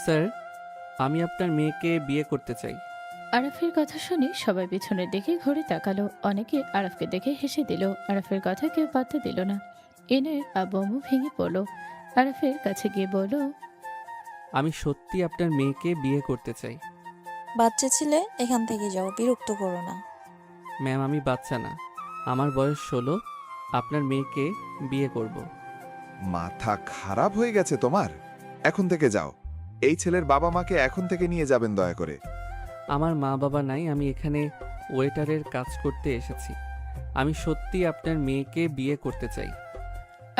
Sir, আমি আপনার মেয়েকে বিয়ে করতে চাই। আরাফের কথা শুনে সবাই পিছনের দিকে ঘুরে তাকালো। অনেকে আরাফকে দেখে হেসে দিল। আরাফের কথা কেউ পাত্তা দিল না। ইনায়ের আব্বু আম্মু ভেঙে পড়ল। আরাফের কাছে গিয়ে বলল, আমি সত্যি আপনার মেয়েকে বিয়ে করতে চাই। বাচ্চা ছেলে, এখান থেকে যাও, বিরক্ত করো না। ম্যাম, আমি বাচ্চা না, আমার বয়স 16। আপনার মেয়েকে বিয়ে করব। মাথা খারাপ হয়ে গেছে তোমার? এখন থেকে যাও। এই ছেলের বাবা মাকে এখন থেকে নিয়ে যাবেন দয়া করে। আমার মা বাবা নাই, আমি এখানে ওয়েটারের কাজ করতে এসেছি। আমি সত্যি আপনার মেয়েকে বিয়ে করতে চাই।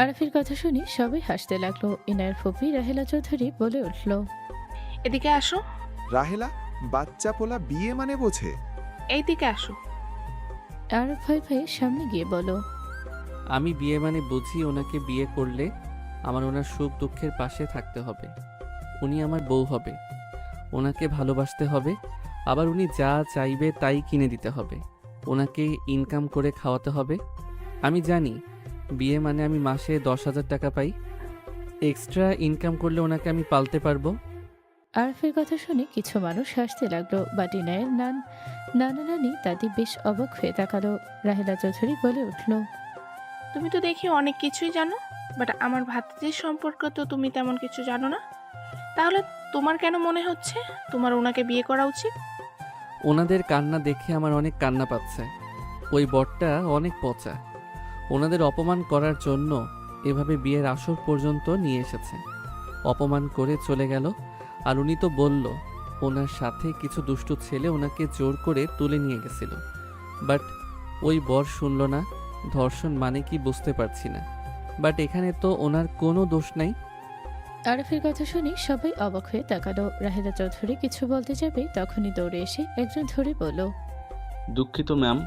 আরাফের কথা শুনে সবাই হাসতে লাগলো। ইনায়ের ফুপি রাহেলা চৌধুরী বলে উঠল, এদিকে আসো। রাহেলা, বাচ্চা পোলা বিয়ে মানে বোঝে? এইদিকে আসো। আরাফ ভয় ভয়ে সামনে গিয়ে বলল, আমি বিয়ে মানে বুঝি ওনাকে বিয়ে করলে আমার ওনার সুখ দুঃখের পাশে থাকতে হবে। উনি আমার বউ হবে, ওনাকে ভালোবাসতে হবে, আবার উনি যা চাইবে তাই কিনে দিতে হবে। ওনাকে ইনকাম করে খাওয়াতে হবে। আমি জানি বিয়ে মানে আমি মাসে 10,000 টাকা পাই, এক্সট্রা ইনকাম করলে ওনাকে আমি পালতে পারবো। আরাফের কথা শুনে কিছু মানুষ হাসতে লাগলো। বাট ইনায়ের নানা নানি দাদি বেশ অবাক হয়ে তাকালো। রাহেলা চৌধুরী বলে উঠল, তুমি তো দেখি অনেক কিছুই জানো, বাট আমার ভাতিজির সম্পর্কে তো তুমি তেমন কিছু জানো না। তাহলে তোমার কেন মনে হচ্ছে তোমার ওনাকে বিয়ে করা উচিত? ওনাদের কান্না দেখে আমার অনেক কান্না পাচ্ছে। ওই বরটা অনেক পচা। ওনাদের অপমান করার জন্য এভাবে বিয়ের আসর পর্যন্ত নিয়ে এসেছে। অপমান করে চলে গেল। আর উনি তো বলল ওনার সাথে কিছু দুষ্টু ছেলে ওনাকে জোর করে তুলে নিয়ে গেছিল। বাট ওই বর শুনল না। ধর্ষণ মানে কি বুঝতে পারছি না। বাট এখানে তো ওনার কোনো দোষ নাই। আরাফের কথা শুনে সবাই অবাক হয়ে তাকালো। রাহেলা চৌধুরী কিছু বলতে যাবে তখনই দৌড়ে এসে একজন ধরে বলল, দুঃখিত ম্যাম,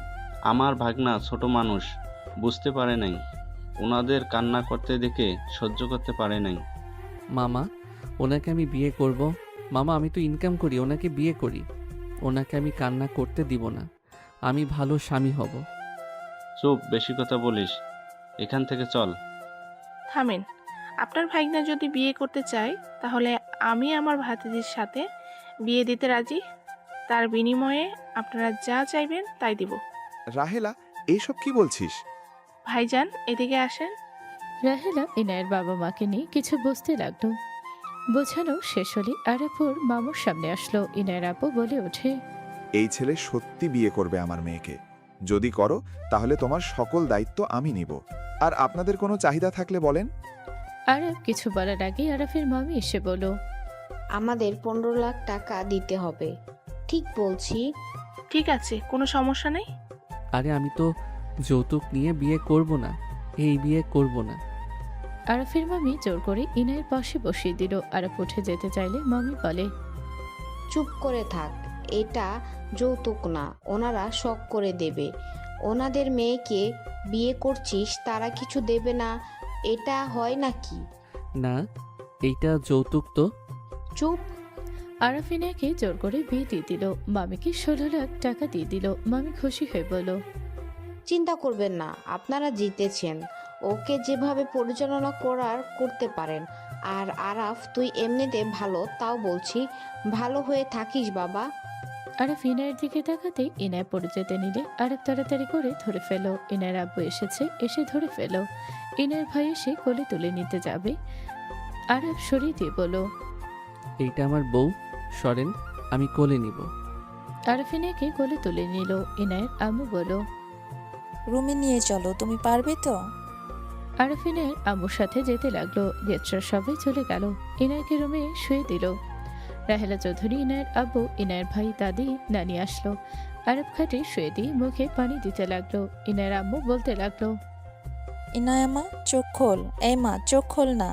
আমার ভাগনা ছোট মানুষ, বুঝতে পারে নাই। ওনাদের কান্না করতে দেখে সহ্য করতে পারে নাই। মামা, ওনাকে আমি বিয়ে করব। মামা, আমি তো ইনকাম করি, ওনাকে বিয়ে করি। ওনাকে আমি কান্না করতে দিব না। আমি ভালো স্বামী হব। চুপ, বেশি কথা বলিস। এখান থেকে চল। থামেন। আপনার ভাইগনা যদি বিয়ে করতে চায় তাহলে আমি আমার ভাতিজির সাথে বিয়ে দিতে রাজি। তার বিনিময়ে আপনারা যা চাইবেন তাই দিব। রাহেলা, এইসব কি বলছিস? ভাইজান, এদিকে আসেন। রাহেলা ইনায়ের বাবা মাকে নিয়ে কিছু বুঝতে লাগলো। বোঝানো শেষ হলে আরাপুর মামুর সামনে আসলো। ইনায়ের আপু বলে ওঠে, এই ছেলে সত্যি বিয়ে করবে আমার মেয়েকে। যদি করো তাহলে তোমার সকল দায়িত্ব আমি নিব। আর আপনাদের কোনো চাহিদা থাকলে বলেন। আরাফ কিছু বলার আগে আরাফের মামি এসে বলল, আমাদের 15 লাখ টাকা দিতে হবে। ঠিক বলছি? ঠিক আছে, কোনো সমস্যা নেই। আরে আমি তো যৌতুক নিয়ে বিয়ে করব না, এই বিয়ে করব না। আরাফের মামি জোর করে ইনায়ের পাশে বসিয়ে দিল। আরাফ উঠে যেতে চাইলে মামি বলে, চুপ করে থাক, এটা যৌতুক না, ওনারা শখ করে দেবে। ওনাদের মেয়েকে বিয়ে করছিস, তারা কিছু দেবে না, এটা হয় নাকি? না, এইটা যৌতুক তো। চুপ। আরাফ ইনায়কে জোর করে বিয়ে দিয়ে দিল। মামিকে 16 লাখ টাকা দিয়ে দিল। মামি খুশি হয়ে বলল, চিন্তা করবেন না, আপনারা জিতেছেন। ওকে যেভাবে পরিচালনা করার করতে পারেন। আর আরাফ, তুই এমনিতে ভালো, তাও বলছি ভালো হয়ে থাকিস বাবা। আরাফ ইনায়ের দিকে তাকাতে ইনায় পড়ে যেতে নিলে আরাফ তাড়াতাড়ি করে ধরে ফেলো। ইনায়ের আব্বু এসেছে, এসে ধরে ফেলো। ইনায়ের ভাই এসে কোলে তুলে নিতে যাবে। আরাফ সরিয়ে দিয়ে বলল, এইটা আমার বউ, সরেন, আমি কোলে নিব। আরাফ ইনায়কে কোলে তুলে নিল। ইনায়ের আম্মু বলল, রুমে নিয়ে চলো, তুমি পারবে তো? আরাফ ইনায়ের আম্মুর সাথে যেতে লাগলো। গেস্টরা সবাই চলে গেল। ইনায়কে রুমে শুয়ে দিল। রাহেলা চৌধুরী, ইনায়ের আব্বু, ইনায়ের ভাই, দাদি, নানি আসলো। আরাফ খাটে শুয়ে দিয়ে মুখে পানি দিতে লাগলো। ইনায়ের আম্মু বলতে লাগলো, ইনায়া মা, চোখ খোল। এই মা, চোখ খোল না।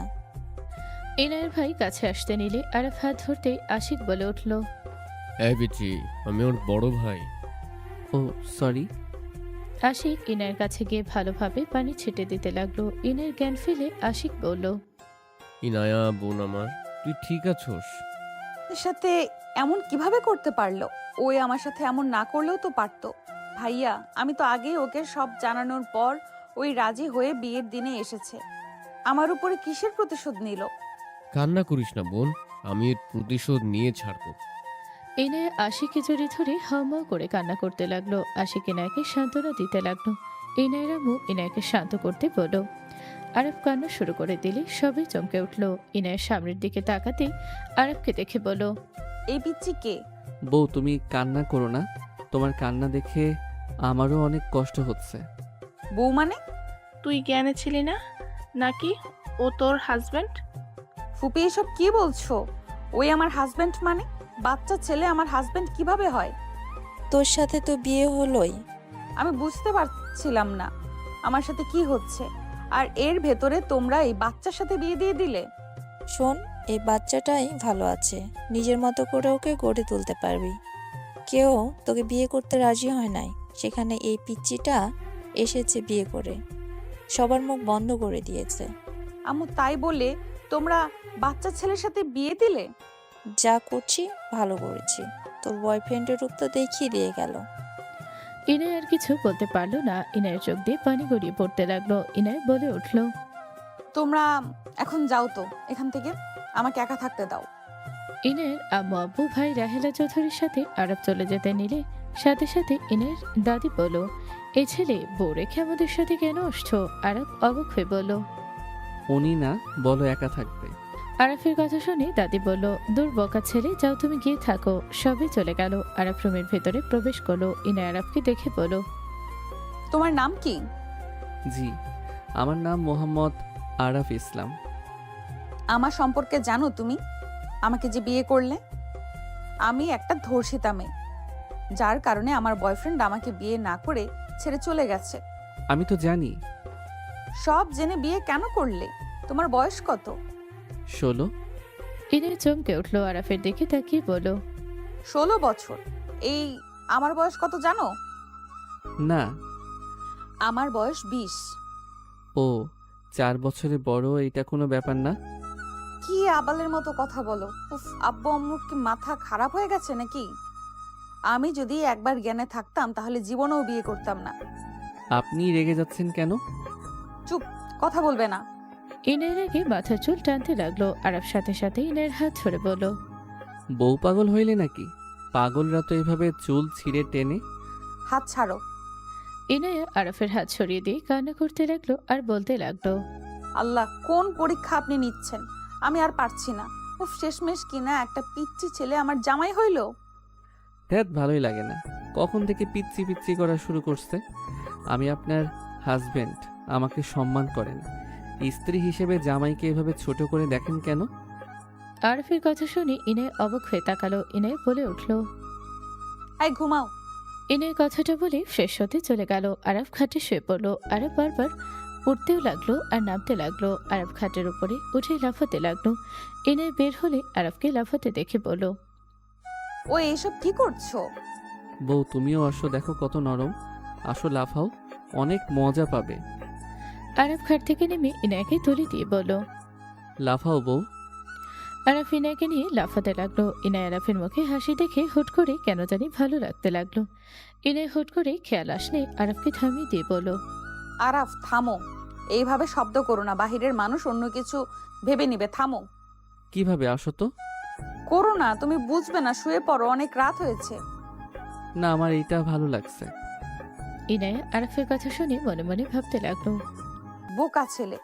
ইনায়ের ভাই কাছে আসতে নিলে আরাফ হাত ধরতে আশিক বলে উঠল, এই বেটি, আমি ওর বড় ভাই। ও সরি। আশিক ইনায়ের কাছে গিয়ে ভালোভাবে পানি ছিটে দিতে লাগলো। ইনায়ের জ্ঞান ফেলে আশিক বলল, ইনায়া বোন আমার, তুই ঠিক আছোস? এর সাথে এমন কিভাবে করতে পারলো? ওই আমার সাথে এমন না করলেও তো পারতো। ভাইয়া, আমি তো আগেই ওকে সব জানানোর পর ওই রাজি হয়ে বিয়ের দিনে এসেছে। আমার উপরে কিসের প্রতিশোধ নিল? কান্না করিস না বোন, আমি এর প্রতিশোধ নিয়ে ছাড়বো। ইনায়া আশিকে জড়িয়ে ধরে হাওমাও করে কান্না করতে লাগলো। আশিক ইনায়াকে সান্ত্বনা দিতে লাগলো। ইনায়ের আম্মু ইনায়াকে শান্ত করতে বলল। আরব কান্না শুরু করে দিলে সবাই চমকে উঠলো। ইনায়ের সামনের দিকে তাকাতেই আরবকে দেখে বলল, এই পিচ্ছি কে? বউ তুমি কান্না করো না, তোমার কান্না দেখে আমারও অনেক কষ্ট হচ্ছে। বউ মানে? তুই জ্ঞানে ছিলি না নাকি ও তোর হাজব্যান্ড? ফুপি এসব কি বলছো? ওই আমার হাজবেন্ড মানে? বাচ্চা ছেলে আমার হাজবেন্ড কিভাবে হয়? তোর সাথে তো বিয়ে হলোই। আমি বুঝতে পারছিলাম না আমার সাথে কি হচ্ছে, আর এর ভেতরে তোমরা এই বাচ্চার সাথে বিয়ে দিয়ে দিলে। শোন, এই বাচ্চাটাই ভালো আছে, নিজের মতো করে ওকে গড়ে তুলতে পারবি। কেউ তোকে বিয়ে করতে রাজি হয় নাই, সেখানে এই পিচ্চিটা এসেছে বিয়ে করে, সবার মুখ বন্ধ করে দিয়েছে। আম্মু তাই বলে তোমরা বাচ্চা ছেলের সাথে বিয়ে দিলে? যা করছি ভালো করেছি, তোর বয়ফ্রেন্ডের রূপ তো দেখিয়ে দিয়ে গেল। ইনায় আর কিছু বলতে পারলো না। ইনায়ের চোখ দিয়ে পানি গড়িয়ে পড়তে লাগলো। ইনায় বলে উঠল, তোমরা এখন যাও তো এখান থেকে, আমাকে একা থাকতে দাও। ইনায়ের আম্মু আব্বু ভাই রাহেলা চৌধুরীর সাথে আরব চলে যেতে নিলে সাথে সাথে ইনায়ের দাদি বলল, এই ছেলে বউ রেখে আমাদের সাথে কেন আসছো? আরব অবাক হয়ে বলল। উনি না, বলো একা থাকবে। আরাফের কথা শুনে দাদি বলল, দূর বকা ছেলে, যাও তুমি গিয়ে থাকো। সবাই চলে গেল। আরাফ রুমের ভেতরে প্রবেশ করলো। ইনায় আরাফকে দেখে বলল, তোমার নাম কি? জি, আমার নাম মোহাম্মদ আরাফ ইসলাম। আমার সম্পর্কে জানো তুমি? আমাকে যে বিয়ে করলে, আমি একটা ধর্ষিতা মেয়ে, যার কারণে আমার বয়ফ্রেন্ড আমাকে বিয়ে না করে ছেড়ে চলে গেছে। আমি তো জানি। সব জেনে বিয়ে কেন করলে? তোমার বয়স কত? 16। ইনায় চমকে উঠলো। আরাফের দিকে তাকিয়ে বলল, 16 বছর? এই আমার বয়স কত জানো? না। আমার বয়স 20। ও, 4 বছরের বড়, এটা কোনো ব্যাপার না। কি আবালের মতো কথা বলো! উফ, আব্বু আম্মুর কি মাথা খারাপ হয়ে গেছে নাকি? আমি যদি একবার জ্ঞানে থাকতাম তাহলে জীবনেও বিয়ে করতাম না। আপনি রেগে যাচ্ছেন কেন? চুপ, কথা বলবে না। ইনায়ের আগে মাথার চুল টানতে লাগলো। আরাফ সাথে সাথে ইনায়ের হাত ধরে বলল, বউ পাগল হইলে নাকি? পাগলরা তো এভাবে চুল ছিঁড়ে টেনে। হাত ছাড়ো। ইনায়া আরাফের হাত সরিয়ে দিয়ে কান্না করতে লাগলো আর বলতে লাগলো, আল্লাহ, কোন পরীক্ষা আপনি নিচ্ছেন? আমি আর পারছি না। উফ, শেষমেশ কিনা একটা পিচ্চি ছেলে আমার জামাই হইল। ধ্যাত, ভালোই লাগে না। কখন থেকে পিচ্ছি পিচ্ছি করা শুরু করছে? আমি আপনার হাজবেন্ড, আমাকে সম্মান করেন। স্ত্রী হিসেবে জামাইকে এভাবে ছোট করে দেখেন কেন? আরাফের কথা শুনে ইনায় অবাক হয়ে তাকালো। ইনায় বলে উঠল, এই ঘুমাও। ইনায় কথাটা বলে ফ্রেশ হতে চলে গেল। আরাফ খাটে শুয়ে পড়লো। আরাফ বারবার উঠতেও লাগলো আর নামতে লাগলো। আরাফ খাটের উপরে উঠে লাফাতে লাগলো। ইনায় বের হলে আরাফকে লাফাতে দেখে বলল, ও এসব কি করছো? বউ তুমিও আসো, দেখো কত নরম। আসো, লাফাও, অনেক মজা পাবে। আরাফ খাট থেকে নেমে ইনায়কে তুলে দিয়ে বলল, লাফাও বউ। আরাফ ইনায়কে নিয়ে লাফাতে লাগলো। ইনায় আরাফের মুখে হাসি দেখে হুট করে কেন জানি ভালো লাগতে লাগলো। ইনায় হুট করে খেয়াল আসলে আরাফকে থামিয়ে দিয়ে বলল, আরাফ থামো, এইভাবে শব্দ করো না, বাহিরের মানুষ অন্য কিছু ভেবে নিবে। থামো। কিভাবে? আসো তো। করো না, তুমি বুঝবে না, শুয়ে পড়ো, অনেক রাত হয়েছে। না, আমার এইটা ভালো লাগছে। ইনায় আরাফের কথা শুনে মনে মনে ভাবতে লাগলো, বোকা ছেলে,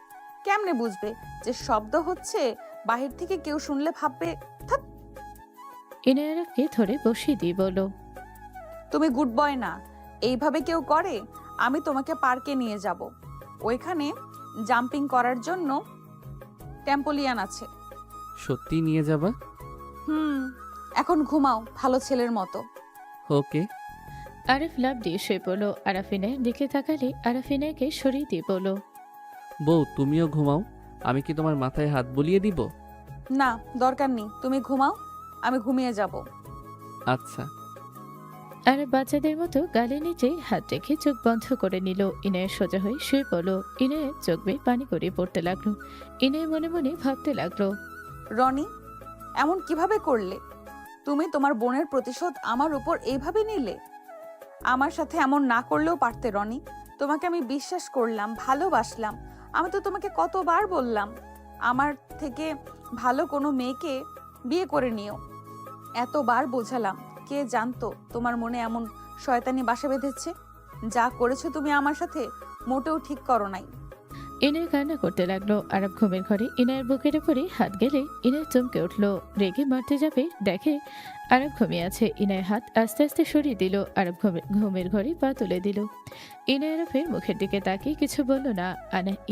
কেমনে বুঝবে যে শব্দ হচ্ছে? বাহির থেকে কেউ শুনলে ভাববে। ধ্যাৎ। ইনায় আরাফকে ধরে বসিয়ে দিয়ে বলল, তুমি গুড বয় না, এইভাবে কেউ করে? আমি তোমাকে পার্কে নিয়ে যাব, ওইখানে জাম্পিং করার জন্য ট্যাম্পোলিয়ান আছে। সত্যি নিয়ে যাবা? এখন ঘুমাও ভালো ছেলের মতো। ওকে। আরাফ লাফ দিয়ে শুয়ে পড়লো। আরাফ ইনায়ের দিকে তাকালে আরাফ ইনায়কে সরিয়ে দিয়ে বলল, বউ তুমিও ঘুমাও, আমি কি তোমার মাথায় হাত বুলিয়ে দিব? না, দরকার নেই, তুমি ঘুমাও, আমি ঘুমিয়ে যাব। আচ্ছা। আরাফ বাচ্চাদের মতো গালের নিচে হাত রেখে চোখ বন্ধ করে নিল। ইনায়ের সোজা হয়ে শুয়ে পড়লো। ইনায়ের চোখ বেয়ে পানি গড়িয়ে পড়তে লাগলো। ইনায় মনে মনে ভাবতে লাগলো, রনি, এমন কিভাবে করলে? তুমি তোমার বোনের প্রতিশোধ আমার উপর এইভাবে নিলে? আমার সাথে এমন না করলেও পারতে রনি। তোমাকে আমি বিশ্বাস করলাম, ভালোবাসলাম। আমি তো তোমাকে কতবার বললাম আমার থেকে ভালো কোনো মেয়েকে বিয়ে করে নিও। এতবার বোঝালাম, কে জানতো তোমার মনে এমন শয়তানি বাসা বেঁধেছে। যা করেছো তুমি আমার সাথে মোটেও ঠিক করো নাই। ইনায় কান্না করতে লাগলো। আরব ঘুমের ঘরে ইনায়ের বুকের উপরে হাত গেলে ইনায় চমকে উঠলো। রেগে মারতে যাবে, দেখে আরব ঘুমিয়ে আছে। ইনায়ের হাত আস্তে আস্তে সরিয়ে দিল। আরব ঘুমের ঘরে পা তুলে দিল। ইনায় আরফের মুখের দিকে তাকিয়ে কিছু বলল না।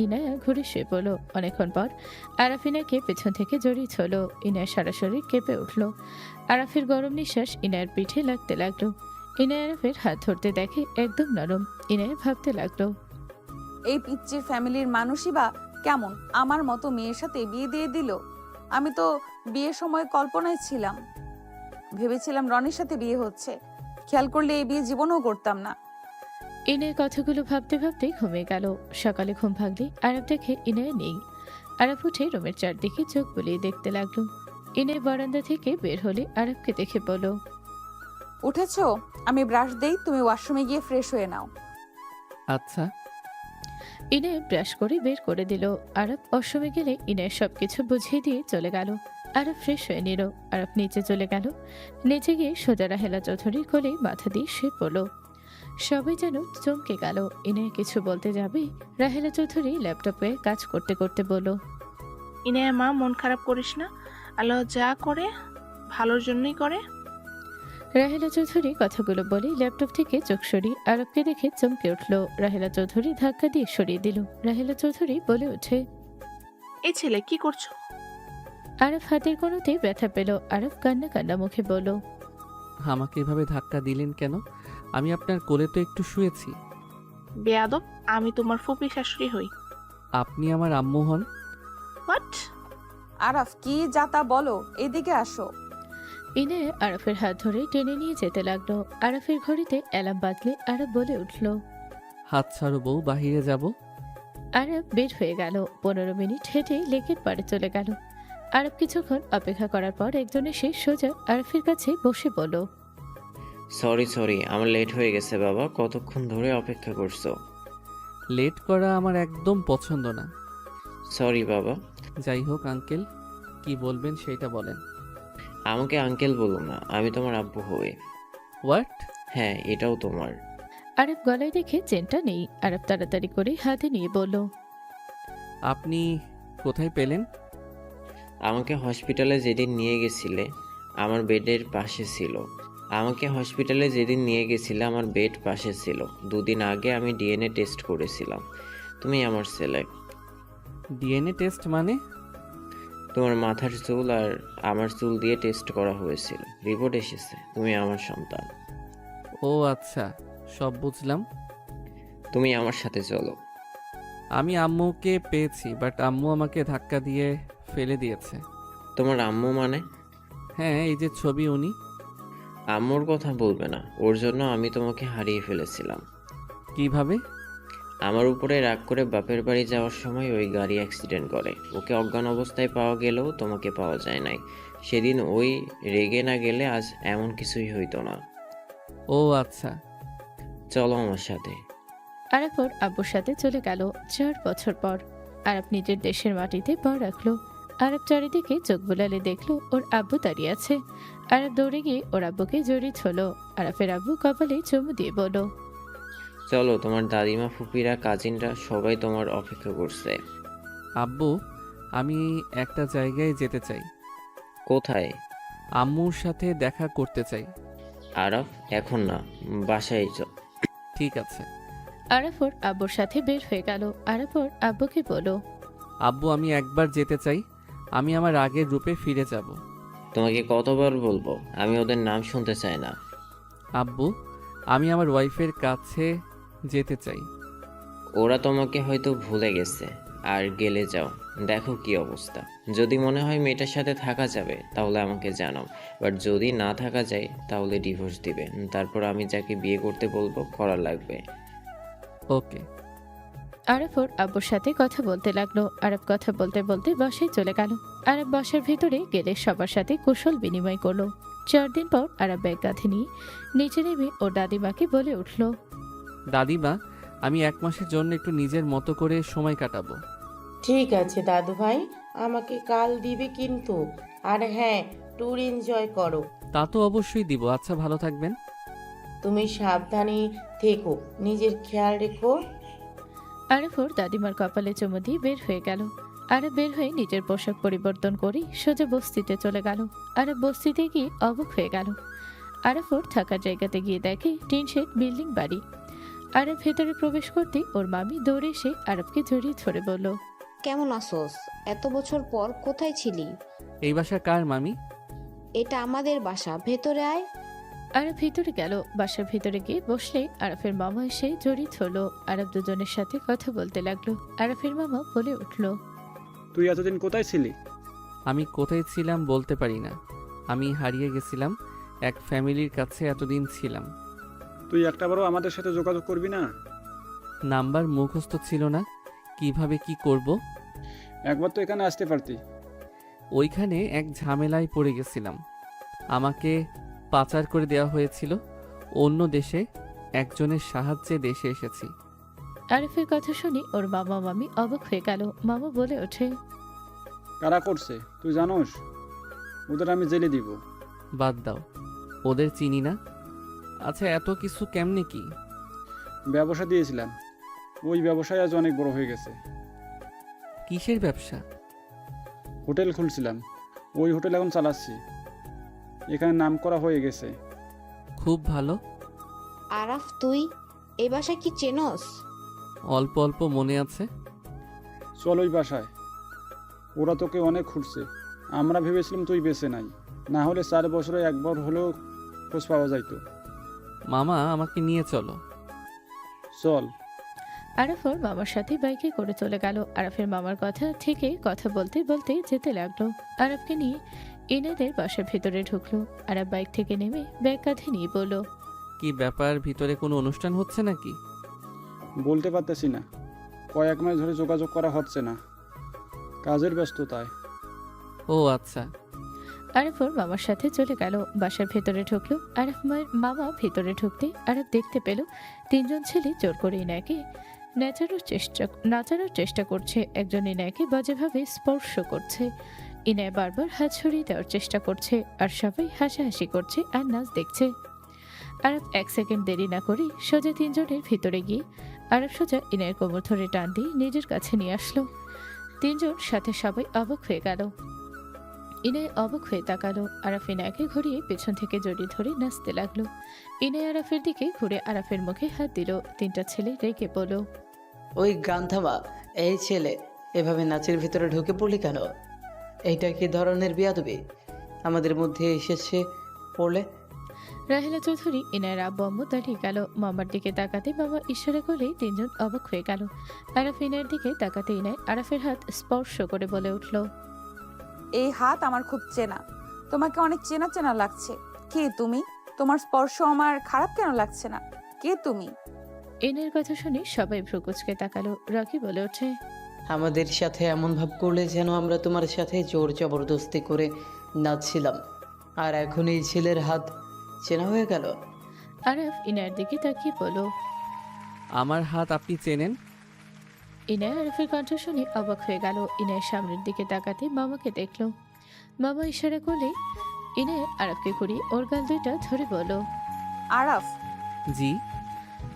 ইনায়া ঘুরে শুয়ে পড়ল। অনেকক্ষণ পর আরফ ইনায়কে পেছন থেকে জড়িয়ে ছিল। ইনায় সরাসরি কেঁপে উঠল। আরফের গরম নিঃশ্বাস ইনায়ের পিঠে লাগতে লাগলো। ইনায় আরফের হাত ধরতে দেখে একদম নরম। ইনায় ভাবতে লাগলো, এই পিচ্চির ফ্যামিলির মানুষই বা কেমন আমার মতো মেয়ের সাথে বিয়ে দিয়ে দিল। আমি তো বিয়ের সময় কল্পনায় ছিলাম, ভেবেছিলাম রনির সাথে বিয়ে হচ্ছে। খেয়াল করলে এই বিয়ে জীবনেও করতাম না। ইনায় কথাগুলো ভাবতে ভাবতে ঘুমিয়ে গেল। সকালে ঘুম ভাঙলে আরব দেখে ইনায় নেই। আরব উঠে রুমের চারদিকে চোখ বুলিয়ে দেখতে লাগলো। ইনায় বারান্দা থেকে বের হলে আরবকে দেখে বলল, উঠেছো? আমি ব্রাশ দেই, তুমি ওয়াশরুমে গিয়ে ফ্রেশ হয়ে নাও। আচ্ছা। ইনায় ব্রাশ করে বের করে দিল। আরব অসময়ে গেলে ইনায় সবকিছু বুঝিয়ে দিয়ে চলে গেল। আরব ফ্রেশ হয়ে নিল। আরব নিচে চলে গেল। নিচে গিয়ে সোজা রাহেলা চৌধুরীর কোলে মাথা দিয়ে শুয়ে পড়ল। সবাই যেন চমকে গেল। ইনায় কিছু বলতে যাবে, রাহেলা চৌধুরী ল্যাপটপে কাজ করতে করতে বলল, ইনায়া মা, মন খারাপ করিস না। আল্লাহ যা করে ভালোর জন্যই করে। রাহেলা চৌধুরী কথাগুলো বলে ল্যাপটপ থেকে চোখ সরিয়ে আরবকে দেখে চমকে উঠল। রাহেলা চৌধুরী ধাক্কা দিয়ে সরিয়ে দিল। রাহেলা চৌধুরী বলে ওঠে, এই ছেলে কি করছো? আরব হাতের কোনোতে ব্যথা পেল। আরব কান্না কান্না মুখে বলল, আমাকে এভাবে ধাক্কা দিলেন কেন? আমি আপনার কোলে তো একটু শুয়েছি। বেয়াদব, আমি তোমার ফুপি শাশুড়ি হই। আপনি আমার আম্মু হন। হোয়াট? আরাফ, কি যা তা বলো, এদিকে আসো। ইনায় আরফের হাত ধরে টেনে নিয়ে যেতে লাগলো। আরফের ঘড়িতে অ্যালার্ম বাজলে আরব বলে উঠল, হাত ছাড়ো বউ, বাহিরে যাব। আরব বের হয়ে গেল। 15 মিনিট হেঁটে লেকের পাড়ে চলে গেল। আরব কিছুক্ষণ অপেক্ষা করার পর একজন এসে সোজা আরফের কাছে বসে বলল, সরি আমার লেট হয়ে গেছে বাবা, কতক্ষণ ধরে অপেক্ষা করছো? লেট করা আমার একদম পছন্দ না। সরি বাবা। যাই হোক আঙ্কেল, কি বলবেন সেটা বলেন। আমাকে আঙ্কেল বলো না, আমি তোমার আব্বু হই। হোয়াট? হ্যাঁ, এটাও তোমার। আরব গলায় দেখে চেনটা নেই। আরব তাড়াতাড়ি করে হাতে নিয়ে বলল, আপনি কোথায় পেলেন? আমাকে হসপিটালে যেদিন নিয়ে গেছিলে আমার বেডের পাশে ছিল। আমার বেড পাশে ছিল। 2 দিন আগে আমি ডিএনএ টেস্ট করেছিলাম, তুমি আমার ছেলে। ডিএনএ টেস্ট মানে? তোমার মাথার চুল আর আমার চুল দিয়ে টেস্ট করা হয়েছিল, রিপোর্ট এসেছে তুমি আমার সন্তান। ও আচ্ছা, সব বুঝলাম। তুমি আমার সাথে চলো। আমি আম্মুকে পেয়েছি, বাট আম্মু আমাকে ধাক্কা দিয়ে ফেলে দিয়েছে। তোমার আম্মু মানে? হ্যাঁ, এই যে ছবি উনি। আম্মুর কথা বলবে না, ওর জন্য আমি তোমাকে হারিয়ে ফেলেছিলাম। কিভাবে? আমার উপরে রাগ করে বাপের বাড়ি যাওয়ার সময় ওই গাড়ি অ্যাক্সিডেন্ট করে। ওকে অজ্ঞান অবস্থায় পাওয়া গেলেও তোমাকে পাওয়া যায় নাই। সেদিন ওই রেগে না গেলে আজ এমন কিছুই হইতো না। ও আচ্ছা। চলো আমার সাথে। আরব ওর আব্বুর সাথে চলে গেল 4 বছর পর। আরব নিজের দেশের মাটিতে পা রাখলো। আরব চারিদিকে চোখ বুলালে দেখলো ওর আব্বু দাঁড়িয়ে আছে। আরব দৌড়ে গিয়ে ওর আব্বুকে জড়িয়ে ধরল। আরবের আব্বু কপালে চুমু দিয়ে বলল, চলো, তোমার দাদিমা, ফুপিরা, কাজিনরা সবাই তোমার অপেক্ষা করছে। আব্বু, আমি একটা জায়গায় যেতে চাই। কোথায়? আম্মুর সাথে দেখা করতে চাই। আরাফ, এখন না, বাসায় চল। ঠিক আছে। আরব ওর আব্বুর সাথে বের হয়ে গেল। আরব ওর আব্বুকে বলল, আব্বু, আমি একবার যেতে চাই। আমি আমার আগের রূপে ফিরে যাব। তোমাকে কতবার বলবো, আমি ওদের নাম শুনতে চাই না। আব্বু, আমি আমার ওয়াইফের কাছে যেতে চাই। ওরা তোমাকে হয়তো ভুলে গেছে, আর গেলে যাও, দেখো কি অবস্থা। যদি মনে হয় মেয়েটার সাথে থাকা যাবে তাহলে আমাকে জানাও, বাট যদি না থাকা যায় তাহলে ডিভোর্স দিবে। তারপর আমি যাকে বিয়ে করতে বলবো করা লাগবে। ওকে। আরব ওর আব্বুর সাথে কথা বলতে লাগলো। আরব কথা বলতে বলতে বাসায় চলে গেল। আরব বাসার ভিতরে গেলে সবার সাথে কুশল বিনিময় করলো। 4 দিন পর আরব ব্যাগ কাঁধে নিয়ে নিচে নেমে ওর দাদিমাকে বলে উঠল, দাদিমা, আমি 1 মাসের জন্য একটু নিজের মতো করে সময় কাটাবো। ঠিক আছে দাদু ভাই, আমাকে কাল দিবে কিন্তু আর হ্যাঁ, ট্যুর এনজয় করো। তা তো অবশ্যই দিব। আচ্ছা, ভালো থাকবেন। তুমি সাবধানে থেকো, নিজের খেয়াল রেখো। আরফ ওর দাদিমার কপালে চুমু দিয়ে বের হয়ে গেল। আরব বের হয়ে নিজের পোশাক পরিবর্তন করে সোজা বস্তিতে চলে গেল। আরব বস্তিতে গিয়ে অবাক হয়ে গেল। আরফ ওর থাকার জায়গাতে গিয়ে দেখে টিন শেড বিল্ডিং বাড়ি। আরব ভেতরে প্রবেশ করতে ওর মামি দৌড়ে এসে আরবকে জড়িয়ে ধরে বলল, কেমন আসোস? এত বছর পর কোথায় ছিলি? এই বাসা কার মামি? এটা আমাদের বাসা, ভেতরে আয়। আরব ভিতরে গেল। বাসার ভিতরে গিয়ে বসলে আরফের মামা এসে জড়িয়ে ধরল। আরব দুজনের সাথে কথা বলতে লাগলো। আরফের মামা বলে উঠল, তুই এতদিন কোথায় ছিলি? আমি কোথায় ছিলাম বলতে পারি না। আমি হারিয়ে গেছিলাম। এক ফ্যামিলির কাছে এতদিন ছিলাম। তুই একটাবারও আমাদের সাথে যোগাযোগ করবি না? নাম্বার মুখস্থ ছিল না, কিভাবে কি করব। একবার তো এখানে আসতে পারতি। ওইখানে এক ঝামেলায় পড়ে গেছিলাম। আমাকে পাচার করে দেওয়া হয়েছিল। অন্য দেশে একজনের সাহায্যে দেশে এসেছি। আরফের কথা শুনে ওর মামা মামি অবাক হয়ে গেল। মামা বলে ওঠে, কারা করছে তুই জানোস? ওদের আমি জেলে দিব। বাদ দাও, ওদের চিনি না। আচ্ছা, এত কিছু কেমনে কি? ব্যবসা দিয়েছিলাম, ওই ব্যবসায় আজ অনেক বড় হয়ে গেছে। কিসের ব্যবসা? হোটেল খুলছিলাম, ওই হোটেল এখন চালাচ্ছি। এখানে নাম করা হয়ে গেছে। খুব ভালো। আরাফ, তুই এই বাসায় কি চেনস? অল্প অল্প মনে আছে। চল ওই বাসায়, ওরা তোকে অনেক খুঁজছে। আমরা ভেবেছিলাম তুই বেঁচে নাই, না হলে 4 বছরে একবার হলেও খোঁজ পাওয়া যাইতো। মামা, আমাকে নিয়ে চলো। চল। আরফ ওর মামার সাথে বাইকে করে চলে গেল। আরফের মামার কথা থেকে কথা বলতে বলতে যেতে লাগলো। আরফকে নিয়ে ইনাদের বাসার ভেতরে ঢুকলো। আরফ বাইক থেকে নেমে ব্যাগ কাঁধে নিয়ে বলল, কি ব্যাপার, ভিতরে কোনো অনুষ্ঠান হচ্ছে নাকি? বলতে পারতেছি না, কয়েক মাস ধরে যোগাযোগ করা হচ্ছে না, কাজের ব্যস্ততায়। ও আচ্ছা। আরফ ওর মামার সাথে চলে গেল। বাসার ভেতরে ঢুকলো। আরফ মায়ের মামা ভেতরে ঢুকতে আরফ দেখতে পেল 3জন ছেলে জোর করে ইনাকে নাচানোর চেষ্টা করছে। একজন ইনাকে বাজেভাবে স্পর্শ করছে। ইনায় বারবার হাত ছড়িয়ে দেওয়ার চেষ্টা করছে, আর সবাই হাসাহাসি করছে আর নাচ দেখছে। আরফ 1 সেকেন্ড দেরি না করে সোজা 3জনের ভিতরে গিয়ে আরফ সোজা ইনায়ের কোমর ধরে টান দিয়ে নিজের কাছে নিয়ে আসলো। 3জন সাথে সবাই অবাক হয়ে গেল। ইনায় অবাক হয়ে তাকালো। আরাফ ইনায়াকে ঘুরিয়ে পেছন থেকে জড়িয়ে ধরে নাচতে লাগলো। ইনায় আরাফের দিকে ঘুরে আরাফের মুখে হাত দিল। 3টা ছেলে রেগে বলল, ওই গান থামা। এই ছেলে, এভাবে নাচের ভিতরে ঢুকে পড়লি কেন? এইটা কি ধরনের বিয়াদবি আমাদের মধ্যে এসেছে পড়লে? রাহেলা চৌধুরী ইনায়ের আব্বু আম্মু দাঁড়িয়ে গেল। মামার দিকে তাকাতে মামা ইশারা করলেই 3জন অবাক হয়ে গেল। আরাফ ইনায়ের দিকে তাকাতে ইনায় আরাফের হাত স্পর্শ করে বলে উঠল, এই হাত আমার খুব চেনা, তোমাকে অনেক চেনা চেনা লাগছে। কে তুমি? তোমার স্পর্শ আমার খারাপ কেন লাগছে না? কে তুমি? ইনায়ের কথা শুনে সবাই ভ্রুকুচকে তাকালো। রকি বলে ওঠে, আমাদের সাথে এমন ভাব করলে যেন আমরা তোমার সাথে জোর জবরদস্তি করে নাচছিলাম, আর এখন এই ছেলের হাত চেনা হয়ে গেল। আরাফ ইনায়ের দিকে তাকিয়ে বলল, আমার হাত আপনি চেনেন? ইনায় আরাফের কণ্ঠ শুনে অবাক হয়ে গেল। ইনায়ের সামনের দিকে তাকাতে মামাকে দেখল। মামা ইশারা করলে ইনায় আরাফকে ঘুরিয়ে ওর গাল 2টা ধরে বলল, আরাফ। জি।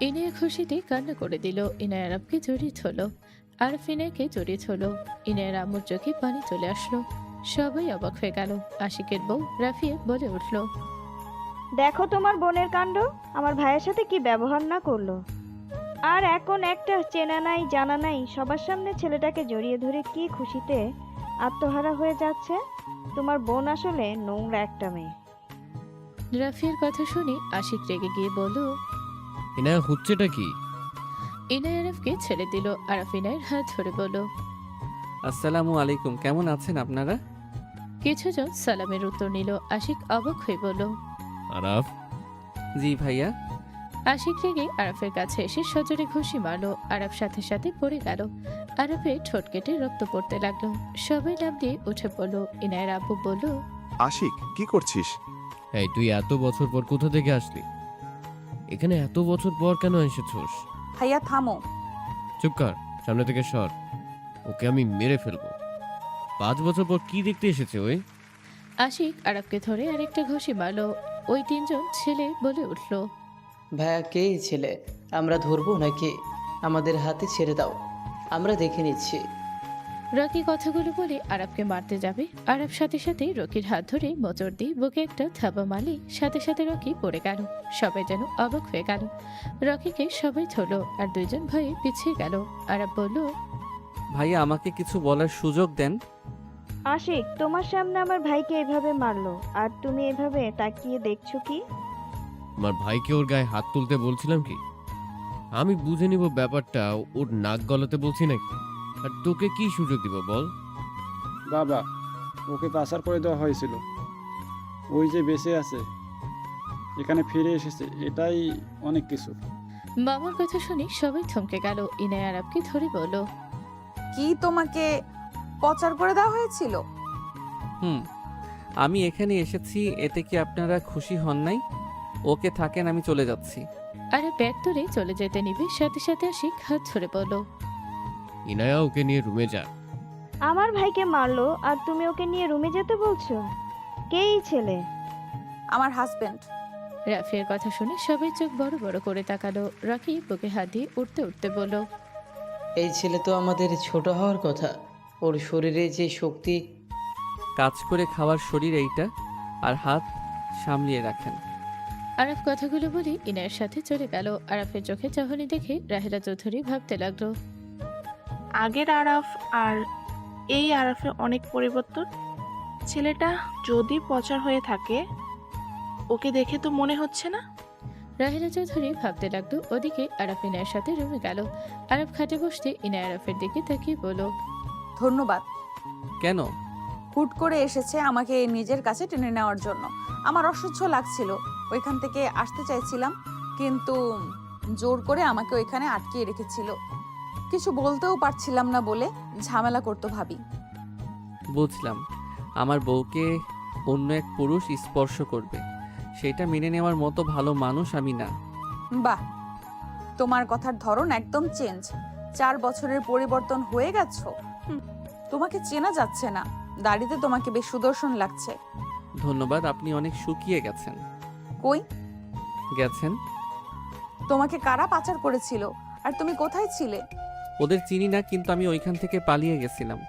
ইনায় খুশিতে কান্না করে দিল। ইনায় আরাফকে জড়িয়ে ধরল। আরাফ ইনায়কে জড়িয়ে ধরল। ইনায়ের আম্মুর চোখে পানি চলে আসলো। সবাই অবাক হয়ে গেল। আশিকের বউ রাফিয়া বলে উঠল, দেখো তোমার বোনের কাণ্ড, আমার ভাইয়ের সাথে কি ব্যবহার না করলো। আর এখন একটা চেনা নাই জানা নাই সবার সামনে ছেলেটাকে জড়িয়ে ধরে কি খুশিতে আত্মহারা হয়ে যাচ্ছে। তোমার বোন আসলে নোংরা একটা মেয়ে। রাফিয়ার কথা শুনে আশিক রেগে গিয়ে বলল, এনা হচ্ছেটা কি? ইনায় আরাফকে ছেড়ে দিল। আরাফ ইনায়ের হাত ধরে বলল, আসসালামু আলাইকুম, কেমন আছেন আপনারা? কিছুজন সালামের উত্তর নিল। আশিক অবাক হয়ে বলল, আরাফ। জি ভাইয়া। আশিক রেগে আরাফের কাছে এসে সজোরে ঘুষি মারলো। আরাফ সাথে সাথে পড়ে গেল। আরাফের ঠোঁট কেটে রক্ত পড়তে লাগলো। সবাই লাফ দিয়ে উঠে পড়ল। ইনায়ের আব্বু বলল, আশিক, কি করছিস? এই তুই এত বছর পর কোথা থেকে আসলি? এখানে এত বছর পর কেন এসেছোস? ভাইয়া থামো। চুপ কর, সামনে থেকে সর, ওকে আমি মেরে ফেলবো। 5 বছর পর কি দেখতে এসেছে ওই? আশিক আরবকে ধরে আরেকটা ঘষি মারলো। ওই তিনজন ছেলে বলে উঠল, ভাইয়া কে এই ছেলে? আমরা ধরবো নাকি? আমাদের হাতে ছেড়ে দাও, আমরা দেখে নিচ্ছি। রকি কথাগুলো বলে আরবকে মারতে যাবে। আরব সাথে সাথে রকির হাত ধরে মোচড় দিয়ে বুকে একটা থাবা মারলে সাথে সাথে রকি পড়ে গেল। সবাই যেন অবাক হয়ে গেল। রকিকে সবাই ধরলো আর দুইজন ভয়ে পিছিয়ে গেল। আরব বলল, ভাইয়া আমাকে কিছু বলার সুযোগ দেন। আশিক, তোমার সামনে আমার ভাইকে এভাবে মারলো আর তুমি এভাবে তাকিয়ে দেখছো কি? আমার ভাইকে ওর গায়ে হাত তুলতে বলছিলাম কি? আমি বুঝে নিব ব্যাপারটা, ওর নাক গলাতে বলছি নাকি? আর তোকে কি সুযোগ দিব বল? বাবা, ওকে পাচার করে দেওয়া হয়েছিল। ওই যে বেঁচে আছে, এখানে ফিরে এসেছে, এটাই অনেক কিছু। মামার কথা শুনে সবাই থমকে গেল। ইনায় আরবকে ধরে বলল, কি তোমাকে প্রচার করে দেওয়া হয়েছিল? আমি এখানে এসেছি, এতে কি আপনারা খুশি হন নাই? ওকে থাকেন, আমি চলে যাচ্ছি। আরব ব্যাগ ধরে চলে যেতে নিবে, সাথে সাথে আশিক হাত ধরে বলল, ইনায়া ওকে নিয়ে রুমে যা। আমার ভাইকে মারলো আর তুমি ওকে নিয়ে রুমে যেতে বলছো? কে এই ছেলে? আমার হাজবেন্ড। রাফিয়ার কথা শুনে সবাই চোখ বড় বড় করে তাকালো। রকি বুকে হাত দিয়ে উঠতে উঠতে বলল, এই ছেলে তো আমাদের ছোট হওয়ার কথা। ওর শরীরে যে শক্তি। কাজ করে খাওয়ার শরীর এইটা, আর হাত সামলিয়ে রাখেন। আরব কথাগুলো বলে ইনায়ের সাথে চলে গেল। আরফের চোখে চাহনি দেখে রাহেলা চৌধুরী ভাবতে লাগলো, আগের আরাফ আর এই আরাফে অনেক পরিবর্তন। ছেলেটা যদি পচার হয়ে থাকে, ওকে দেখে তো মনে হচ্ছে না। রাহেলা চৌধুরী ভাবতে লাগলো। ওদিকে আরফ ইনায়ের সাথে রুমে গেল। আরব খাটে বসতে ইনায় আরফের দিকে তাকিয়ে বলল, ধন্যবাদ। কেন? হুট করে এসেছে আমাকে নিজের কাছে টেনে নেওয়ার জন্য। আমার অসহ্য লাগছিল, ওইখান থেকে আসতে চাইছিলাম, কিন্তু জোর করে আমাকে ওইখানে আটকিয়ে রেখেছিল। কিছু বলতেও পারছিলাম না বলে ঝামেলা করতে ভাবি। বুঝলাম, আমার বউকে অন্য এক পুরুষ স্পর্শ করবে, সেটা মেনে নেওয়ার মতো ভালো মানুষ আমি না। বাহ, তোমার কথার ধরন একদম চেঞ্জ। 4 বছরের পরিবর্তন হয়ে গেছো। তোমাকে চেনা যাচ্ছে না। দাড়িতে তোমাকে বেশ সুদর্শন লাগছে। ধন্যবাদ, আপনি অনেক শুকিয়ে গেছেন। কই গেছেন? তোমাকে কারা পাচার করেছিল আর তুমি কোথায় ছিলে? ওদের চিনি না, কিন্তু আমি ওইখান থেকে পালিয়ে গেছিলাম।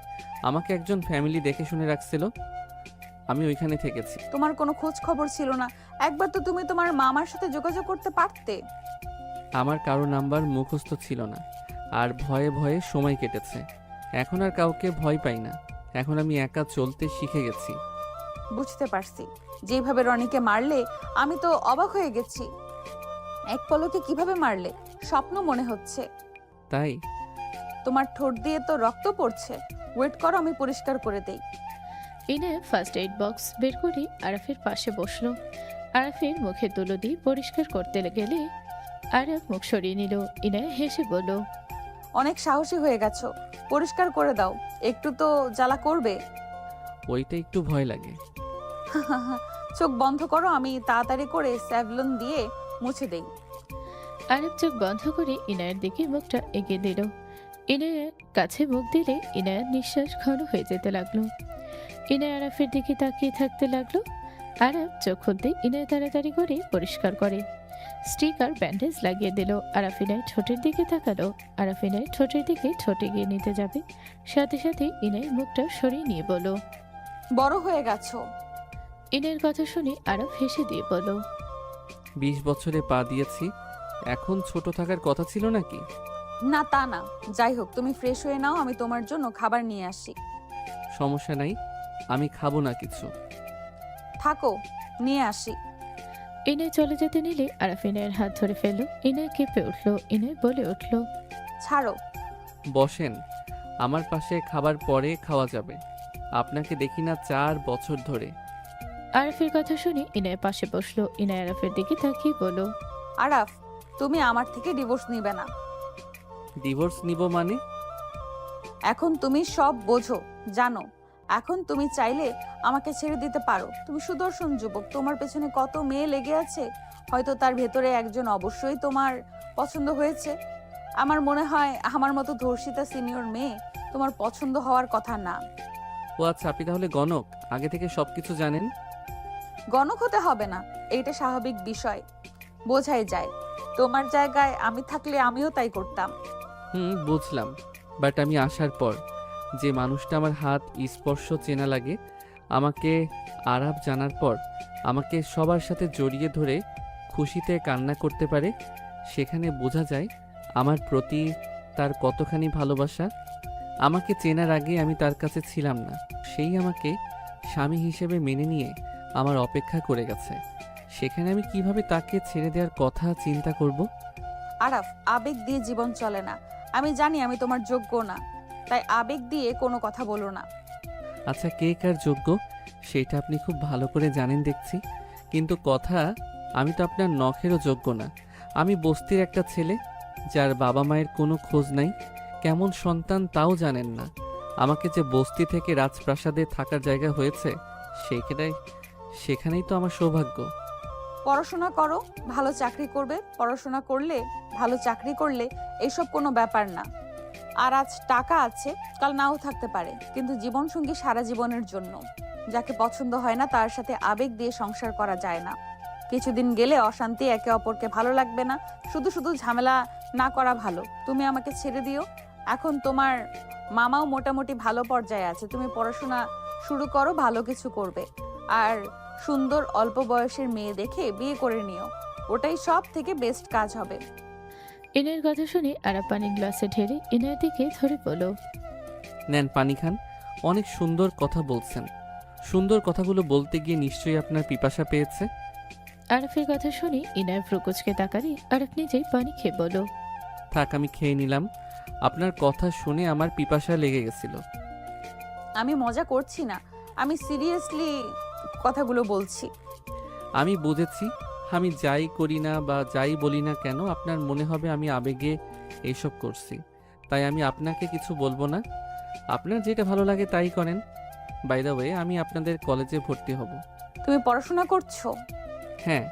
আমাকে একজন ফ্যামিলি দেখে শুনে রাখছিল, আমি ওইখানে থেকেছি। তোমার কোনো খোঁজ খবর ছিল না? একবার তো তুমি তোমার মামার সাথে যোগাযোগ করতে পারতে। আমার কারো নাম্বার মুখস্থ ছিল না, আর ভয়ে ভয়ে সময় কেটেছে। এখন আর কাউকে ভয় পাই না, এখন আমি একা চলতে শিখে গেছি। বুঝতে পারছি, যেভাবে রনিকে মারলে আমি তো অবাক হয়ে গেছি। এক পলকে কিভাবে মারলে, স্বপ্ন মনে হচ্ছে। তাই? তোমার ঠোঁট দিয়ে তো রক্ত পড়ছে। ওয়েট করো, আমি পরিষ্কার করে দেই। ইনায় ফার্স্ট এইড বক্স বের করে আরফের পাশে বসলো। আরফের মুখে তুলো দিয়ে পরিষ্কার করতে গেলে আরফ মুখ সরিয়ে নিল। ইনায় হেসে বলল, অনেক সাহসী হয়ে গেছো, পরিষ্কার করে দাও। একটু তো জ্বালা করবে। ওইটা একটু ভয় লাগে। চোখ বন্ধ করো, আমি তাড়াতাড়ি করে স্যাভলন দিয়ে মুছে দেই। আরব চোখ বন্ধ করে ইনায়ের দিকে মুখটা এগিয়ে দিল। ইনায়ের কাছে মুখ দিলে ইনায়ের নিঃশ্বাস ঘন হয়ে যেতে লাগলো। ইনায় আরফের দিকে তাকিয়ে থাকতে লাগলো। আরব চোখ খুলতে ইনায় তাড়াতাড়ি করে পরিষ্কার করে স্টিকার ব্যান্ডেজ লাগিয়ে দিল। আরাফিনায় ঠোঁটের দিকে তাকালো। আরাফিনায় ঠোঁটের দিকে ঠোঁটে গিয়ে নিতে যাবে, সাথে সাথে ইনায় মুখটা সরিয়ে নিয়ে বলল, বড় হয়ে গেছো। ইনায়ের কথা শুনে আরব হেসে দিয়ে বলল, 20 বছরে পা দিয়েছি, এখন ছোট থাকার কথা ছিল নাকি? না তা না, যাই হোক তুমি ফ্রেশ হয়ে নাও, আমি তোমার জন্য খাবার নিয়ে আসি। সমস্যা নাই, আমি খাবো না কিছু। থাকো, নিয়ে আসি। ইনায় চলে যেতে নিলে আরাফ ইনায়ের হাত ধরে ফেলল। ইনায় কেঁপে উঠল। ইনায় বলে উঠল, ছাড়ো। বসেন, আমার পাশে খাবার পরে খাওয়া যাবে। আপনাকে দেখি না 4 বছর ধরে। আরাফের কথা শুনে ইনায় পাশে বসলো। ইনায় আরাফের দিকে তাকিয়ে বলল, আরাফ, তুমি আমার থেকে ডিভোর্স নিবে না। ডিভোর্স নিব মানে? এখন তুমি সব বোঝো, জানো। এখন তুমি চাইলে আমাকে ছেড়ে দিতে পারো। তুমি সুদর্শন যুবক, তোমার পেছনে কত মেয়ে লেগে আছে। হয়তো তার ভেতরে একজন অবশ্যই তোমার পছন্দ হয়েছে। আমার মনে হয় আমার মতো ধর্ষিতা সিনিয়র মেয়ে তোমার পছন্দ হওয়ার কথা না। ও আচ্ছা, আপনি তাহলে গণক, আগে থেকে সবকিছু জানেন। গণক হতে হবে না, এইটা স্বাভাবিক বিষয়, বোঝাই যায়। তোমার জায়গায় আমি থাকলে আমিও তাই করতাম। বুঝলাম, বাট আমি আসার পর যে মানুষটা আমার হাত স্পর্শ চেনা লাগে, আমাকে আরাপ জানার পর আমাকে সবার সাথে জড়িয়ে ধরে খুশিতে কান্না করতে পারে, সেখানে বোঝা যায় আমার প্রতি তার কতখানি ভালোবাসা। আমাকে চেনার আগে আমি তার কাছে ছিলাম না, সেই আমাকে স্বামী হিসেবে মেনে নিয়ে আমার অপেক্ষা করে গেছে, সেখানে আমি কিভাবে তাকে ছেড়ে দেওয়ার কথা চিন্তা করব? আরাফ, আবেগ দিয়ে জীবন চলে না। আমি জানি আমি তোমার যোগ্য না, তাই আবেগ দিয়ে কোনো কথা বলো না। আচ্ছা, কে কার যোগ্য সেটা আপনি খুব ভালো করে জানেন দেখছি, কিন্তু কথা, আমি তো আপনার নখেরও যোগ্য না। আমি বস্তির একটা ছেলে, যার বাবা মায়ের কোনো খোঁজ নাই, কেমন সন্তান তাও জানেন না। আমাকে যে বস্তি থেকে রাজপ্রাসাদে থাকার জায়গা হয়েছে, সেখানেই তো আমার সৌভাগ্য। পড়াশোনা করো, ভালো চাকরি করবে। পড়াশোনা করলে, ভালো চাকরি করলে এসব কোনো ব্যাপার না। আর আজ টাকা আছে, কাল নাও থাকতে পারে, কিন্তু জীবনসঙ্গী সারা জীবনের জন্য। যাকে পছন্দ হয় না তার সাথে আবেগ দিয়ে সংসার করা যায় না। কিছুদিন গেলে অশান্তি, একে অপরকে ভালো লাগবে না। শুধু শুধু ঝামেলা না করা ভালো। তুমি আমাকে ছেড়ে দিও। এখন তোমার মামাও মোটামুটি ভালো পর্যায়ে আছে। তুমি পড়াশোনা শুরু করো, ভালো কিছু করবে। আর সুন্দর অল্প বয়সের মেয়ে দেখে বিয়ে করে নিও, ওটাই সব থেকে বেস্ট কাজ হবে। ইনার কথা শুনে আরাপ পানি গ্লাসে ঢেলে ইনার দিকে ধরে বলো, নেন পানি খান। অনেক সুন্দর কথা বলছেন, সুন্দর কথাগুলো বলতে গিয়ে নিশ্চয়ই আপনার পিপাসা পেয়েছে। আরাফের কথা শুনে ইনার ফ্রুকুচকে তাকারি আরাফ নিজেই পানি খেয়ে বলো, থাক, আমি খেয়ে নিলাম। আপনার কথা শুনে আমার পিপাসা লেগে গেছিল। আমি মজা করছি না, আমি সিরিয়াসলি কথাগুলো বলছি। আমি বুঝেছি, আমি যাই করি না বা যাই বলি না কেন, আপনার মনে হবে আমি আবেগে এইসব করছি, তাই আমি আপনাকে কিছু বলবো না। আপনার যেটা ভালো লাগে তাই করেন। বাই দ্য ওয়ে, আমি আপনাদের কলেজে ভর্তি হব। তুমি পড়াশোনা করছো? হ্যাঁ,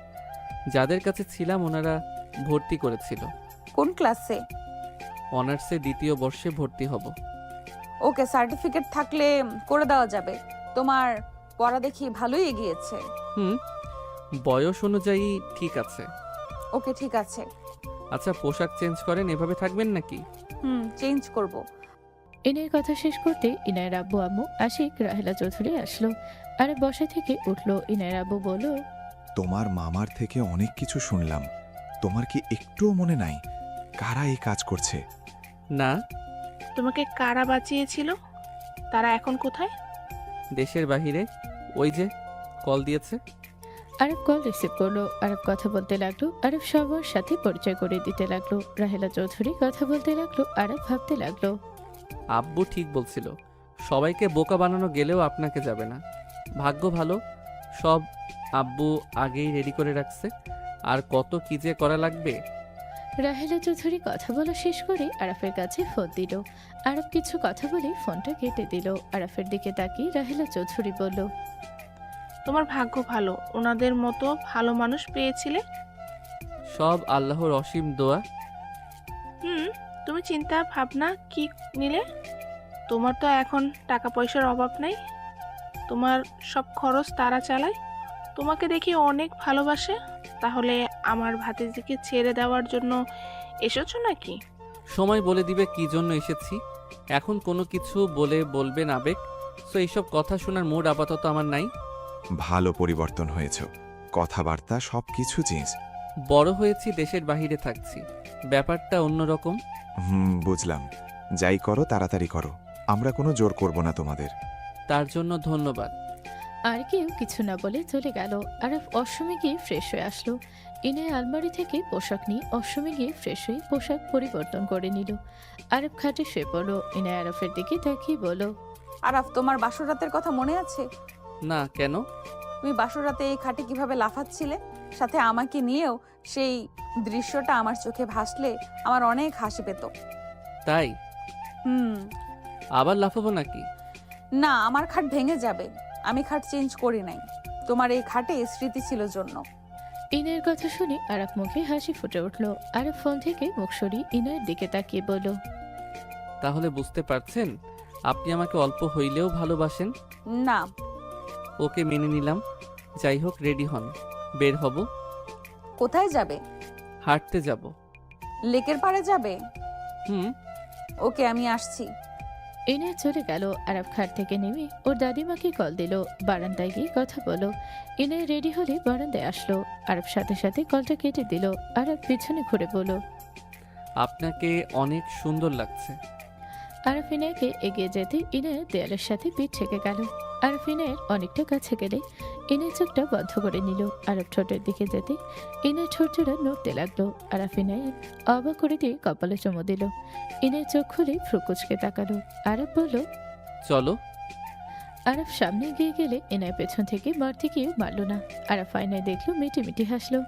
যাদের কাছে ছিলাম ওনারা ভর্তি করেছিল। কোন ক্লাসে? অনার্সে 2য় বর্ষে ভর্তি হব। ওকে, সার্টিফিকেট থাকলে করে দেওয়া যাবে। তোমার পড়া দেখি ভালোই এগিয়েছে। বয়স অনুযায়ী ঠিক আছে। ওকে, ঠিক আছে। আচ্ছা, পোশাক চেঞ্জ করেন, এভাবে থাকবেন নাকি? চেঞ্জ করব। ইনের কথা শেষ করতে ইনায়ের আব্বু আম্মু আশিক রাহেলা চৌধুরী আসলো। আরে বসা থেকে উঠলো। ইনায়ের আব্বু বলল, তোমার মামার থেকে অনেক কিছু শুনলাম। তোমার কি একটুও মনে নাই কারা এই কাজ করছে? না। তোমাকে কারা বাঁচিয়েছিল? তারা এখন কোথায়? দেশের বাহিরে। ওই যে কল দিয়েছে। আরব কল রিসিভ করলো। আরব কথা বলতে লাগলো। আরব সবার সাথে পরিচয় করে দিতে লাগলো। রাহেলা চৌধুরী কথা বলতে লাগলো। আরব ভাবতে লাগলো, আব্বু ঠিক বলছিল, সবাইকে বোকা বানানো গেলেও আপনাকে যাবে না। ভাগ্য ভালো, সব আব্বু আগেই রেডি করে রাখছে। আর কত কি যে করা লাগবে। রাহেলা চৌধুরী কথা বলা শেষ করে আরাফের কাছে ফোন দিল। আরব কিছু কথা বলে ফোনটা কেটে দিল। আরাফের দিকে তাকিয়ে রাহেলা চৌধুরী বলল, তোমার ভাগ্য ভালো, ওনাদের মতো ভালো মানুষ পেয়েছিলে। সব আল্লাহর অসীম দোয়া। তুমি চিন্তা ভাবনা কি নিলে? তোমার তো এখন টাকা পয়সার অভাব নাই, তোমার সব খরচ তারা চালায়। তোমাকে দেখি অনেক ভালোবাসে। তাহলে আমার ভাতিজিকে ছেড়ে দেওয়ার জন্য এসেছো নাকি? সময় বলে দিবে কি জন্য এসেছি। এখন কোনো কিছু বলবেন আবেগ। সো এইসব কথা শোনার মুড আপাতত আমার নাই। ভালো পরিবর্তন হয়েছ, কথাবার্তা সবকিছু চেঞ্জ। বড় হয়েছি, দেশের বাহিরে থাকছি, ব্যাপারটা অন্যরকম। বুঝলাম। যাই করো তাড়াতাড়ি করো, আমরা কোনো জোর করব না তোমাদের। তার জন্য ধন্যবাদ। আর কেউ কিছু না বলে চলে গেল। আরব অসমে গিয়ে ফ্রেশ হয়ে আসলো। ইনায় আলমারি থেকে পোশাক নিয়ে অসমে গিয়ে ফ্রেশ হয়ে পোশাক পরিবর্তন করে নিল। আরব খাটে শুয়ে পড়লো। ইনায় আরফের দিকে তাকিয়ে বলল, আরাফ, তোমার বাসর রাতের কথা মনে আছে? না, কেন? তুমি বাসর রাতে এই খাটে কিভাবে লাফাচ্ছিলে, সাথে আমাকে নিয়েও। সেই দৃশ্যটা আমার চোখে ভাসলে আমার অনেক হাসি পেত। তাই? আবার লাফাবো নাকি? না, আমার খাট ভেঙে যাবে। আমি খাট চেঞ্জ করি নাই, তোমার এই খাটে স্মৃতি ছিল জন্য। ইনায়ের কথা শুনে আরব মুখে হাসি ফুটে উঠল। আরব ফোন থেকে মুখ সরিয়ে ইনায়ের দিকে তাকিয়ে বলল, তাহলে বুঝতে পারছেন আপনি আমাকে অল্প হইলেও ভালোবাসেন। না। ওকে মেনে নিলাম। যাই হোক, রেডি হন, বের হব। কোথায় যাবে? হাঁটতে যাব। লেকের পাড়ে যাবে? হুম। ওকে, আমি আসছি। ইনায়া চলে গেল। আরব খাট থেকে নেমে ওর দাদিমাকে কল দিল, বারান্দায় গিয়ে কথা বলো। ইনায়া রেডি হলে বারান্দায় আসলো। আরব সাথে সাথে কলটা কেটে দিল। আরব পিছনে ঘুরে বলল, আপনাকে অনেক সুন্দর লাগছে। আরব ইনায়াকে এগিয়ে যেতে ইনায়া দেয়ালের সাথে পিঠ ঠেকে গেল। আরব ইনায়ের অনেকটা কাছে গেলে ইনায়া চোখটা বন্ধ করে নিল। আরব ঠোঁটের দিকে যেতে ইনায়া ঠোঁট জোড়া নড়তে লাগলো। আরব ইনায়ের অবাক করে দিয়ে কপালে চুমু দিল। ইনায়া চোখ খুলে ফ্রুকুচকে তাকালো। আরব বলল, চলো। আরব সামনে এগিয়ে গেলে ইনায়া পেছন থেকে মারতে গিয়ে মারল না। আরব আয়নায় দেখলো, মিটি মিটি হাসলো।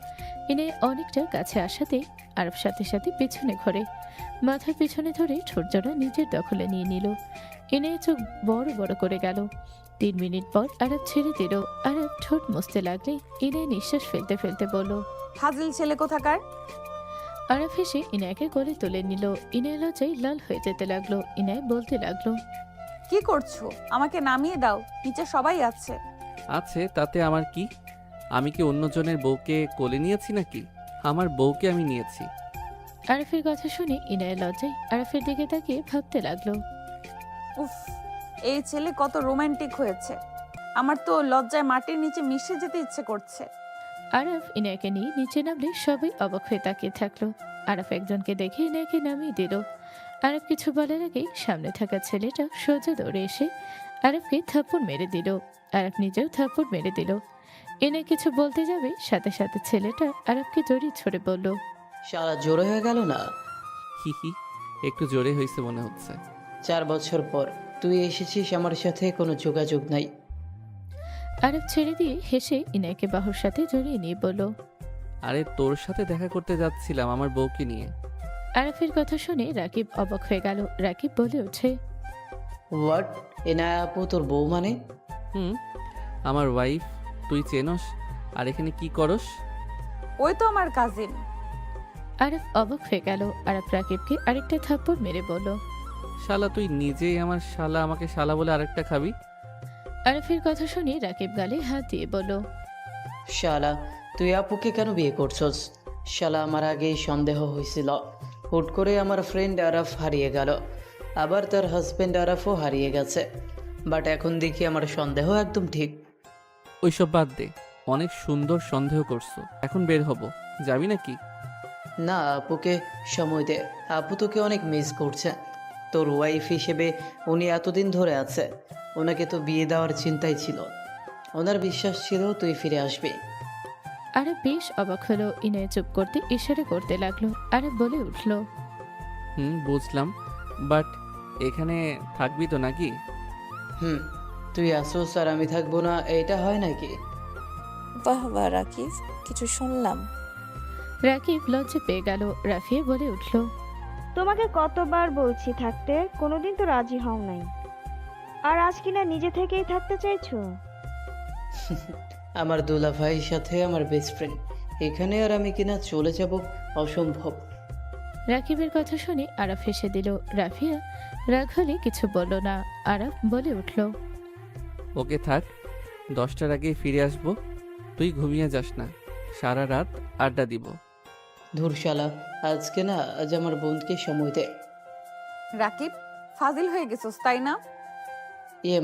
ইনায়া অনেকটা কাছে আসাতে আরব সাথে সাথে পেছনে ঘরে মাথার পেছনে ধরে ঠোঁট জোড়া নিজের দখলে নিয়ে নিল। ইনায়া চোখ বড় বড় করে গেল। 3 মিনিট পর আরব ছেড়ে দিল। আরব ঠোঁট মুছতে লাগলে ইনায়া নিঃশ্বাস ফেলতে ফেলতে বলল, ফাজিল ছেলে কোথাকার। আরব হেসে ইনায়াকে গলে তুলে নিল। ইনায়া লজ্জায় লাল হয়ে যেতে লাগলো। ইনায়া বলতে লাগলো, কি করছো? আমাকে নামিয়ে দাও, নিচে সবাই আছে। আছে, তাতে আমার কি? আমি কি অন্যজনের বউকে কোলে নিয়েছি নাকি? আমার বউকে আমি নিয়েছি। আরফের কথা শুনে ইনায়া লজ্জায় আরফের দিকে তাকিয়ে ভাবতে লাগলো, উফ, এই ছেলে কত রোমান্টিক হয়েছে। আমার তো লজ্জায় মাটির নিচে মিশে যেতে ইচ্ছে করছে। আরফ ইনায়াকে নিয়ে নিচে নামলে সবাই অবাক হয়ে তাকিয়ে থাকলো। আরফ একজনকে দেখে ইনায়াকে নামিয়ে দিল। আরফ কিছু বলার আগেই সামনে থাকা ছেলেটা সোজা দৌড়ে এসে আরফকে থাপ্পড় মেরে দিল। আরফ নিজেও থাপ্পড় মেরে দিল। ইনায়া কিছু বলতে যাবে, সাথে সাথে ছেলেটা আরফকে জড়িয়ে ছড়ে বলল, সারা জোরে হয়ে গেল না? হি হি, একটু জোরে হয়েছে মনে হচ্ছে। 4 বছর পর তুই এসেছিস, আমার সাথে কোনো যোগাযোগ নাই। আরফ ছেড়ে দিয়ে হেসে ইনায়াকে বাহুর সাথে জড়িয়ে নিয়ে বলল, আরে তোর সাথে দেখা করতে যাচ্ছিলাম আমার বউকে নিয়ে। আরফের কথা শুনে রাকিব অবাক হয়ে গেল। রাকিব বলে ওঠে, হোয়াট? এনায়া আপু তোর বউ মানে? হুম, আমার ওয়াইফ। তুই চেনস? আর এখানে কি করস? ওই তো আমার কাজিন। আরফ অবাক হয়ে গেল। আরফ রাকিবকে আরেকটা থাপ্পড় মেরে বলল, শালা তুই নিজেই আমার শালা, আমাকে শালা বলে আরেকটা খাবি? আরফের কথা শুনে রাকিব গালে হাত দিয়ে বলল, শালা তুই আপুকে কেন বিয়ে করছস? শালা আমার আগেই সন্দেহ হয়েছিল। হুট করে আমার ফ্রেন্ড আরাফ হারিয়ে গেল, আবার তার হাজবেন্ড আরাফও হারিয়ে গেছে। বাট এখন দেখি আমার সন্দেহ একদম ঠিক। ওইসব বাদ দে, অনেক সুন্দর সন্দেহ করছো। এখন বের হব, যাবি নাকি? না, আপুকে সময় দে। আপু তোকে অনেক মিস করছে। তোর ওয়াইফ হিসেবে উনি এতদিন ধরে আছে। ওনাকে তো বিয়ে দেওয়ার চিন্তাই ছিল। ওনার বিশ্বাস ছিল তুই ফিরে আসবি। আরব বেশ অবাক হলো। ইনায়া চুপ করতে ইশারা করতে লাগলো। আরব বলে উঠল, বুঝলাম, বাট এখানে থাকবি তো নাকি? তুই আসোস আর আমি থাকবো না, এটা হয় নাকি? বাহ বাহ রাকিব, কিছু শুনলাম। রাকিব লজ্জা পেয়ে গেল। রাফিয়া বলে উঠল, তোমাকে কতবার বলছি থাকতে, কোনোদিন তো রাজি হও নাই, আর আজ কিনা নিজে থেকেই থাকতে চাইছো। আমার দুলা ভাইয়ের সাথে আমার বেস্ট ফ্রেন্ড এখানে, আর আমি কিনা চলে যাব? অসম্ভব। রাকিবের কথা শুনে আরব হেসে দিল। রাফিয়া রাগ হলে কিছু বলল না। আরব বলে উঠল, ওকে থাক, 10টার আগে ফিরে আসবো। তুই ঘুমিয়ে যাস না, সারা রাত আড্ডা দিব। ধুরশালা, আজকে না, আজ আমার বোনকে সময় দে। রাকিব, ফাজিল হয়ে গেছস তাই না?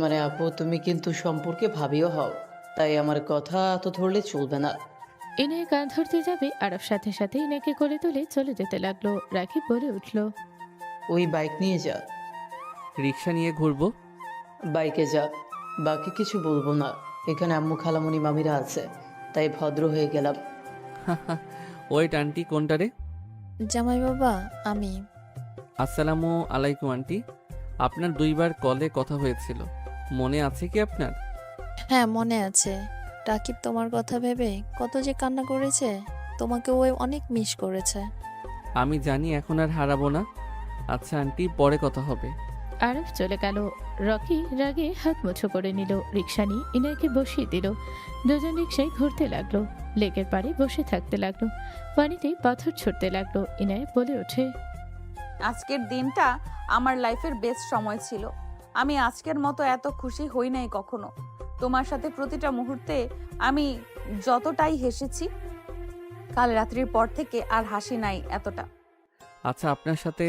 মানে আপু, তুমি কিন্তু সম্পর্কে ভাবিও হও, তাই আমার কথা এত ধরলে চলবে না। ইনায়া গান ধরতে যাবে, আরব সাথে সাথে ইনাকে কোলে তুলে চলে যেতে লাগলো। রাকিব বলে উঠল, ওই বাইক নিয়ে যা। রিক্সা নিয়ে ঘুরবো? বাইকে যা, বাকি কিছু বলবো না। এখানে আম্মু খালামুনি মামিরা আছে, তাই ভদ্র হয়ে গেলাম। ওয়েট আন্টি, কোনটা রে? জামাই বাবা, আমি। আসসালামু আলাইকুম আন্টি। আপনার 2বার কলে কথা হয়েছিল, মনে আছে কি আপনার? হ্যাঁ, মনে আছে। রাকিব তোমার কথা ভেবে কত যে কান্না করেছে। তোমাকে ওই অনেক মিস করেছে। আমি জানি, এখন আর হারাবো না। আচ্ছা আন্টি, পরে কথা হবে। আরব চলে গেল। রকি রাগে হাত মুঠো করে নিল। রিক্সা নিয়ে ইনায়কে বসিয়ে দিল। দুজন রিক্সায় ঘুরতে লাগলো। লেকের পাড়ে বসে থাকতে লাগলো। পানিতে পাথর ছুটতে লাগলো। ইনায় বলে ওঠে, আজকের দিনটা আমার লাইফের বেস্ট সময় ছিল। আমি আজকের মতো এত খুশি হই নাই কখনো। তোমার সাথে প্রতিটা মুহূর্তে আমি যতটাই হেসেছি, কাল রাত্রির পর থেকে আর হাসি নাই এতটা। আচ্ছা, আপনার সাথে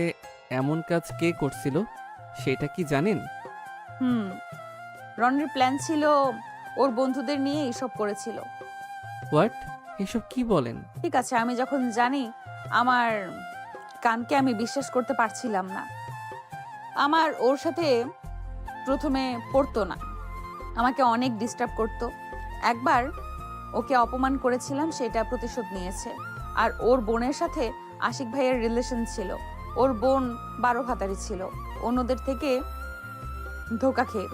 এমন কাজ কে করছিল সেটা কি জানেন? রনির প্ল্যান ছিল, ওর বন্ধুদের নিয়ে এইসব করেছিল। হোয়াট? এসব কি বলেন? ঠিক আছে, আমি যখন জানি, আমার কানকে আমি বিশ্বাস করতে পারছিলাম না। আমার ওর সাথে প্রথমে পড়তো না, আমাকে অনেক ডিস্টার্ব করতো। একবার ওকে অপমান করেছিলাম, সেটা প্রতিশোধ নিয়েছে। আর ওর বোনের সাথে আশিক ভাইয়ের রিলেশন ছিল। ওর বোন 12 ভাতারি ছিল, অন্যদের থেকে ধোকা খেয়ে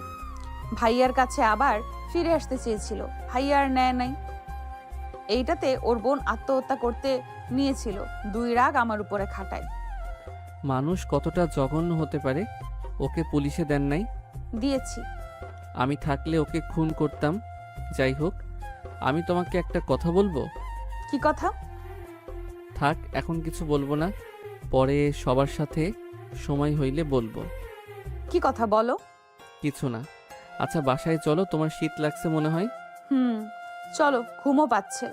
ভাইয়ার কাছে আবার ফিরে আসতে চেয়েছিল, ভাইয়া আর নেয় নাই। এইটাতে ওর বোন আত্মহত্যা করতে নিয়েছিল। 2 রাগ আমার উপরে খাটায়। মানুষ কতটা জঘন্য হতে পারে! ওকে পুলিশে দেন নাই? দিয়েছি। আমি থাকলে ওকে খুন করতাম। যাই হোক, আমি তোমাকে একটা কথা বলবো। কি কথা? থাক, এখন কিছু বলবো না, পরে সবার সাথে সময় হইলে বলবো। কি কথা বলো? কিছু না। আচ্ছা, বাসায় চলো, তোমার শীত লাগছে মনে হয়। চলো, ঘুমও পাচ্ছে।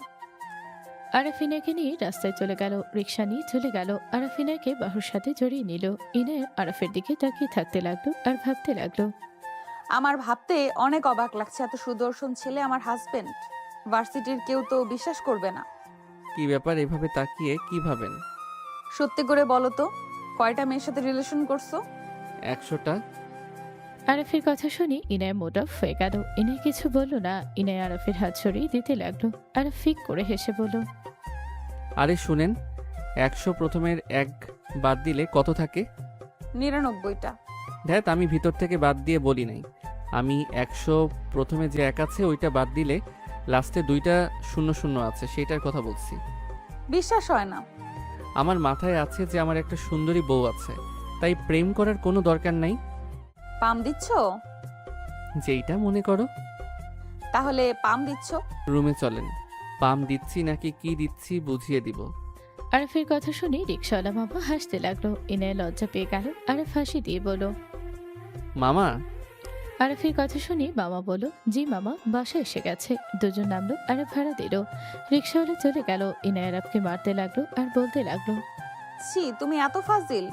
আরাফিনাকে নিয়ে রাস্তায় চলে গেল, রিক্সা নিয়ে চলে গেল। আরাফিনাকে বাহুর সাথে জড়িয়ে নিল। ইনায়া আরাফের দিকে তাকিয়ে থাকতে লাগলো আর ভাবতে লাগলো। আমার ভাবতে অনেক অবাক লাগছে, এত সুদর্শন ছেলে আমার হাজবেন্ড। ভার্সিটির কেউ তো বিশ্বাস করবে না। কি ব্যাপার, এভাবে তাকিয়ে কি ভাবেন? সত্যি করে বলো তো, কয়টা মেয়ের সাথে রিলেশন করছো? 100টা। আরাফের কথা শুনে ইনায়া মোড অফ হয়ে গেল। ইনায় কিছু বলল না। ইনায় আরাফের হাত সরিয়ে দিতে লাগলো। আরাফ ফিক করে হেসে বলল, আরে শুনেন, 100 প্রথমের 1 বাদ দিলে কত থাকে? 99টা। ধ্যাত, আমি ভিতর থেকে বাদ দিয়ে বলি নাই। আমি 100 প্রথমে যে 1 আছে ওইটা বাদ দিলে লাস্টে 2টা 00 আছে, সেটার কথা বলছি। বিশ্বাস হয় না। আমার মাথায় আছে যে আমার একটা সুন্দরী বউ আছে, তাই প্রেম করার কোনো দরকার নাই। পাম দিচ্ছ? যেইটা মনে করো। তাহলে পাম দিচ্ছ? রুমে চলেন, পাম দিচ্ছি নাকি কি দিচ্ছি বুঝিয়ে দিব। আরাফের কথা শুনে রিক্সাওয়ালা মামা হাসতে লাগলো। ইনায় লজ্জা পেয়ে গেল। আরাফ হাসি দিয়ে বলল, মামা। আরাফের কথা শুনে মামা বলল, জি মামা, বাসায় এসে গেছে। দুজন নামলো, আরাফ ভাড়া দিল। রিক্সাওয়ালা চলে গেল। ইনায় আরাফকে মারতে লাগলো আর বলতে লাগলো, ছি, তুমি এত ফাজিল।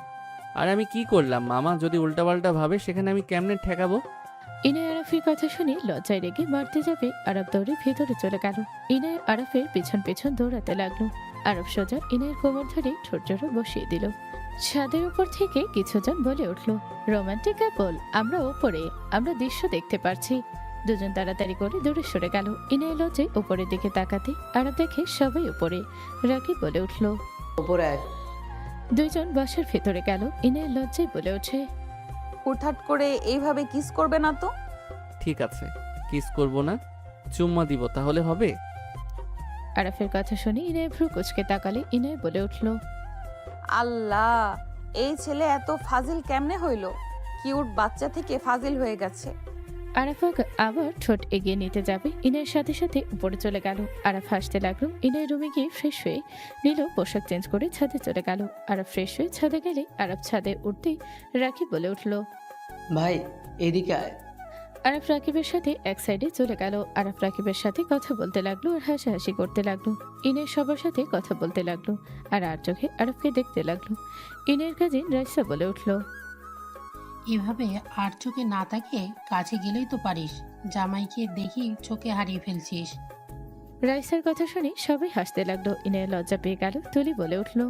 আর আমি কি করলাম মামা? যদি উল্টাপাল্টা ভাবে সেখানে আমি কেমনে ঠেকাবো? ইনায় আরাফের কথা শুনে লজ্জায় রেগে মারতে যাবে, আরাফ দৌড়ে ভেতরে চলে গেল। ইনায় আরাফের পেছন পেছন দৌড়াতে লাগলো। আরাফ সোজা ইনায়ের কোমর ধরে ঠোঁট জোড়া বসিয়ে দিল। ছাদের উপর থেকে কিছুজন বলে উঠল, রোমান্টিক কাপল, আমরা ওপরে, আমরা দৃশ্য দেখতে পারছি। দুজন তাড়াতাড়ি করে দূরে সরে গেল। ইনায় লজ্জায় উপরের দিকে তাকাতে আরাফ দেখে সবাই উপরে। রাকিব বলে উঠল, উপরে আয়। দুইজন বাসার ভেতরে গেল। ইনায় লজ্জায় বলে ওঠে, হুটহাট করে এইভাবে কিস করবে না তো। ঠিক আছে, কিস করব না, চুম্মা দিব, তাহলে হবে? আরাফের কথা শুনে ইনায় ভ্রু কুচকে তাকালে। ইনায় বলে উঠল, আল্লাহ, এই ছেলে এত ফাজিল কেমনে হইল? কিউট বাচ্চা থেকে ফাজিল হয়ে গেছে। আরাফ আবার ঠোঁট এগিয়ে নিতে যাবে, ইনায়ের সাথে সাথে উপরে চলে গেল। আরাফ হাসতে লাগলো। ইনায় রুমে গিয়ে ফ্রেশ হয়ে নিল, পোশাক চেঞ্জ করে ছাদে চলে গেল। আরাফ ফ্রেশ হয়ে ছাদে গেলে আরাফ ছাদে উঠতেই রাকিব বলে উঠল, ভাই এদিকে আয়। আরাফ রাকিবের সাথে এক সাইডে চলে গেল। আরাফ রাকিবের সাথে কথা বলতে লাগলো আর হাসাহাসি করতে লাগলো। ইনের সবার সাথে কথা বলতে লাগলো আর চোখে আরাফকে দেখতে লাগলো। ইনের কাজিন রাইসা বলে উঠল, এভাবে আর চোখে না তাকিয়ে কাছে গেলেই তো পারিস, জামাইকে দেখি চোখে হারিয়ে ফেলছিস। রাইসার কথা শুনে সবাই হাসতে লাগলো। ইনের লজ্জা পেয়ে গেল। তুলি বলে উঠল,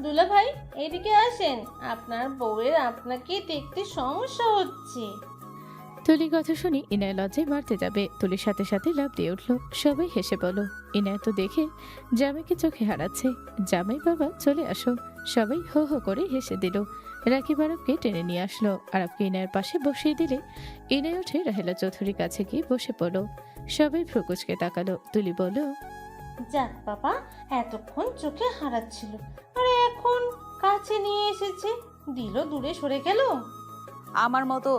দুলা ভাই এদিকে আসেন, আপনার বউয়ের আপনাকে দেখতে সমস্যা হচ্ছে। তুলির কথা শুনি ইনায় লজ্জায় মারতে যাবে। তুলির সাথে সাথে লাফ দিয়ে উঠল। সবাই হেসে বলল, ইনায় তো দেখে জামাইকে চোখে হারাচ্ছে। জামাই বাবা চলে আসো। সবাই হো হো করে হেসে দিল। রাকিব আরবকে টেনে নিয়ে আসলো। আরবকে ইনায়ের পাশে বসিয়ে দিলে ইনায় উঠে রাহেলা চৌধুরীর কাছে গিয়ে বসে পড়ল। সবাই ভ্রুকুচকে তাকালো। তুলি বলল, যাক বাবা, এতক্ষণ চোখে হারাচ্ছিল আর এখন কাছে নিয়ে এসেছে, দিল দূরে সরে গেল। আমার মতো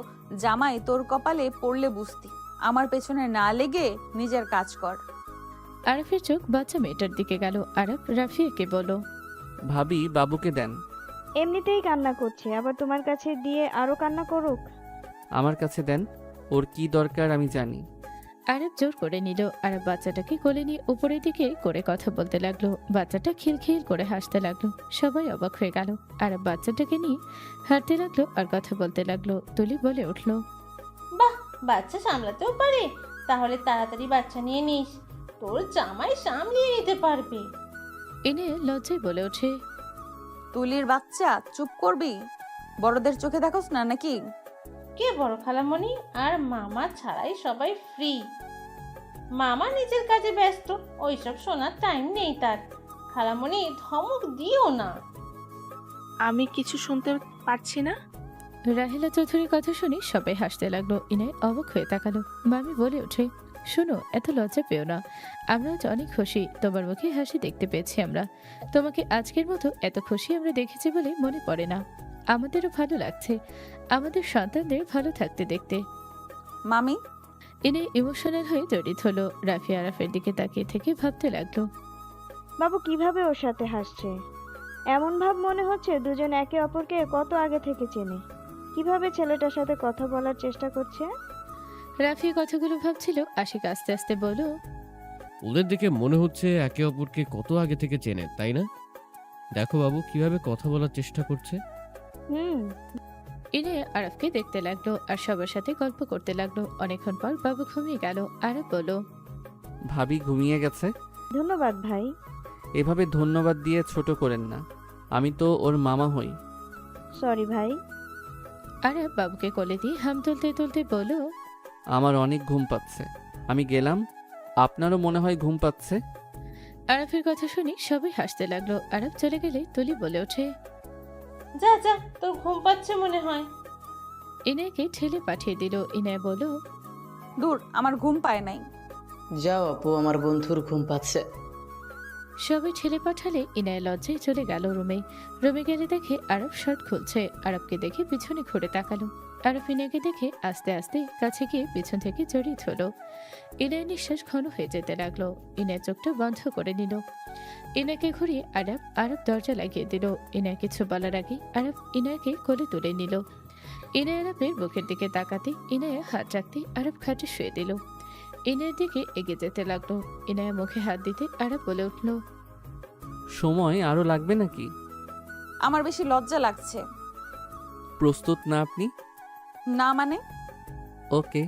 জামাই তোর কপালে পড়লে বুঝতি। আমার পেছনে না লেগে নিজের কাজ কর। আরফের চোখ বাচ্চা মেয়েটার দিকে গেল। আরব রাফিয়াকে বলল, ভাবি বাবুকে দেন। এমনিতেই কান্না করছে, আবার তোমার কাছে দিয়ে আরো কান্না করুক। আমার কাছে দেন, ওর কি দরকার আমি জানি। আরব জোর করে নিল। আরব বাচ্চাটাকে কোলে নিয়ে উপরের দিকে করে কথা বলতে লাগলো। বাচ্চাটা খিলখিল করে হাসতে লাগলো। সবাই অবাক হয়ে গেল। আরব বাচ্চাটাকে নিয়ে হাঁটতে লাগলো আর কথা বলতে লাগলো। তুলি বলে উঠলো, বাহ, বাচ্চা সামলাতেও পারে, তাহলে তাড়াতাড়ি বাচ্চা নিয়ে নিস, তোর জামাই সামলিয়ে নিতে পারবে। এনে লজ্জায় বলে ওঠে, তুলির বাচ্চা, চুপ করবি? বড়দের চোখে দেখোস না নাকি? কে বড় খালামণি, আর মামা ছাড়াই সবাই ফ্রি। মামা নিজের কাজে ব্যস্ত, ওইসব শোনার টাইম নেই তার। খালামণি ধমক দিও না। আমি কিছু শুনতে পারছি না। রাহেলা চৌধুরীর কথা শুনে সবাই হাসতে লাগলো। ইনায় অবাক হয়ে তাকালো। মামি বলে ওঠে, শোনো, এত লজ্জা পেও না, আমরা আজ অনেক খুশি, তোমার মুখে হাসি দেখতে পেয়েছি আমরা। তোমাকে আজকের মতো এত খুশি আমরা দেখেছি বলে মনে পড়ে না। আমাদেরও ভালো লাগছে আমাদের সন্তানদের ভালো থাকতে দেখতে। মামি, ইনে ইমোশনাল হয়ে জড়িত হলো। রাফি আরাফের দিকে তাকিয়ে থেকে ভাবতে লাগলো, বাবু কিভাবে ওর সাথে হাসছে? এমন ভাব মনে হচ্ছে দুজন একে অপরকে কত আগে থেকে চেনে। কিভাবে ছেলেটার সাথে কথা বলার চেষ্টা করছে? রাফি কথাগুলো ভাবছিল। আশিক আস্তে আস্তে বলল, ওদের দিকে মনে হচ্ছে একে অপরকে কত আগে থেকে চেনে, তাই না? দেখো বাবু কিভাবে কথা বলার চেষ্টা করছে। হুম। ইনে আরবকে দেখতে লাগলো আর সবার সাথে গল্প করতে লাগলো। অনেকক্ষণ পর বাবু ঘুমিয়ে গেল। আরব বলল, ভাবি ঘুমিয়ে গেছে? ধন্যবাদ ভাই। এভাবে ধন্যবাদ দিয়ে ছোট করেন না, আমি তো ওর মামা হই। সরি ভাই। আরব বাবুকে কোলে দিয়ে হাম তুলতে তুলতে বলল, আমার অনেক ঘুম পাচ্ছে, আমি গেলাম। আপনারও মনে হয় ঘুম পাচ্ছে? আরবের কথা শুনে সবাই হাসতে লাগলো। আরব চলে গেলে তুলি বলে ওঠে, যা যা, তোর ঘুম পাচ্ছে মনে হয়। ইনায়কে ঠেলে পাঠিয়ে দিল। ইনায় বলল, দূর, আমার ঘুম পায় নাই। যাও আপু, আমার বন্ধুর ঘুম পাচ্ছে। সবাই ঠেলে পাঠালে ইনায় লজ্জায় চলে গেল রুমে। রুমে গেলে দেখে আরব শার্ট খুলছে। আরবকে দেখে পিছনে ঘুরে তাকালো। আরব ইনাকে দেখে আস্তে আস্তে কাছে গিয়ে পিছন থেকে জড়িয়ে ধরল। ইনায় নিঃশ্বাস ঘন হয়ে যেতে লাগলো। ইনায় চোখটা বন্ধ করে নিল। ইনাকে ঘুরিয়ে আরব দরজা লাগিয়ে দিল। ইনায় কিছু বলার আগে আরব ইনায়কে কোলে তুলে নিল। ইনায় আরবের বুকের দিকে তাকাতে ইনায় হাত রাখতে আরব খাটে শুয়ে দিল। ইনায়ের দিকে এগিয়ে যেতে লাগলো। ইনায়ের মুখে হাত দিতে আরব বলে উঠল, সময় আরো লাগবে নাকি? আমার বেশি লজ্জা লাগছে। প্রস্তুত না আপনি? না মানে? ওকে।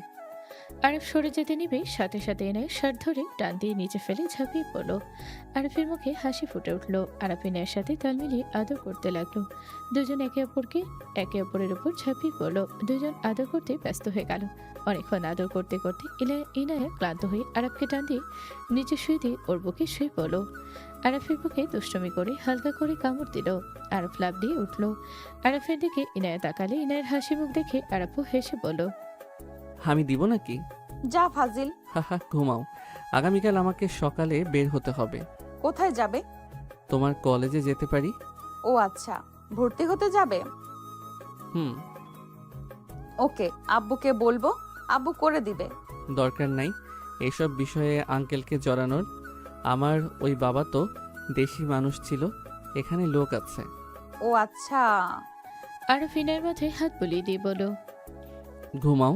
আরব সরে যেতে নিবে সাথে সাথে ইনায়ের শার্ট ধরে টান দিয়ে নিচে ফেলে ঝাঁপিয়ে পড়ল। আরবের মুখে হাসি ফুটে উঠল। আরব ইনায়ের সাথে তাল মিলিয়ে আদর করতে লাগলো। দুজন একে অপরের উপর ঝাঁপিয়ে পড়ল। দুজন আদর করতে ব্যস্ত হয়ে গেল। অনেকক্ষণ আদর করতে করতে ইনায়া ক্লান্ত হয়ে আরবকে টান দিয়ে নিচে শুয়ে দিয়ে ওর বুকে শুয়ে পড়ল। আরফের বুকে দুষ্টমি করে হালকা করে কামড় দিল। আরফ লাফ দিয়ে উঠল। আরফের দিকে ইনায়া তাকালে ইনায়ের হাসি মুখ দেখে আরফও হেসে বলল, আমি দিব নাকি? যা ফাজিল। হাহা, ঘুমাও। আগামীকাল আমাকে সকালে বের হতে হবে। কোথায় যাবে? তোমার কলেজে যেতে পারি। ও আচ্ছা, ভর্তি হতে যাবে? হুম। ওকে, আব্বুকে বলবো, আব্বু করে দিবে। দরকার নাই এসব বিষয়ে আঙ্কেলকে জড়ানোর। আমার ওই বাবা তো দেশি মানুষ ছিল, এখানে লোক আছে। ও আচ্ছা। আরফ ইনায়ের মাথায় হাত বুলিয়ে দিয়ে বলল, ঘুমাও।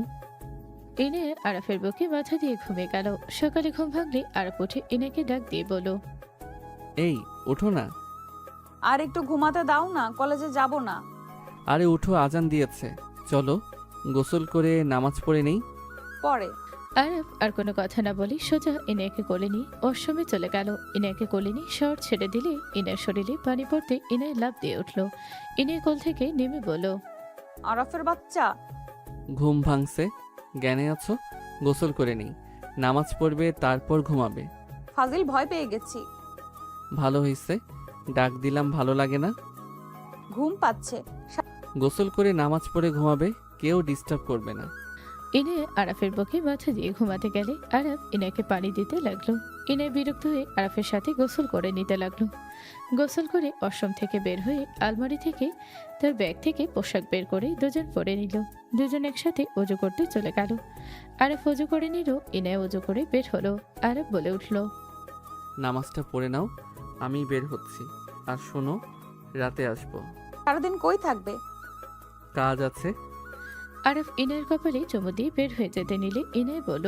ইনায়া আরফের বুকে মাথা দিয়ে ঘুমিয়ে গেল। সকালে ঘুম ভাঙলে আরফ উঠে ইনাকে ডাক দিয়ে বলল, এই ওঠো না। আর একটু ঘুমাতে দাও না, কলেজে যাব না। আরে উঠো, আজান দিয়েছে, চলো গোসল করে নামাজ পড়ে নেই। পরে। আরফ আর কোনো কথা না বলে সোজা ইনায়াকে কোলে নিয়ে ওয়াশরুমে চলে গেল। ইনায়াকে কোলে নিয়ে শর্ট ছেড়ে দিলে ইনার শরীরে পানি পড়তে ইনায় লাফ দিয়ে উঠল। ইনায় কোল থেকে নেমে বলল, আরফের বাচ্চা। ঘুম ভাঙছে, জ্ঞানে আছো? গোসল করে নেই, নামাজ পড়বে, তারপর ঘুমাবে। ফাজিল, ভয় পেয়ে গেছি। ভালো হয়েছে, ডাক দিলাম ভালো লাগে না? ঘুম পাচ্ছে। গোসল করে নামাজ পড়ে ঘুমাবে, কেউ ডিস্টার্ব করবে না। ইনায় আরাফের বুকে মাথা দিয়ে ঘুমাতে গেলে আরাফ ইনাকে পানি দিতে লাগলো। ইনায় বিরক্ত হয়ে আরাফের সাথে গোসল করে নিতে লাগলো। গোসল করে ওয়াশরুম থেকে বের হয়ে আলমারি থেকে তার ব্যাগ থেকে পোশাক বের করে দুজন পরে নিল। দুজন একসাথে অজু করতে চলে গেল। আরাফ অজু করে নিল, ইনায় অজু করে বের হলো। আরাফ বলে উঠল, নামাজটা পড়ে নাও, আমি বের হচ্ছি। আর শোনো, রাতে আসবো। সারাদিন কই থাকবে? কাজ আছে। আরফ ইনায়ের কপালে চুমু দিয়ে বের হয়ে যেতে নিলে ইনায় বলল,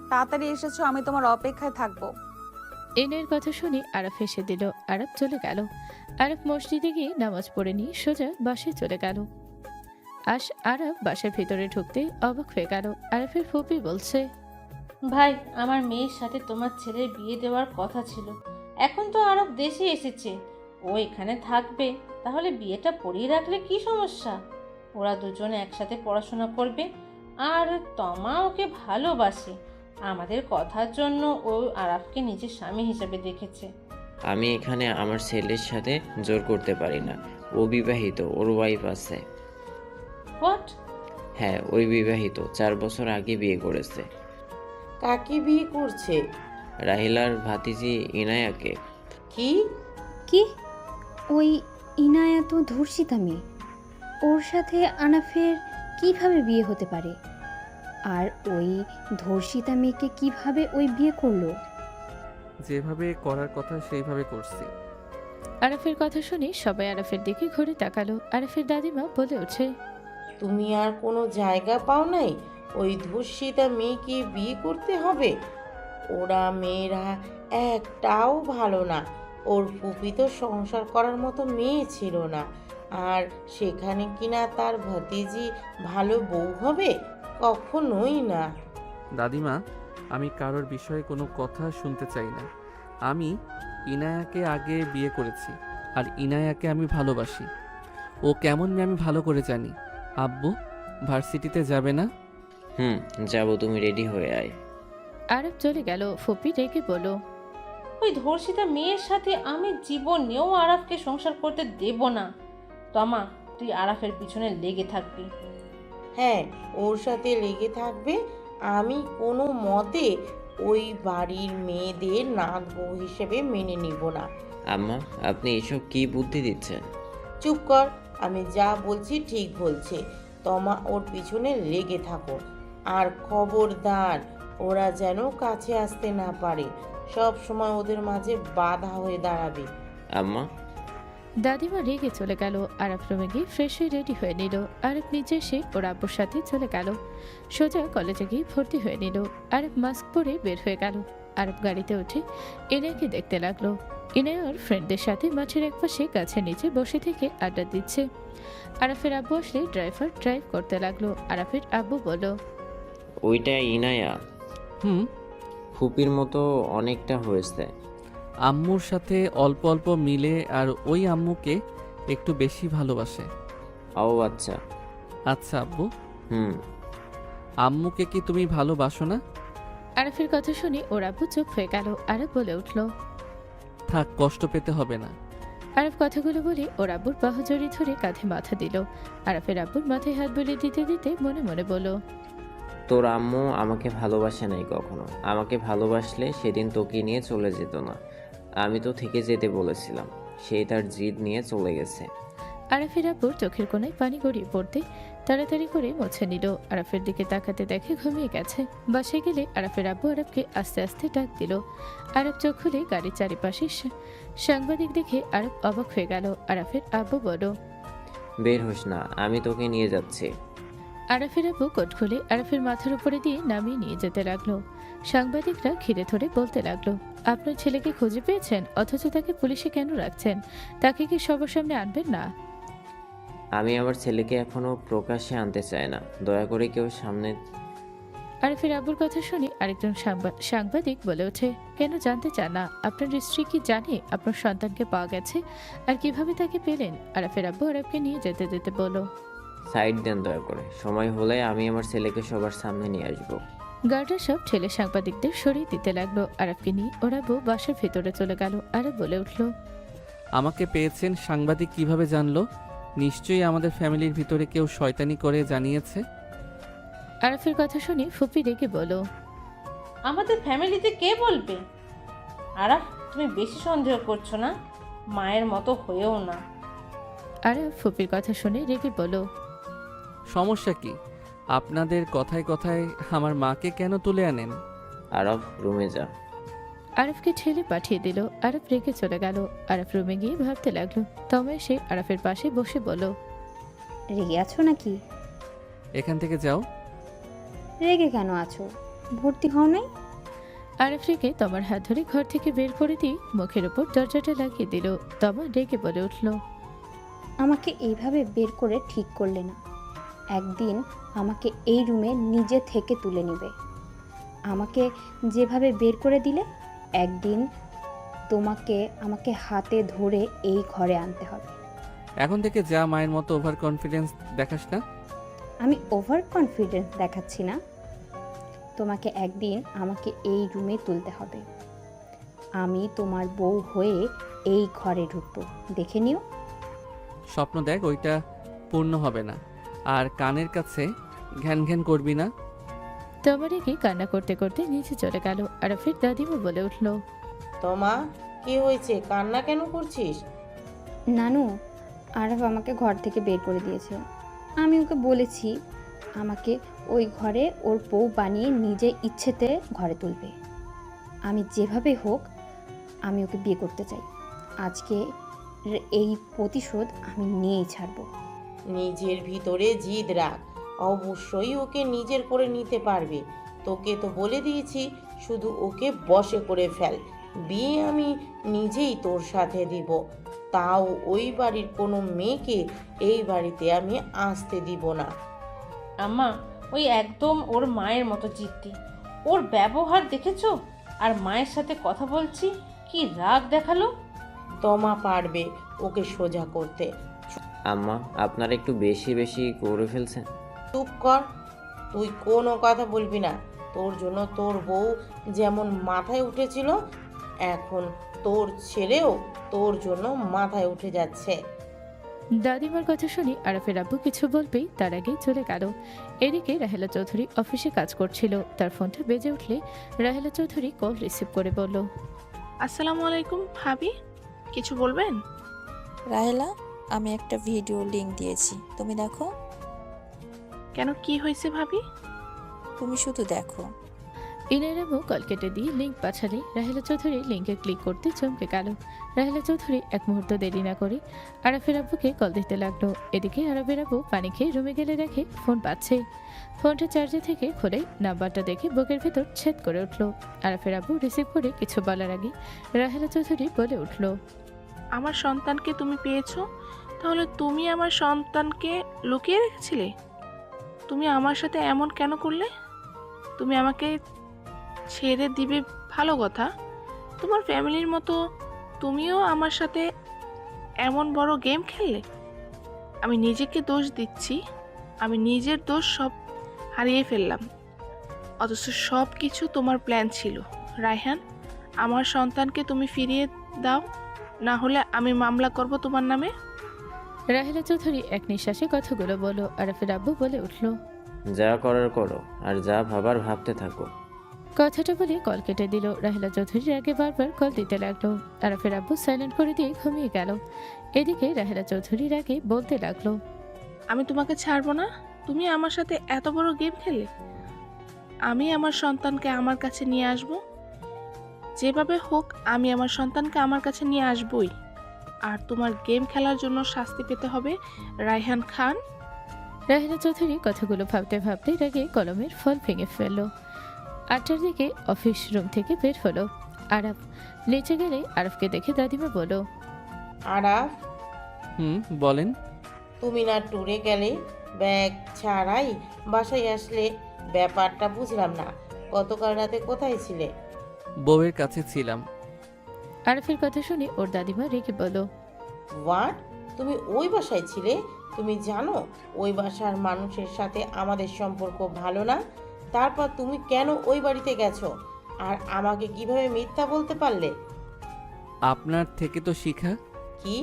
তাড়াতাড়ি এসেছো, আমি তোমার অপেক্ষায় থাকবো। ইনায়ের কথা শুনে আরফ হেসে দিল। আরফ চলে গেল। আরফ মসজিদে গিয়ে নামাজ পড়ে নিয়ে সোজা বাসায় চলে গেল। আরফ বাসার ভিতরে ঢুকতে অবাক হয়ে গেল। আরফের ফুপি বলছে, ভাই, আমার মেয়ের সাথে তোমার ছেলের বিয়ে দেওয়ার কথা ছিল। এখন তো আরব দেশে এসেছে, ও এখানে থাকবে, তাহলে বিয়েটা পড়িয়ে রাখলে কি সমস্যা? ওরা দুজনে একসাথে পড়াশোনা করবে, আর তমা ওকে ভালোবাসে। আমাদের কথার জন্য ও আরবকে নিজের স্বামী হিসেবে দেখেছে। আমি এখানে আমার ছেলের সাথে জোর করতে পারি না। ও বিবাহিত, ওর ওয়াইফ আছে। হোয়াট? হ্যাঁ, ওই বিবাহিত, 4 বছর আগে বিয়ে করেছে। কাকে বিয়ে করছে? রাহিলার ভাতিজি ইনায়াকে। কি? কি? ওই ইনায়া তো ধর্ষিতা মেয়ে, ওর সাথে আনাফের কিভাবে বিয়ে হতে পারে? আর ওই ধর্ষিতা মেয়েকে কিভাবে ওই বিয়ে করলো? যেভাবে করার কথা সেইভাবে করছি। আরফের কথা শুনে সবাই আরফের দিকে ঘুরে তাকালো। আরফের দাদিমা বলে ওঠে, তুমি আর কোনো জায়গা পাও নাই ওই ধর্ষিতা মেয়েকে বিয়ে করতে হবে? ওরা মেয়েরা একটাও ভালো না। ওর ফুপি তো সংসার করার মতো মেয়ে ছিল না, আর সেখানে কিনা তার ভাতিজি ভালো বউ হবে? কখনোই না। দাদিমা, আমি কারোর বিষয়ে কোনো কথা শুনতে চাই না। আমি ইনায়াকে আগে বিয়ে করেছি, আর ইনায়াকে আমি ভালোবাসি। ও কেমন মেয়ে আমি ভালো করে জানি। আব্বু, ভার্সিটিতে যাবে না? যাব, তুমি রেডি হয়ে আয়। আরফ চলে গেল। ফুপি রেগে বলল, ওই ধর্ষিতা মেয়ের সাথে আমি জীবনেও আরাফকে সংসার করতে দেব না। তমা, তুই আরাফের পিছনে লেগে থাকবি। হ্যাঁ, ওর সাথে লেগে থাকবে। আমি কোনো মতে ওই বাড়ির মেয়েদের নাত বউ হিসেবে মেনে নিব না। আম্মা, আপনি এসব কি বুদ্ধি দিচ্ছেন? চুপ কর, আমি যা বলছি ঠিক বলছে। তমা, ওর পিছনে লেগে থাকো, আর খবরদার ওরা যেন কাছে আসতে না পারে। সব সময় ওদের মাঝে বাধা হয়ে দাঁড়াবে। আম্মা। দাদিমা রেগে চলে গেল। আরফ রুমে গিয়ে ফ্রেশ হয়ে রেডি হয়ে নিল। আরফ নিচে এসে ওর আব্বুর সাথে চলে গেল। সোজা কলেজে গিয়ে ভর্তি হয়ে নিল। আরফ মাস্ক পরে বের হয়ে গেল। আরফ গাড়িতে উঠে ইনায়কে দেখতে লাগলো। ইনায় ওর ফ্রেন্ডদের সাথে মাঠের একপাশে গাছের নিচে বসে থেকে আড্ডা দিচ্ছে। আরফের আব্বু আসলে ড্রাইভার ড্রাইভ করতে লাগলো। আরফের আব্বু বলল, ওইটা ইনায়া। ফুপির মতো অনেকটা হয়েছে। আম্মুর সাথে অল্প অল্প মিলে, আর ওই আম্মুকে একটু বেশি ভালোবাসে। ও আচ্ছা। আচ্ছা আব্বু। আম্মুকে কি তুমি ভালোবাসো না? আরফের কথা শুনে ওর আব্বু চুপ হয়ে গেল। আরফ বলে উঠল, থাক, কষ্ট পেতে হবে না। আরফ কথাগুলো বলে ওর আব্বুর বাহু জড়িয়ে ধরে কাঁধে মাথা দিল। আরফের আব্বুর মাথায় হাত বুলিয়ে দিতে দিতে মনে মনে বলল, তোর আম্মু আমাকে ভালোবাসে নাই কখনো। আমাকে ভালোবাসলে সেদিন তোকে নিয়ে চলে যেত না। আমি তো থেকে যেতে বলেছিলাম, সেই তার জিদ নিয়ে চলে গেছে। আরফের আব্বুর চোখের কোণায় পানি গড়িয়ে পড়তে তাড়াতাড়ি করে মুছে নিল। আরফের দিকে তাকাতে দেখে ঘুমিয়ে গেছে। বাসায় গেলে আরফের আব্বু আরফকে আস্তে আস্তে ডাক দিল। আরফ চোখ খুলে গাড়ির চারিপাশে সাংবাদিক দেখে আরফ অবাক হয়ে গেল। আরফের আব্বু বলল, বের হোস না, আমি তোকে নিয়ে যাচ্ছি। আরফের আব্বু কোট খুলে আরফের মাথার উপরে দিয়ে নামিয়ে নিয়ে যেতে লাগলো। সাংবাদিকরা ঘিরে ধরে বলতে লাগলো, আপনার ছেলেকে খুঁজে পেয়েছেন, অথচ তাকে পুলিশে কেন রাখছেন? তাকে কি সবার সামনে আনবেন না? আমি আমার ছেলেকে এখনো প্রকাশ্যে আনতে চাই না, দয়া করে কেউ সামনে। আরফের আব্বুর কথা শুনে আরেকজন সাংবাদিক বলে ওঠে, কেন জানতে চান না? আপনার স্ত্রী কি জানে আপনার সন্তানকে পাওয়া গেছে, আর কিভাবে তাকে পেলেন? আরফের আব্বু আরফকে নিয়ে যেতে যেতে বলল, সাইড দেন দয়া করে, সময় হলে আমি আমার ছেলেকে সবার সামনে নিয়ে আসবো। গার্ডরা সব ঠেলে সাংবাদিকদের সরিয়ে দিতে লাগলো। আরফকে নিয়ে ওর আব্বু বাসার ভেতরে চলে গেল। আরফ বলে উঠল, আমাকে পেয়েছেন সাংবাদিক কিভাবে জানলো? নিশ্চয়ই আমাদের ফ্যামিলির ভিতরে কেউ শয়তানি করে জানিয়েছে। আরফের কথা শুনে ফুপি রেগে বলো, আমাদের ফ্যামিলিতে কে বলবে? আরাফ, তুমি বেশি সন্দেহ করছো না? মায়ের মতো হয়েও না। আরফ ফুপির কথা শুনে রেগে বলো, সমস্যা কি? আপনাদের কথায় কথায় আমার মাকে কেন তুলে আনেন? আরফ, রুমে যা। আরফকে ঠেলে পাঠিয়ে দিল। আরফ রেগে চলে গেল। আরফ রুমে গিয়ে ভাবতে লাগলো। তমা এসে আরফের পাশে বসে বলল, রেগে আছো নাকি? এখান থেকে যাও। রেগে কেন আছো? ভর্তি হও নাই? আরফ রেগে তোমার হাত ধরে ঘর থেকে বের করে দিয়ে মুখের উপর দরজাটা লাগিয়ে দিল। তমা রেগে বলে উঠল, আমাকে এইভাবে বের করে ঠিক করলে না। একদিন আমাকে এই রুমে নিজে থেকে তুলে নেবে। আমাকে যেভাবে বের করে দিলে, একদিন আমাকে হাতে ধরে এই ঘরে আনতে হবে। এখন থেকে যা, মায়ের মতো ওভার কনফিডেন্স দেখাস না। আমি ওভার কনফিডেন্স দেখাচ্ছি না। তোমাকে একদিন আমাকে এই রুমে তুলতে হবে। আমি তোমার বউ হয়ে এই ঘরে ঢুকবো, দেখে নিও। স্বপ্ন দেখ, ওইটা পূর্ণ হবে না। আর কানের কাছে ঘ্যান ঘ্যান করবি না। তোমার রেগে কান্না করতে করতে নিচে চলে গেল। আরফের দাদিমা বলে উঠল, তোমা, কি হয়েছে? কান্না কেন করছিস? নানু, আরফ আমাকে ঘর থেকে বের করে দিয়েছে। আমি ওকে বলেছি আমাকে ওই ঘরে ওর বউ বানিয়ে নিজে ইচ্ছেতে ঘরে তুলবে। আমি যেভাবে হোক আমি ওকে বিয়ে করতে চাই। আজকে এই প্রতিশোধ আমি নিয়েই ছাড়বো। নিজের ভিতরে জিদ রাখ, অবশ্যই ওকে নিজের করে নিতে পারবে। তোকে তো বলে দিয়েছি, শুধু ওকে বশে করে ফেল। বিয়ে আমি নিজেই তোর সাথে দিব, তাও ওই বাড়ির কোনো মেয়েকে এই বাড়িতে আমি আসতে দিব না। আম্মা, ওই একদম ওর মায়ের মতো জিদ্দি। ওর ব্যবহার দেখেছো? আর মায়ের সাথে কথা বলছি, কি রাগ দেখালো। তোমা পারবে ওকে সোজা করতে। আম্মা, আপনারা একটু বেশি বেশি করে ফেলছেন। চুপ কর, তুই কোনো কথা বলবি না। তোর জন্য তোর বউ যেমন মাথায় উঠেছিল, এখন তোর ছেলেও তোর জন্য মাথায় উঠে যাচ্ছে। দাদিমার কথা শুনে আরফের আব্বু কিছু বলবেই তার আগে চলে গেল। এদিকে রাহেলা চৌধুরী অফিসে কাজ করছিল। তার ফোনটা বেজে উঠলে রাহেলা চৌধুরী কল রিসিভ করে বলল, আসসালামু আলাইকুম ভাবি, কিছু বলবেন? রাহেলা, আমি একটা ভিডিও লিংক দিয়েছি, তুমি দেখো। কেন, কি হয়েছে ভাবি? তুমি শুধু দেখো। ইনার আম্মু কল কেটে দিয়ে লিঙ্ক পাঠালে রাহেলা চৌধুরী লিঙ্কে ক্লিক করতে চমকে গেল। রাহেলা চৌধুরী এক মুহূর্ত দেরি না করে আরফের আব্বুকে কল দিতে লাগলো। এদিকে আরফের আব্বু পানি খেয়ে রুমে গেলে দেখে ফোন পাচ্ছে। ফোনটা চার্জে থেকে খুলে নাম্বারটা দেখে বুকের ভেতর ছেদ করে উঠলো। আরফের আব্বু রিসিভ করে কিছু বলার আগে রাহেলা চৌধুরী বলে উঠলো, আমার সন্তানকে তুমি পেয়েছো, তাহলে তুমি আমার সন্তানকে লুকিয়ে রেখেছিলে? তুমি আমার সাথে এমন কেন করলে? তুমি আমাকে ছেড়ে দিবে ভালো কথা, তোমার ফ্যামিলির মতো তুমিও আমার সাথে এমন বড় গেম খেললে। আমি নিজেকে দোষ দিচ্ছি, আমি নিজের দোষ সব হারিয়ে ফেললাম। অথচ সব কিছু তোমার প্ল্যান ছিল। রায়হান, আমার সন্তানকে তুমি ফিরিয়ে দাও, না হলে আমি মামলা করব তোমার নামে। রাহেলা চৌধুরী এক নিঃশ্বাসে কথাগুলো বলল। আরফের আব্বু বলে উঠল, যা করার করো, আর যা ভাবার ভাবতে থাকো। কথাটা বলে কল কেটে দিল। রাহেলা চৌধুরীর আগে বারবার কল দিতে লাগলো। আরফের আব্বু সাইলেন্ট করে দিয়ে ঘুমিয়ে গেল। এদিকে রাহেলা চৌধুরীর আগে বলতে লাগলো, আমি তোমাকে ছাড়বো না। তুমি আমার সাথে এত বড় গেম খেলে। আমি আমার সন্তানকে আমার কাছে নিয়ে আসব, যেভাবে হোক আমি আমার সন্তানকে আমার কাছে নিয়ে আসবই। আর তোমার গেম খেলার জন্য শাস্তি পেতে হবে রায়হান খান। রাহেলা চৌধুরী কথাগুলো ভাবতে ভাবতে রাগে কলমের ফল ভেঙে ফেলল। 8টার দিকে অফিস রুম থেকে বের হলো। আরফ নিচে গেলে আরফকে দেখে দাদিমা বলল, আরাফ, বলেন। তুমি না ট্যুরে গেলে, ব্যাগ ছাড়াই বাসায় আসলে? ব্যাপারটা বুঝলাম না। গতকাল রাতে কোথায় ছিলে? বউয়ের কাছে ছিলাম। আরফের কথা শুনে ওর দাদিমা রেগে বলল, হোয়াট? তুমি ওই বাসায় ছিলে? তুমি জানো ওই বাসার মানুষের সাথে আমাদের সম্পর্ক ভালো না? তারপর তুমি কেন ওই বাড়িতে গেছো? আর আমাকে কিভাবে মিথ্যা বলতে পারলে? আপনার থেকে তো শিখা। কি?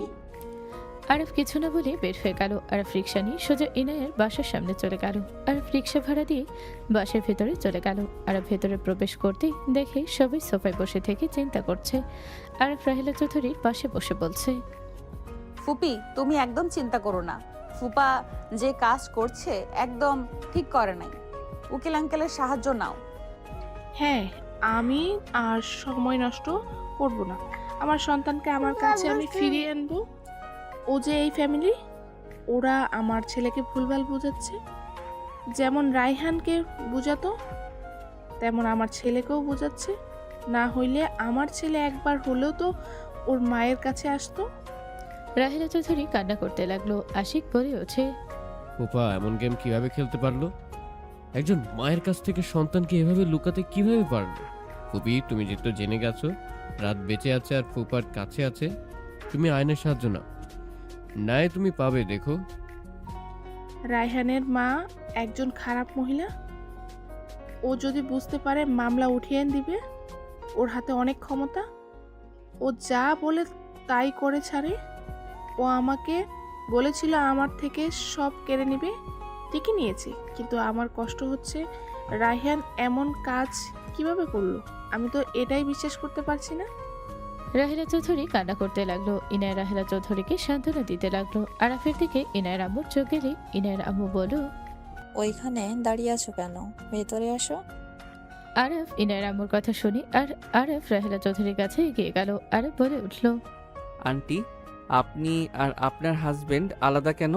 আরফ কিছু না বলে বের হয়ে গেল। আরফ রিক্সা নিয়ে সোজা ইনায়ের বাসার সামনে চলে গেল। আরফ রিক্সা ভাড়া দিয়ে বাসার ভেতরে চলে গেল। আরফ ভেতরে প্রবেশ করতেই দেখে সবাই সোফায় বসে থেকে চিন্তা করছে। আরফ রাহেলা চৌধুরীর পাশে বসে বলছে, ফুপি, তুমি একদম চিন্তা করো না। ফুপা যে কাজ করছে একদম ঠিক করে নাই। উকিল আঙ্কেলের সাহায্য নাও। হ্যাঁ, আমি আর সময় নষ্ট করব না। আমার সন্তানকে আমার কাছে আমি ফিরিয়ে আনবো। ও যে এই ফ্যামিলি, ওরা আমার ছেলেকে ভুলভাল বোঝাচ্ছে। যেমন রায়হানকে বুঝাতো তেমন আমার ছেলেকেও বোঝাচ্ছে। না হইলে আমার ছেলে একবার হলেও তো ওর মায়ের কাছে আসতো। রাহেলা চৌধুরী কান্না করতে লাগলো। আশিক বলে ওঠে, ফুপা এমন গেম কিভাবে খেলতে পারলো? একজন মায়ের কাছ থেকে সন্তানকে এভাবে লুকাতে কিভাবে পারলো? ফুপি, তুমি যেটা জেনে গেছো রাত বেঁচে আছে আর ফুপার কাছে আছে, তুমি আইনের সাহায্য নাও, নাই তুমি পাবে। দেখো, রায়হানের মা একজন খারাপ মহিলা। ও যদি বুঝতে পারে মামলা উঠিয়ে দিবে। ওর হাতে অনেক ক্ষমতা। ও যা বলে তাই করে ছাড়ে। ও আমাকে বলেছিল আমার থেকে সব কেড়ে নেবে, ঠিকই নিয়েছি, কিন্তু আমার কষ্ট হচ্ছে রায়হান এমন কাজ কিভাবে করলো। আমি তো এটাই বিশ্বাস করতে পারছি না। রাহেলা চৌধুরী কান্না করতে লাগলো। ইনায়া রাহেলা চৌধুরীকে সান্ত্বনা দিতে লাগলো। আরাফের দিকে ইনায়ের আম্মুর চোখ গেলে ইনায়ের আম্মু বলল, ওইখানে দাঁড়িয়ে আছো কেন? ভেতরে আসো। আরাফ ইনায়ের আম্মুর কথা শুনি আর আরাফ রাহেলা চৌধুরীর কাছে এগিয়ে গেল। আরাফ বলে উঠল, আন্টি, আপনি আর আপনার হাজবেন্ড আলাদা কেন?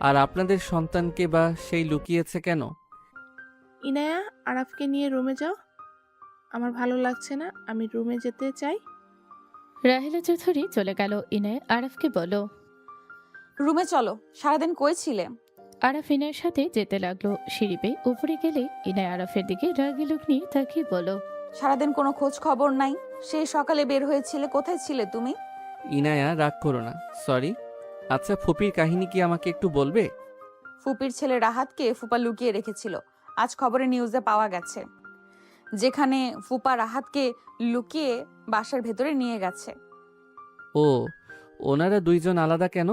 আর আপনাদের সন্তানকে বা সেই লুকিয়েছে কেন? ইনায়া, আরাফকে নিয়ে রুমে যাও। আমার ভালো লাগছে না, আমি রুমে যেতে চাই। রাহেলা চৌধুরী চলে গেল। ইনায়া আরাফকে বলল, রুমে চলো, সারাদিন কই ছিলে? আরাফ ইনায়ের সাথে যেতে লাগলো। সিঁড়ি বেয়ে উপরে গেলে ইনায়া আরাফের দিকে রাগি লুক নিয়ে তাকিয়ে বলল, সারাদিন কোনো খোঁজ খবর নাই। সেই সকালে বের হয়েছিলে, কোথায় ছিলে তুমি? ইনায়া, রাগ করো না, সরি। আচ্ছা, ফুপির কাহিনী কি আমাকে একটু বলবে? ফুপির ছেলে রাহাতকে ফুপা লুকিয়ে রেখেছিল। আজ খবরে নিউজে পাওয়া গেছে, যেখানে ফুপা রাহাতকে লুকিয়ে বাসার ভেতরে নিয়ে গেছে। ও, ওনারা দুইজন আলাদা কেন?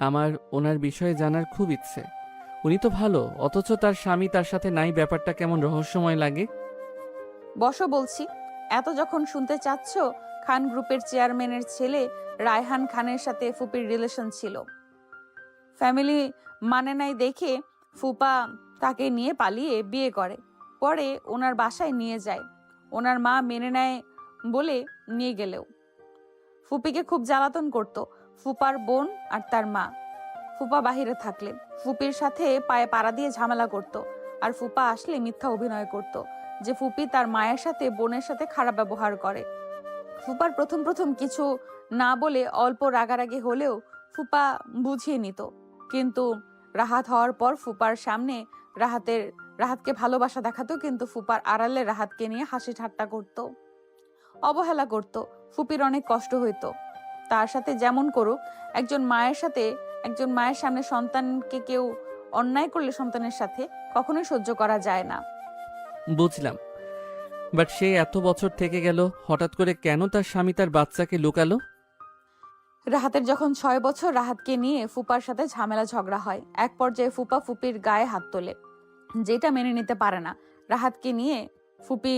আমার ওনার বিষয়ে জানার খুব ইচ্ছে। উনি তো ভালো, অথচ তার স্বামী তার সাথে নাই, ব্যাপারটা কেমন রহস্যময় লাগে। বসো বলছি। এত যখন শুনতে চাচ্ছ, খান গ্রুপের চেয়ারম্যানের ছেলে রায়হান খানের সাথে ফুপির রিলেশন ছিল। ফ্যামিলি মানে নাই দেখে ফুপা তাকে নিয়ে পালিয়ে বিয়ে করে। পরে ওনার বাসায় নিয়ে যায়। ওনার মা মেনে নেয় বলে নিয়ে গেলেও ফুপিকে খুব জ্বালাতন করত ফুপার বোন আর তার মা। ফুপা বাহিরে থাকলে ফুপির সাথে পায়ে পাড়া দিয়ে ঝামেলা করত, আর ফুপা আসলে মিথ্যা অভিনয় করত যে ফুপি তার মায়ের সাথে বোনের সাথে খারাপ ব্যবহার করে। ফুপার প্রথম প্রথম কিছু না বলে অল্প রাগারাগি হলেও ফুপা বুঝিয়ে নিত, কিন্তু রাহাত হওয়ার পর ফুপার সামনে রাহাতকে ভালোবাসা দেখাতো, কিন্তু ফুপার আড়ালে রাহাতকে নিয়ে হাসি ঠাট্টা করত, অবহেলা করত। ফুপির অনেক কষ্ট হইতো। তার সাথে যেমন করুক, একজন মায়ের সামনে সন্তানকে কেউ অন্যায় করলে সন্তানের সাথে কখনোই সহ্য করা যায় না। বুঝলাম, বাট সে এত বছর থেকে গেল, হঠাৎ করে কেন তার স্বামী তার বাচ্চাকে লুকালো? রাহাতের যখন 6 বছর, রাহাতকে নিয়ে ফুপার সাথে ঝামেলা ঝগড়া হয়। এক পর্যায়ে ফুপা ফুপির গায়ে হাত তোলে, যেটা মেনে নিতে পারে না। রাহাতকে নিয়ে ফুপি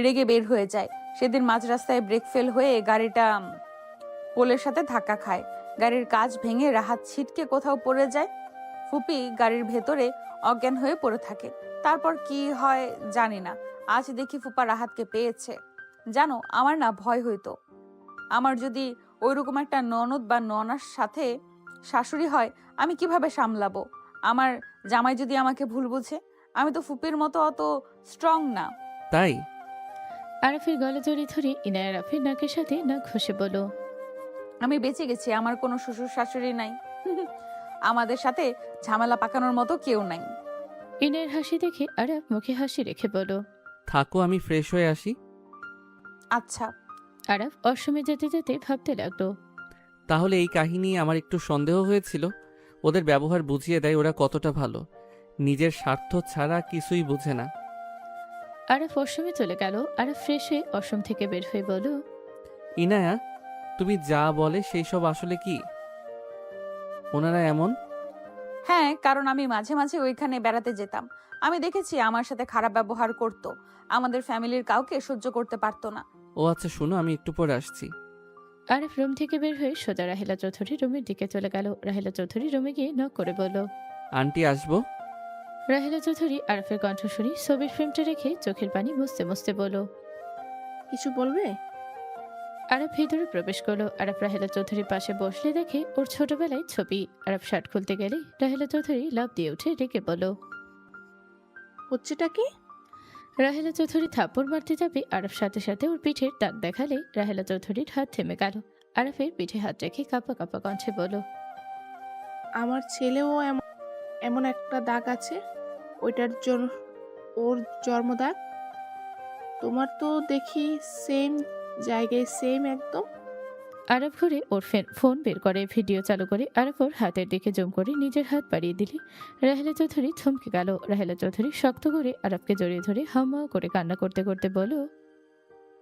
রেগে বের হয়ে যায়। সেদিন মাঝ রাস্তায় ব্রেক ফেল হয়ে গাড়িটা পোলের সাথে ধাক্কা খায়। গাড়ির কাঁচ ভেঙে রাহাত ছিটকে কোথাও পড়ে যায়। ফুপি গাড়ির ভেতরে অজ্ঞান হয়ে পড়ে থাকে। তারপর কি হয় জানি না। আজ দেখি ফুপা রাহাতকে পেয়েছে। জানো, আমার না ভয় হইতো, আমার যদি ওইরকম একটা ননদ বা ননার সাথে শাশুড়ি হয়, আমি কিভাবে সামলাবো? আমার জামাই যদি আমাকে ভুল বুঝে? আমি তো ফুপির মতো অত স্ট্রং না। তাই আরাফের গলা জড়িয়ে ধরে ইনায়া আরাফের নাকের সাথে নাক ঘষে বলল, আমি বেঁচে গেছি, আমার কোনো শ্বশুর শাশুড়ি নাই। আমাদের সাথে ঝামেলা পাকানোর মতো কেউ নাই। ইনায়ের হাসি দেখে আরাফ মুখে হাসি রেখে বলল, থাকো, আমি ফ্রেশ হয়ে আসি। আচ্ছা। আরাফ অসমে যেতে যেতে ভাবতে লাগলো, তাহলে এই কাহিনী আমার একটু সন্দেহ হয়েছিল। ওদের ব্যবহার বুঝিয়ে দেয় ওরা কতটা ভালো, নিজের স্বার্থ ছাড়া কিছুই বুঝে না। আরাফ অসমে চলে গেল। আরাফ ফ্রেশ হয়ে অসম থেকে বের হয়ে বলল, ইনায়া, তুমি যা বলে সেই সব আসলে কি? ওনারা এমন? হ্যাঁ, কারণ আমি মাঝে মাঝে ওইখানে বেড়াতে যেতাম। আমি দেখেছি আমার সাথে খারাপ ব্যবহার করত। আমাদের ফ্যামিলির কাউকে সহ্য করতে পারতো না। ও আচ্ছা, শোনো, আমি একটু পরে আসছি। আরাফ রুম থেকে বের হয়ে সোজা রাহেলা চৌধুরী রুমের দিকে চলে গেল। রাহেলা চৌধুরী রুমে গিয়ে নক করে বলল, আন্টি, আসবো? রাহেলা চৌধুরী আরাফের কণ্ঠ শুনি ছবির ফ্রেমটা রেখে চোখের পানি মুছতে মুছতে বলল, কিছু বলবে? আরাফ ভেতরে প্রবেশ করলো। আরাফ রাহেলা চৌধুরীর পাশে বসলে দেখে ওর ছোটবেলায় ছবি। আরাফ শার্ট খুলতে গেলে রাহেলা চৌধুরী লাফ দিয়ে উঠে রেখে বলল, হচ্ছেটা কি? রাহেলা চৌধুরী থাপ্পড় মারতে যাবে আরব সাথে সাথে ওর পিঠের দাগ দেখালে রাহেলা চৌধুরীর হাত থেমে গেল। আরফের পিঠে হাত রেখে কাঁপা কাঁপা কণ্ঠে বলল, আমার ছেলেও এমন এমন একটা দাগ আছে, ওইটার জন্য ওর জন্মদাগ। তোমার তো দেখি সেম জায়গায়, সেম একদম। আরব ঘুরে ওর ফোন বের করে ভিডিও চালু করে আরব ওর হাতের দিকে জুম করে নিজের হাত বাড়িয়ে দিলে রাহেলা চৌধুরী থমকে গেল। রাহেলা চৌধুরী শক্ত করে আরবকে জড়িয়ে ধরে হাম্মাও করে কান্না করতে করতে বলল,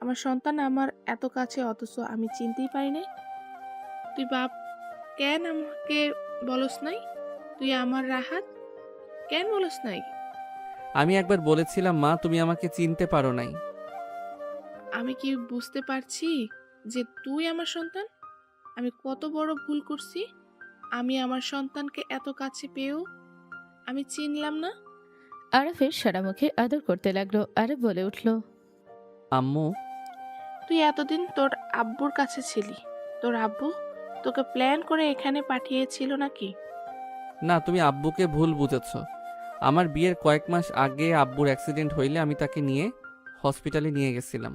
আমার সন্তান আমার এত কাছে, অথচ আমি চিনতেই পারি নাই। তুই বাপ কেন আমাকে বলস নাই? তুই আমার রাহাত কেন বলস নাই? আমি একবার বলেছিলাম মা, তুমি আমাকে চিনতে পারো নাই। আমি কি বুঝতে পারছি যে তুই আমার সন্তান? আমি কত বড় ভুল করছি। আমি আমার সন্তানকে এত কাছে পেয়েও আমি চিনলাম না। আরফের সারা মুখে আদর করতে লাগলো। আরব বলে উঠল, আম্মু, তুই এতদিন তোর আব্বুর কাছে ছিলি। তোর আব্বু তোকে প্ল্যান করে এখানে পাঠিয়েছিল নাকি? না, তুমি আব্বুকে ভুল বুঝেছ। আমার বিয়ের কয়েক মাস আগে আব্বুর অ্যাক্সিডেন্ট হইলে আমি তাকে নিয়ে হসপিটালে নিয়ে গেছিলাম।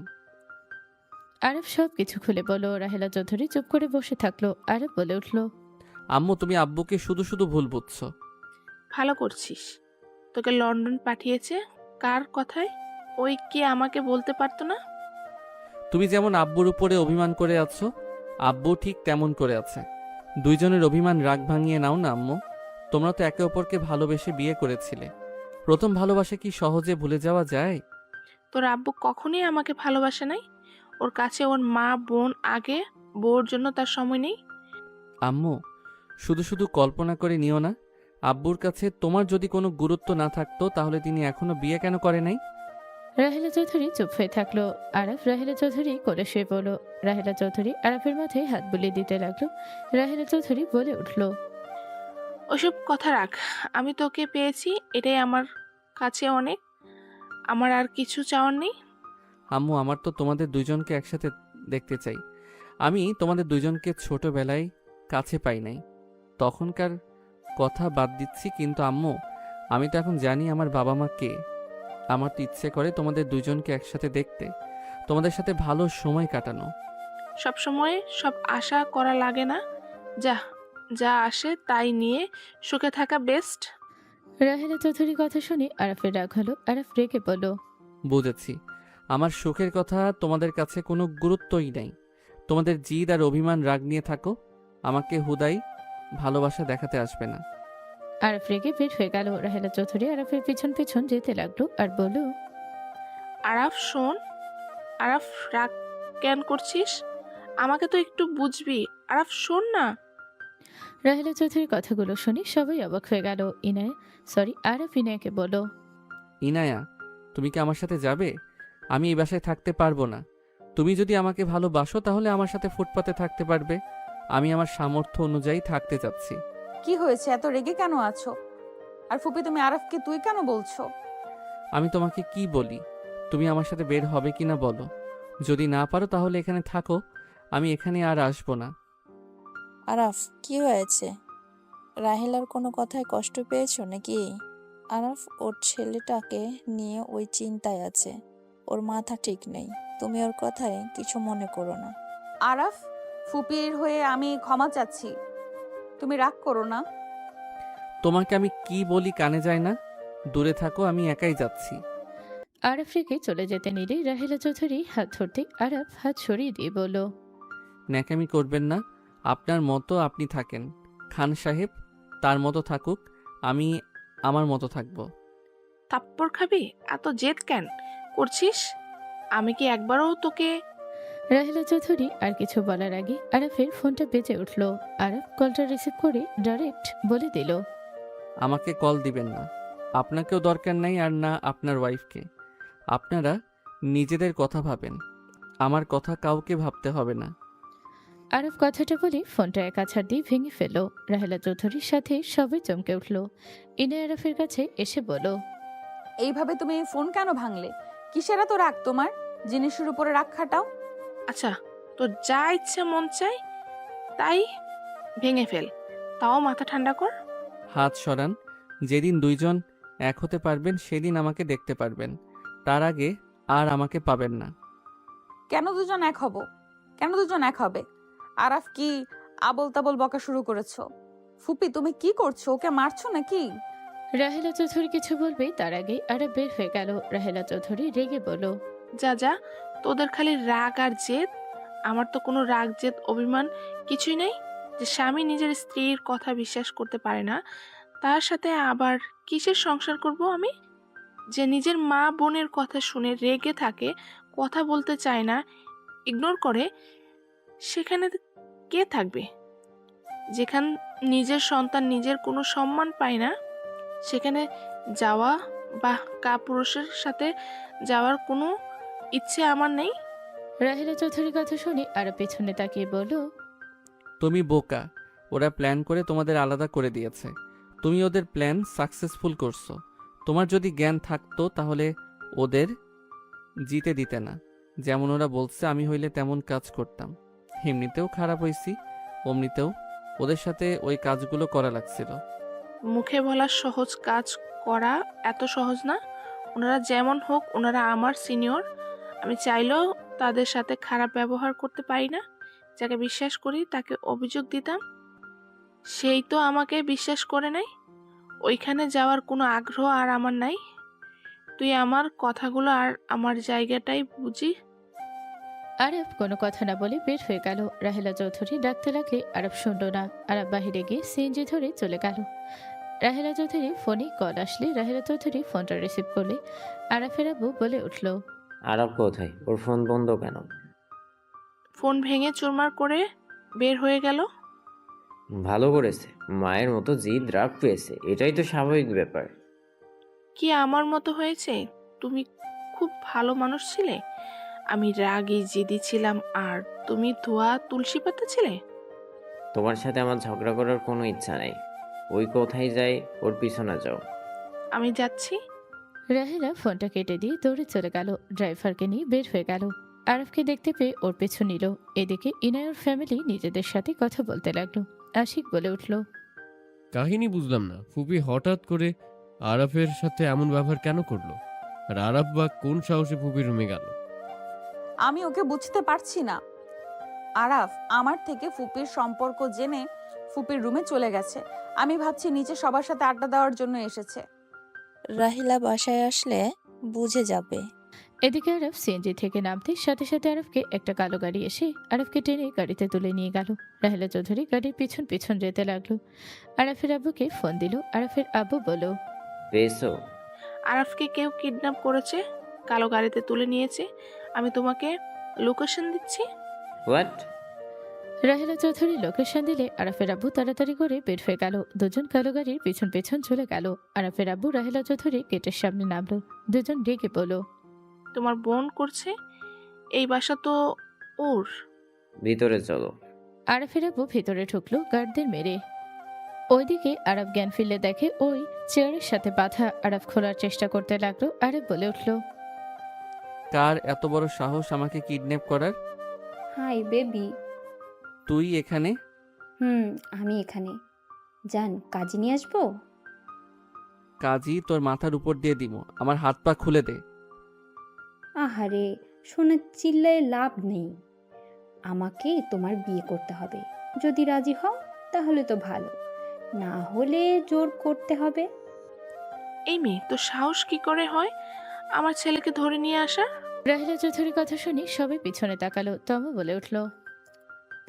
আরব সব কিছু খুলে বলল। রাহেলা চৌধুরী চুপ করে বসে থাকলো। আরব বলে উঠল, আম্মু, তুমি আব্বুকে শুধু শুধু ভুল বুঝছো। ভালো করছিস। তোকে লন্ডন পাঠিয়েছে কার কথায়? ওই কি আমাকে বলতে পারতো না? তুমি যেমন আব্বুর উপরে অভিমান করে আছো, আব্বু ঠিক তেমন করে আছে। দুইজনের অভিমান রাগ ভাঙিয়ে নাও না আম্মু। তোমরা তো একে অপরকে ভালোবেসে বিয়ে করেছিলে। প্রথম ভালোবাসা কি সহজে ভুলে যাওয়া যায়? তোর আব্বু কখনোই আমাকে ভালোবাসে নাই। ওর কাছে ওর মা বোন আগে, বউর জন্য তার সময় নেই। আম্মু, শুধু শুধু কল্পনা করে নিও না। আব্বুর কাছে তোমার যদি কোনো গুরুত্ব না থাকতো তাহলে তিনি এখনো বিয়ে কেন করে নাই? রাহেলা চৌধুরী চুপ হয়ে থাকলো। আরব রাহেলা চৌধুরী কোলে শুয়ে পড়ল। রাহেলা চৌধুরী আরবের মাথায় হাত বুলিয়ে দিতে লাগলো। রাহেলা চৌধুরী বলে উঠল, ওসব কথা রাখ। আমি তোকে পেয়েছি, এটাই আমার কাছে অনেক। আমার আর কিছু চাওয়ার নেই। আম্মু, আমার তো তোমাদের দুইজনকে একসাথে দেখতে চাই। আমি তোমাদের দুইজনকে ছোটবেলায় কাছে পাই নাই, তখনকার কথা বাদ দিচ্ছি। কিন্তু আম্মু, আমি তো এখন জানি আমার বাবা মা কে। আমার তো ইচ্ছে করে তোমাদের দুইজনকে একসাথে দেখতে, তোমাদের সাথে ভালো সময় কাটানো। সব সময় সব আশা করা লাগে না। যা যা আসে তাই নিয়ে সুখে থাকা বেস্ট। রাহেলা চৌধুরীর কথা শুনে আরফের রাগ হলো। আরফ রেগে বলল, বুঝেছি, আমার সুখের কথা তোমাদের কাছে কোনো গুরুত্বই নাই। তোমাদের জিদ আর অভিমান রাগ নিয়ে থাকো, আমাকে হুদাই ভালোবাসা দেখাতে আসবে না। আরফ রেগে বের হয়ে গেল। রাহেলা চৌধুরী আরফের পিছন পিছন যেতে লাগলো আর বলল, আরাফ শোন। আরাফ, রাগ কেন করছিস? আমাকে তো একটু বুঝবি। আরাফ শোন না। রাহেলা চৌধুরীর কথাগুলো শুনে সবাই অবাক হয়ে গেল। আরফ ইনায়াকে বলল, ইনায়া, তুমি কি আমার সাথে যাবে? আমি এই বাসায় থাকতে পারবো না। তুমি যদি আমাকে ভালোবাসো তাহলে আমার সাথে ফুটপাতে থাকতে পারবে। আমি আমার সামর্থ্য অনুযায়ী থাকতে চাচ্ছি। কি হয়েছে, এত রেগে কেন আছো? আর ফুপি, তুমি আরফকে তুই কেন বলছো? আমি তোমাকে কি বলি? তুমি আমার সাথে বের হবে কিনা বলো। যদি না পারো তাহলে এখানে থাকো, আমি এখানে আর আসবো না। আরাফ, কি হয়েছে? রাহেলার কোনো কথায় কষ্ট পেয়েছো নাকি? আরাফ ওর ছেলেটাকে নিয়ে ওই চিন্তায় আছে। ওর মাথা ঠিক নেই। তুমি ওর কথায় কিছু মনে করো না। আরাফ, ফুপির হয়ে আমি ক্ষমা চাচ্ছি, তুমি রাগ করো না। তোমাকে আমি কি বলি কানে যায় না? দূরে থাকো, আমি একাই যাচ্ছি। আরফ রেগে চলে যেতে নিলে রাহেলা চৌধুরী হাত ধরতে আরফ হাত সরিয়ে দিয়ে বলল, ন্যাকামি করবেন না। আপনার মতো আপনি থাকেন, খান সাহেব তার মতো থাকুক, আমি আমার মতো থাকবো। থাপ্পড় খাবি? এত জেদ কেন করছিস? আমি কি একবারও তোকে... রাহেলা চৌধুরী আর কিছু বলার আগে আরফের ফোনটা বেজে উঠল। আরফ কলটা রিসিভ করে ডাইরেক্ট বলে দিল, আমাকে কল দিবেন না। আপনাকেও দরকার নাই, আর না আপনার ওয়াইফকে। আপনারা নিজেদের কথা ভাবেন, আমার কথা কাউকে ভাবতে হবে না। আরফ কথাটা বলে ফোনটা এক আছাড় দিয়ে ভেঙে ফেল। রাহেলা চৌধুরীর সাথে সবাই চমকে উঠল। ইনা আরফের কাছে এসে বলো, এইভাবে তুমি ফোন কেন ভাঙলে? কিসের এত রাগ তোমার? জিনিসের উপরে রাগ খাটাও। আচ্ছা, তোর যা ইচ্ছে মন চাই তাই ভেঙে ফেল, তাও মাথা ঠান্ডা কর। হাত সরান। যেদিন দুইজন এক হতে পারবেন সেদিন আমাকে দেখতে পারবেন, তার আগে আর আমাকে পাবেন না। কেন দুজন এক হব? কেন দুজন এক হবে? আরাফ কি আবল তাবল বকা শুরু করেছো? ফুপি তুমি কি করছো? ওকে মারছো নাকি? রাহেলা চৌধুরী কিছু বলবেই তার আগেই আরব বের হয়ে গেল। রাহেলা চৌধুরী রেগে বলল, যা যা, তোদের খালি রাগ আর জেদ। আমার তো কোনো রাগ জেদ অভিমান কিছুই নেই। যে স্বামী নিজের স্ত্রীর কথা বিশ্বাস করতে পারে না, তার সাথে আবার কিসের সংসার করব আমি? যে নিজের মা বোনের কথা শুনে রেগে থাকে, কথা বলতে চায় না, ইগনোর করে, সেখানে কে থাকবে? যেখান নিজের সন্তান নিজের কোনো সম্মান পায় না, সেখানে যাওয়া বা কাপুরুষের সাথে যাওয়ার কোনো ইচ্ছে আমার নেই। রাহেলা চৌধুরীর কথা শুনে আরব পেছনে তাকিয়ে বলল, তুমি বোকা, ওরা প্ল্যান করে তোমাদের আলাদা করে দিয়েছে, তুমি ওদের প্ল্যান সাকসেসফুল করছো। তোমার যদি জ্ঞান থাকতো তাহলে ওদের জিতে দিতে না। যেমন ওরা বলছে আমি হইলে তেমন কাজ করতাম। এমনিতেও খারাপ হইছি, অমনিতেও ওদের সাথে ওই কাজগুলো করা লাগছিল। মুখে বলা সহজ, কাজ করা এত সহজ না। ওনারা যেমন হোক, ওনারা আমার সিনিয়র। আমি চাইলেও তাদের সাথে খারাপ ব্যবহার করতে পারি না। যাকে বিশ্বাস করি তাকে অভিযোগ দিতাম, সেই তো আমাকে বিশ্বাস করে নাই। ওইখানে যাওয়ার কোনো আগ্রহ আর আমার নাই। তুই আমার কথাগুলো আর আমার জায়গাটাই বুঝি। আরব কোনো কথা না বলে বের হয়ে গেল। রাহেলা চৌধুরী ডাকতে লাগলে আরব শুনল না। আরব বাহিরে গিয়ে সিএনজি ধরে চলে গেল। রাহেলা চৌধুরী ফোনে কল আসলে রাহেলা চৌধুরী ফোনটা রিসিভ করলে আরাফের আব্বু বলে উঠল, আরব কোথায়? ওর ফোন বন্ধ কেন? ফোন ভেঙে চুরমার করে বের হয়ে গেল। ভালো করেছে, মায়ের মতো জিদ রাগ পেয়েছে, এটাই তো স্বাভাবিক ব্যাপার। কি আমার মতো হয়েছে? তুমি খুব ভালো মানুষ ছিলে, আমি রাগী জিদি ছিলাম, আর তুমি ধোয়া তুলসী পাতা ছিলে। তোমার সাথে আমার ঝগড়া করার কোনো ইচ্ছা নেই। ওই কোথায় যায়, ওর পিছনে যাও। আমি যাচ্ছি। রাহেলা ফোনটা কেটে দিয়ে দৌড়ে চলে গেল। ড্রাইভারকে নিয়ে বের হয়ে গেল। আরবকে দেখতে পেয়ে ওর পেছু নিল। এদিকে ইনায়র ফ্যামিলি নিজেদের সাথে কথা বলতে লাগলো। আশিক বলে উঠল, কাহিনী বুঝলাম না, ফুপি হঠাৎ করে আরাফের সাথে এমন ব্যবহার কেন করলো? আর আরাফ বা কোন সাহসে ফুপির রুমে গেল? আমি ওকে বুঝতে পারছি না। আরাফ আমার থেকে ফুপির সম্পর্ক জেনে ফুপির রুমে চলে গেছে। আমি ভাবছি নিচে সবার সাথে আড্ডা দেওয়ার জন্য এসেছে। রাহিলা বাসায় আসলে বুঝে যাবে। এদিকে আরব সিএনজি থেকে নামতে সাথে সাথে আরবকে একটা কালো গাড়ি এসে আরবকে টেনে গাড়িতে তুলে নিয়ে গেল। রাহেলা চৌধুরী গাড়ির পিছন পিছন যেতে লাগলো। আরাফের আব্বুকে ফোন দিল। আরাফের আব্বু বলল, পেয়েছো? আরাফকে কেউ কিডন্যাপ করেছে, কালো গাড়িতে তুলে নিয়েছে। আমি তোমাকে লোকেশন দিচ্ছি। হোয়াট? রাহেলা চৌধুরী লোকেশন দিলে আরাফের আব্বু তাড়াতাড়ি করে বের হয়ে গেল। দুজন কালো গাড়ির পিছন পিছন চলে গেল। আরাফের আব্বু রাহেলা চৌধুরী গেটের সামনে নামলো। দুজন রেগে বলল, তোমার বোন করছে, এই বাসা তো ওর। ভিতরে চলো। আরাফের আব্বু ভেতরে ঢুকলো গার্ডদের মেরে। ওইদিকে আরব জ্ঞান ফিরলে দেখে ওই চেয়ারের সাথে বাঁধা। আরব খোলার চেষ্টা করতে লাগলো। আরব বলে উঠল, কার এত বড় সাহস আমাকে কিডন্যাপ করার? Hi baby. তুই এখানে? আমি এখানে। জান, কাজে নিয়ে আসবো? কাজই তোর মাথার উপর দিয়ে দিব, আমার হাত পা খুলে দে। আহারে শোনা, চিল্লায় লাভ নেই। আমাকে তোমার বিয়ে করতে হবে। যদি রাজি হও তাহলে তো ভালো, না হলে জোর করতে হবে। এই মেয়ে তো সাহস কি করে হয় আমার ছেলেকে ধরে নিয়ে আসা? রাহিলা চৌধুরীর কথা শুনে সবাই পিছনে তাকালো। তমু বলে উঠল,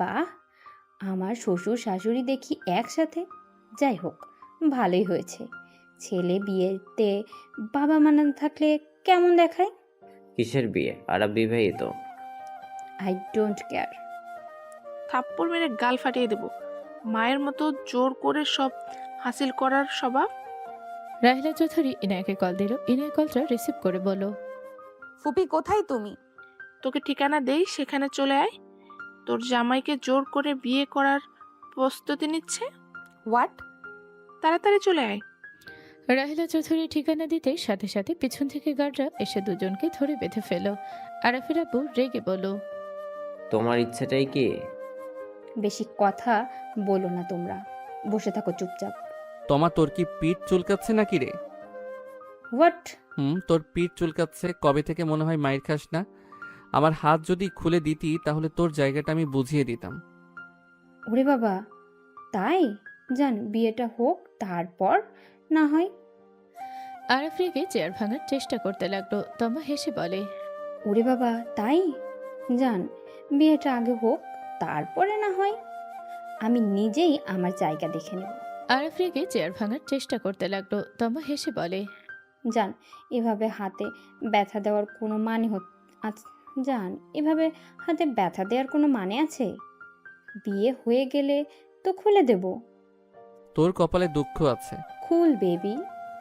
বাহ, আমার শ্বশুর শাশুড়ি দেখি একসাথে। যাই হোক, ভালোই হয়েছে। ছেলে বিয়েতে বাবা মা না থাকলে কেমন দেখায়? কিসের বিয়ে? আরাব বিবাহিত। I don't care. থাপ্পড় মেরে গাল ফাটিয়ে দেব। মায়ের মতো জোর করে সব হাসিল করার স্বভাব। রাহিলা চৌধুরী ইনায়াকে কল দিল। ইনায়া কলটা রিসিভ করে বলল, ফুপি কোথায় তুমি? তোকে ঠিকানা দেই, সেখানে চলে আয়। তোর জামাইকে জোর করে বিয়ে করার প্রস্তুতি নিচ্ছে। হোয়াট? তাড়াতাড়ি চলে আয়। রাহিলা চৌধুরী ঠিকানা দিতে সাথে সাথে পিছন থেকে গার্ডরা এসে দুজনকে ধরে বেঁধে ফেল। আরাফের আব্বু রেগে বলল, তোমার ইচ্ছেটাই কি? বেশি কথা বলো না তোমরা, বসে থাকো চুপচাপ। তোমার তোর কি পিঠ চুলকাচ্ছে নাকি রে? হোয়াট? তোর পিঠ চুলকাচ্ছে কবে থেকে মনে হয় মাইর খাস না? আমার হাত যদি খুলে দিতি তাহলে তোর জায়গাটা আমি বুঝিয়ে দিতাম। ওরে বাবা, তাই? জান, বিয়েটা হোক, তারপর না হয়। আরাফ রেগে চেয়ার ভাঙার চেষ্টা করতে লাগলো। তমা হেসে বলে, ওরে বাবা, তাই? জান, বিয়েটা আগে হোক, তারপরে না হয়। আমি নিজেই আমার জায়গা দেখে নেব। আরাফ রেগে চেয়ার ভাঙার চেষ্টা করতে লাগলো। তমা হেসে বলে, জান, এভাবে হাতে ব্যথা দেওয়ার কোনো মানে জান, এভাবে হাতে ব্যথা দেওয়ার কোনো মানে আছে? বিয়ে হয়ে গেলে তো খুলে দেব। তোর কপালে দুঃখ আছে। খুল বেবি।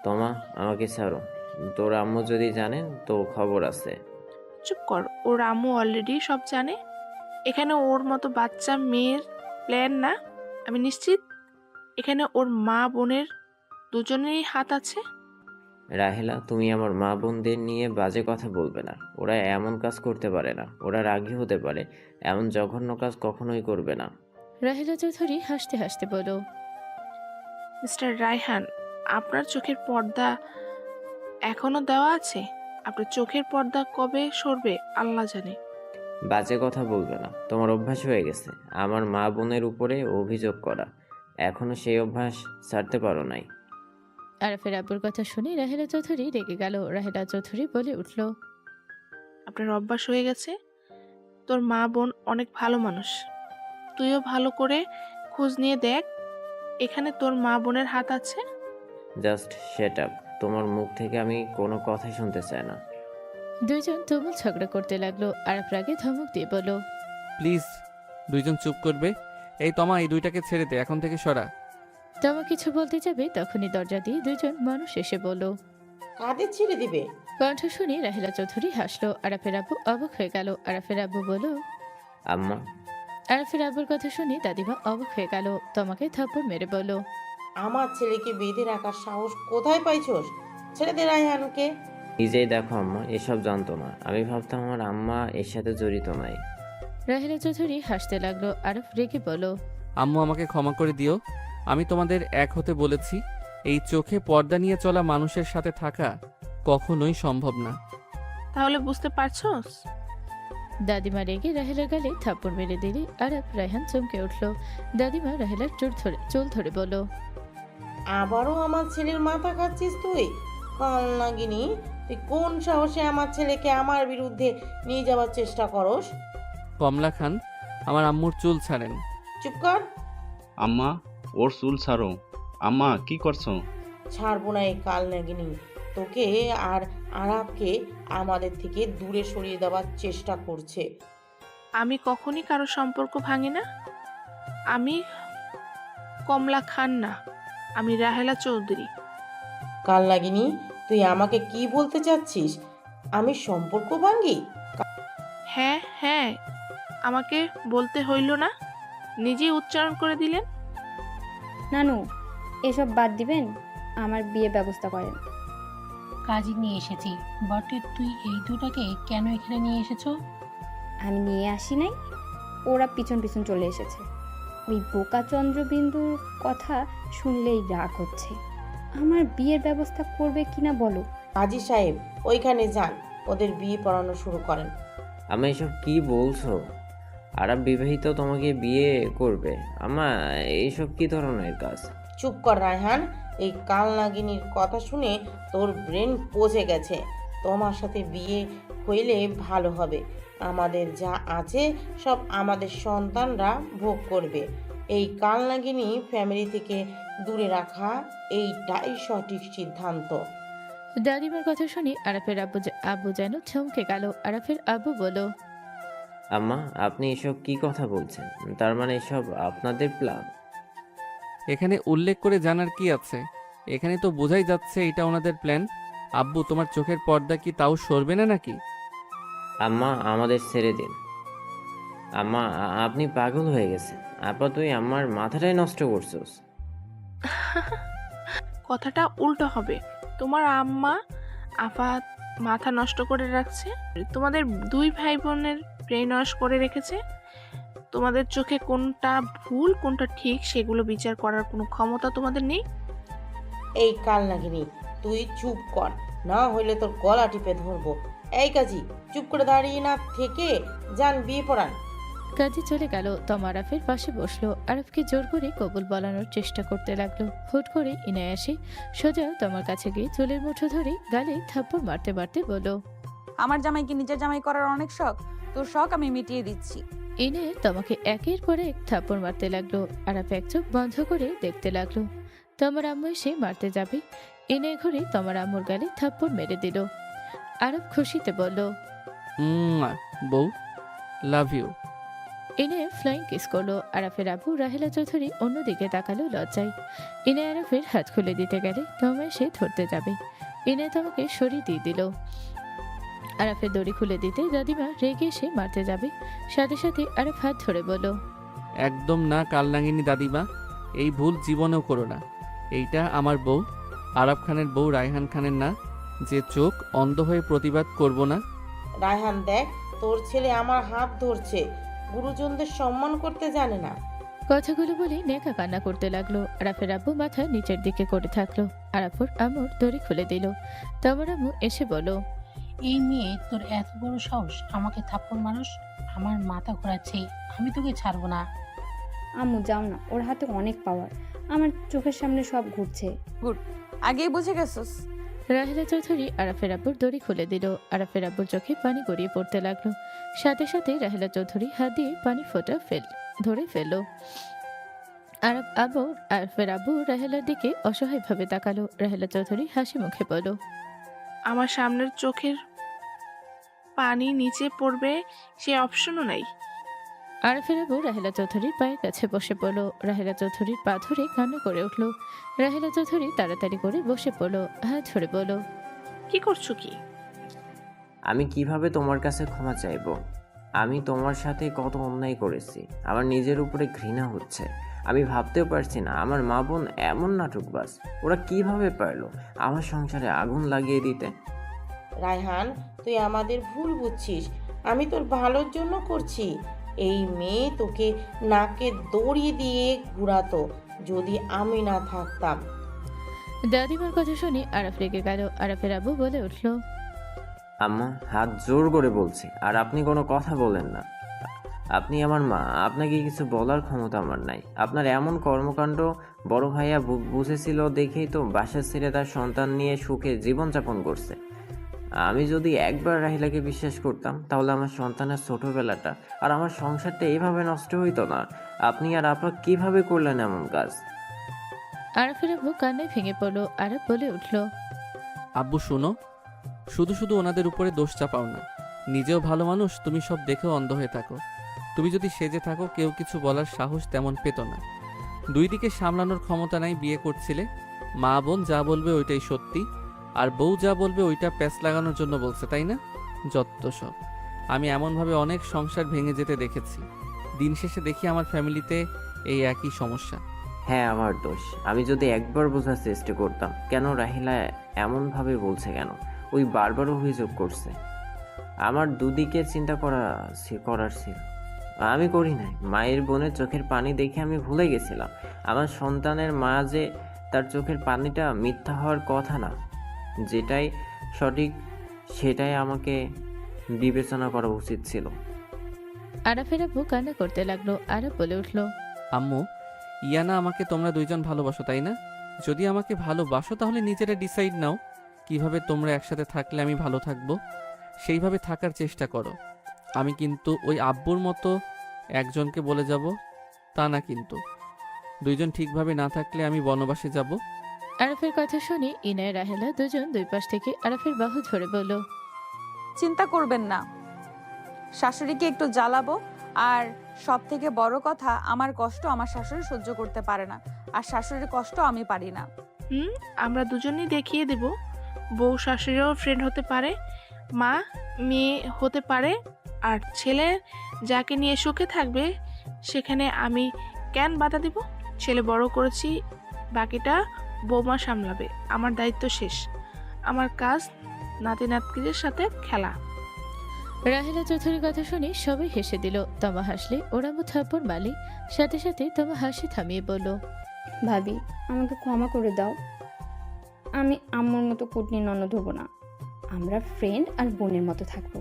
তোমা, আমাকে ছাড়ো। তোর আম্মু যদি জানেন তো খবর আছে। চুপ কর, ওর আম্মু অলরেডি সব জানে। এখানে ওর মতো বাচ্চা মেয়ের প্ল্যান না। আমি নিশ্চিত এখানে ওর মা বোনের দুজনেরই হাত আছে। রাহেলা, তুমি আমার মা বোনদের নিয়ে বাজে কথা বলবে না। ওরা এমন কাজ করতে পারে না। ওরা রাগী হতে পারে। এমন জঘন্য কাজ কখনোই করবে না। রাহেলা চৌধুরী হাসতে হাসতে বলল, মিস্টার রায়হান, আপনার চোখের পর্দা এখনো দেওয়া আছে। আপনার চোখের পর্দা কবে সরবে আল্লাহ জানে। বাজে কথা বলবে না। তোমার অভ্যাস হয়ে গেছে আমার মা বোনের উপরে অভিযোগ করা। এখনো সেই অভ্যাস ছাড়তে পারো নাই। আরাফের আব্বুর কথা শুনে রাহেলা চৌধুরী রেগে গেল। রাহেলা চৌধুরী বলে উঠল, আপনার অভ্যাস হয়ে গেছে। তোর মা বোন অনেক ভালো মানুষ। তুইও ভালো করে খোঁজ নিয়ে দেখ, এখানে তোর মা বোনের হাত আছে। Just shut up. তোমার মুখ থেকে আমি কোনো কথাই শুনতে চাই না। দুইজন তুমুল ঝগড়া করতে লাগলো। আরাফ রাগে ধমক দিয়ে বলল, প্লিজ দুইজন চুপ করবে? এই তমা, এই দুইটাকে ছেড়ে দে, এখন থেকে সরা। তমা কিছু বলতে যাবে তখনই দরজা দিয়ে দুইজন মানুষ এসে বলল, কাদের ছেড়ে দিবে? কণ্ঠ শুনে রাহেলা চৌধুরী হাসলো। আরাফের আব্বু অবাক হয়ে গেল। আরাফের আব্বু বলল, আম্মা। আরাফের আব্বুর কথা শুনে দাদিমা অবাক হয়ে গেল। তোমাকে থাপ্পড় মেরে বলল, আমার ছেলেকে বেঁধে রাখার সাহস কোথায় পাইছস? ছেড়ে দে রায়হানকে। নিজেই দেখো আম্মা এসব জানতো না। আমি ভাবতাম আমার আম্মা এর সাথে জড়িত নাই। রাহেলা চৌধুরী হাসতে লাগলো। আরাফ রেগে বলল, আম্মু আমাকে ক্ষমা করে দিও। আমি তোমাদের এক হতে বলেছি। এই চোখে পর্দা নিয়ে চলা মানুষের সাথে থাকা কখনোই সম্ভব না। তাহলে বুঝতে পারছস? দাদিমা রেগে রাহেলার গালে থাপ্পড় মেরে দিলে আরাফ রায়হান চমকে উঠল। দাদিমা রাহেলার চুল ধরে বলল, আবারও আমার ছেলের মাথা খাচ্ছিস তুই? কাল নাগিনি, তুই কোন সাহসে আমার ছেলেকে আমার বিরুদ্ধে নিয়ে যাওয়ার চেষ্টা করস? কমলা খান, আমার আম্মুর চুল ছাড়েন। চুপ কর। আম্মা, ওর চুল ছাড়ো। আম্মা, কি করছো? ছাড়বো না এই কাল নাগিনি। তোকে আর আরাবকে আমাদের থেকে দূরে সরিয়ে দেওয়ার চেষ্টা করছে। আমি কখনই কারো সম্পর্ক ভাঙি না। আমি কমলা খান না, আমি রাহেলা চৌধুরী। কাল নাগিনি, তুই আমাকে কি বলতে চাচ্ছিস? আমি সম্পর্ক ভাঙ্গি? হ্যাঁ হ্যাঁ, আমাকে বলতে হইল না, নিজেই উচ্চারণ করে দিলেন। নানু, এসব বাদ দিবেন, আমার বিয়ে ব্যবস্থা করেন। কাজী নিয়ে এসেছি বটে, তুই এই দুটাকে কেন এখানে নিয়ে এসেছো? আমি নিয়ে আসি নাই, ওরা পিছন পিছন চলে এসেছে। ওই বোকা চন্দ্রবিন্দুর কথা শুনলেই রাগ হচ্ছে। আমার বিয়ের ব্যবস্থা করবে কিনা বলো। কাজী সাহেব ওইখানে যান, ওদের বিয়ে পড়ানো শুরু করেন। আমি এসব কি বলছো? আরব বিবাহিত তোমাকে বিয়ে করবে? আমা, এইসব কি ধরনের কাজ? চুপ কর রায়হান। এই কাল নাগিনীর কথা শুনে তোর ব্রেন পচে গেছে। তোমার সাথে বিয়ে হইলে ভালো হবে। আমাদের যা আছে সব আমাদের সন্তানরা ভোগ করবে। এই কাল নাগিনী ফ্যামিলি থেকে দূরে রাখা এইটাই সঠিক সিদ্ধান্ত। দাদিমার কথা শুনে আরাফের আব্বু যেন চমকে গেল। আরাফের আব্বু বলল, আম্মা, আপনি এসব কি কথা বলছেন? তার মানে এসব আপনাদের প্ল্যান? এখানে উল্লেখ করে জানার কি আছে? এখানে তো বোঝাই যাচ্ছে এটা ওনাদের প্ল্যান। আব্বু, তোমার চোখের পর্দা কি তাও সরবে না নাকি? আম্মা, আমাদের ছেড়ে দিন। আম্মা, আপনি পাগল হয়ে গেছেন। আপা, তুই আমার মাথাটাই নষ্ট করছস। কথাটা উল্টো হবে। তোমার আম্মা আফা মাথা নষ্ট করে রাখছে, তোমাদের দুই ভাই বোনের ব্রেন ওয়াশ করে রেখেছে। তোমাদের চোখে কোনটা ভুল কোনটা ঠিক সেগুলো বিচার করার কোনো ক্ষমতা তোমাদের নেই। এই কাল নাগিনী, তুই চুপ কর। না হইলে তোর গলা টিপে ধরবো। এই কাজী, চুপ করে দাঁড়িয়ে না থেকে যান বিয়ে পড়ান। কাজী চলে গেল। তমা আরাফের পাশে বসলো। আরাফকে জোর করে কবুল বলানোর চেষ্টা করতে লাগলো। হুট করে ইনায় আসে, সোজা তোমার কাছে গিয়ে চুলের মুঠো ধরে গালে থাপ্পড় মারতে মারতে বলল, আমার জামাইকে নিজের জামাই করার অনেক শখ, তোর শখ আমি মিটিয়ে দিচ্ছি। ইনে তোমাকে একের পর এক থাপ্পড় মারতে লাগলো। আরাফ এক চোখ বন্ধ করে দেখতে লাগলো। তোমার আম্মু এসে মারতে যাবে, ইনে ঘুরে তোমার আম্মুর গালে থাপ্পড় মেরে দিল। আরাফ খুশিতে বলল, বউ, লাভ ইউ। ইনে ফ্লাইং কিস করলো। আরাফের আব্বু রাহেলা চৌধুরী অন্যদিকে তাকালো লজ্জায়। ইনে আরাফের হাত খুলে দিতে গেলে তোমা এসে ধরতে যাবে। ইনে তোমাকে সরিয়ে দিয়ে দিল। আরাফের দড়ি খুলে দিতে দাদিমা রেগে এসে মারতে যাবে, সাথে সাথে আরাফ হাত ধরে বলল, একদম না কালনাগিনী দাদিমা, এই ভুল জীবনেও করো না। এইটা আমার বউ, আরাফ খানের বউ, রায়হান খানের না, যে চোখ অন্ধ হয়ে প্রতিবাদ করব না। রায়হান দেখ, তোর ছেলে আমার হাত ধরছে, গুরুজনদের সম্মান করতে জানে না। কথাগুলো বলে নেকা কান্না করতে লাগলো। আরাফের আব্বু মাথা নিচের দিকে করে থাকলো। আরাফুর আম্মুর দড়ি খুলে দিল। তোমার আম্মু এসে বলল, এই মেয়ে, তোর এত বড় সাহস আমাকে থাপ্পড় মানুষ? আমার মাথা ঘোরাচ্ছে, আমি তোকে ছাড়বো না। আম্মু যাও না, ওর হাতে অনেক পাওয়ার, আমার চোখের সামনে সব ঘুরছে। গুড, আগেই বুঝে গেছিস। রাহেলা চৌধুরী আরাফের আব্বুর দড়ি খুলে দিল। আরাফের আব্বুর চোখে পানি গড়িয়ে পড়তে লাগলো। সাথে সাথে রাহেলা চৌধুরী হাত দিয়ে পানি ফোঁটা ধরে ফেললো। আরাফের আব্বু রাহেলার দিকে অসহায়ভাবে তাকালো। রাহেলা চৌধুরী হাসি মুখে বলল, আমার সামনের চোখের পানি নিচে পড়বে সে অপশনও নাই। আরাফের আব্বু রাহেলা চৌধুরীর পায়ের কাছে বসে পড়ল। রাহেলা চৌধুরীর পা ধরে কান্না করে উঠল। রাহেলা চৌধুরী তাড়াতাড়ি করে বসে পড়ল, হাত ধরে বলল, কি করছো কি? আমি কিভাবে তোমার কাছে ক্ষমা চাইবো? আমি তোমার সাথে কত অন্যায় করেছি, আমার নিজের উপরে ঘৃণা হচ্ছে। আমি ভাবতেও পারছি না আমার মা বোন এমন নাটকবাজ। ওরা কিভাবে পারলো আমার সংসারে আগুন লাগিয়ে দিতে? রায়হান, তুই আমাদের ভুল বুঝছিস, আমি তোর ভালোর জন্য করছি। এই মেয়ে তোকে নাকে দড়ি দিয়ে ঘুরাতো যদি আমি না থাকতাম। দাদিমার কথা শুনে আরাফ রেগে গেল। আরাফের আব্বু বলে উঠল, আম্মা, হাত জোর করে বলছি, আর আপনি কোনো কথা বলেন না। আপনি আমার মা, আপনাকে কিছু বলার ক্ষমতা আমার নাই। আপনার এমন কর্মকাণ্ড বড় ভাইয়া বুঝেছিল দেখেই তো বাসা ছেড়ে তার সন্তান নিয়ে সুখে জীবনযাপন করছে। আমি যদি একবার রাহিলাকে বিশ্বাস করতাম, তাহলে আমার সন্তানের ছোটবেলাটা আর আমার সংসারটা এইভাবে নষ্ট হইতো না। আপনি আর আপা কিভাবে করলেন এমন কাজ? আরাফের আব্বু কান্নায় ভেঙে পড়ল। আরাফ বলে উঠল, আব্বু শোনো, শুধু শুধু ওনাদের উপরে দোষ চাপাও না। নিজেও ভালো মানুষ, তুমি সব দেখেও অন্ধ হয়ে থাকো। তুমি যদি সেজে থাকো, কেউ কিছু বলার সাহস তেমন পেত না। দুই দিকে সামলানোর ক্ষমতা নাই, বিয়ে করছিলে। মা বোন যা বলবে ওইটাই সত্যি, আর বউ যা বলবে ওইটা প্যাঁচ লাগানোর জন্য বলছে, তাই না? যত সব। আমি এমনভাবে অনেক সংসার ভেঙে যেতে দেখেছি। দিন শেষে দেখি আমার ফ্যামিলিতে এই একই সমস্যা। হ্যাঁ, আমার দোষ। আমি যদি একবার বোঝার চেষ্টা করতাম কেন রাহিলা এমনভাবে বলছে, কেন ওই বারবার অভিযোগ করছে, আমার দুদিকে চিন্তা করার ছিল। আমি করি নাই। মায়ের বোনের চোখের পানি দেখে আমি ভুলে গেছিলাম আমার সন্তানের মা যে তার চোখের পানিটা মিথ্যা হওয়ার কথা না। যেটাই সঠিক সেটাই আমাকে বিবেচনা করা উচিত ছিল। আরাফের আব্বু কান্না করতে লাগলো। আরাফ বলে উঠল, আম্মু, ইয়ানা আমাকে তোমরা দুইজন ভালোবাসো, তাই না? যদি আমাকে ভালোবাসো তাহলে নিজেরা ডিসাইড নাও কিভাবে তোমরা একসাথে থাকলে আমি ভালো থাকবো, সেইভাবে থাকার চেষ্টা করো। আমি কিন্তু ওই আব্বুর মতো একজনকে বলে যাব তা না, কিন্তু দুইজন ঠিকভাবে না থাকলে আমি বনবাসে যাব। আরাফের কথা শুনে ইনায় রাহেলা দুজন দুই পাশ থেকে আরাফের বাহু ধরে বলল, চিন্তা করবেন না, শাশুড়িকে একটু জ্বালাবো। আর সব থেকে বড় কথা, আমার কষ্ট আমার শাশুড়ি সহ্য করতে পারে না, আর শাশুড়ির কষ্ট আমি পারি না। আমরা দুজনেই দেখিয়ে দেব, বউ শাশুড়িও ফ্রেন্ড হতে পারে, মা মেয়ে হতে পারে, আর ছেলে যাকে নিয়ে সুখে থাকবে সেখানে আমি কেন বাধা দিব? ছেলে বড় করেছি, বাকিটা বৌমা সামলাবে। আমার দায়িত্ব শেষ। আমার কাজ নাতি নাতকিদের সাথে খেলা। রাহেলা চৌধুরীর কথা শুনে সবাই হেসে দিল। তমা হাসলে ওরা থাপ্পড় মারলে, সাথে সাথে তমা হাসি থামিয়ে বলল, ভাবি, আমাকে ক্ষমা করে দাও, আমি আম্মুর মতো কুটনি ননদ হব না। আমরা ফ্রেন্ড আর বোনের মতো থাকবো।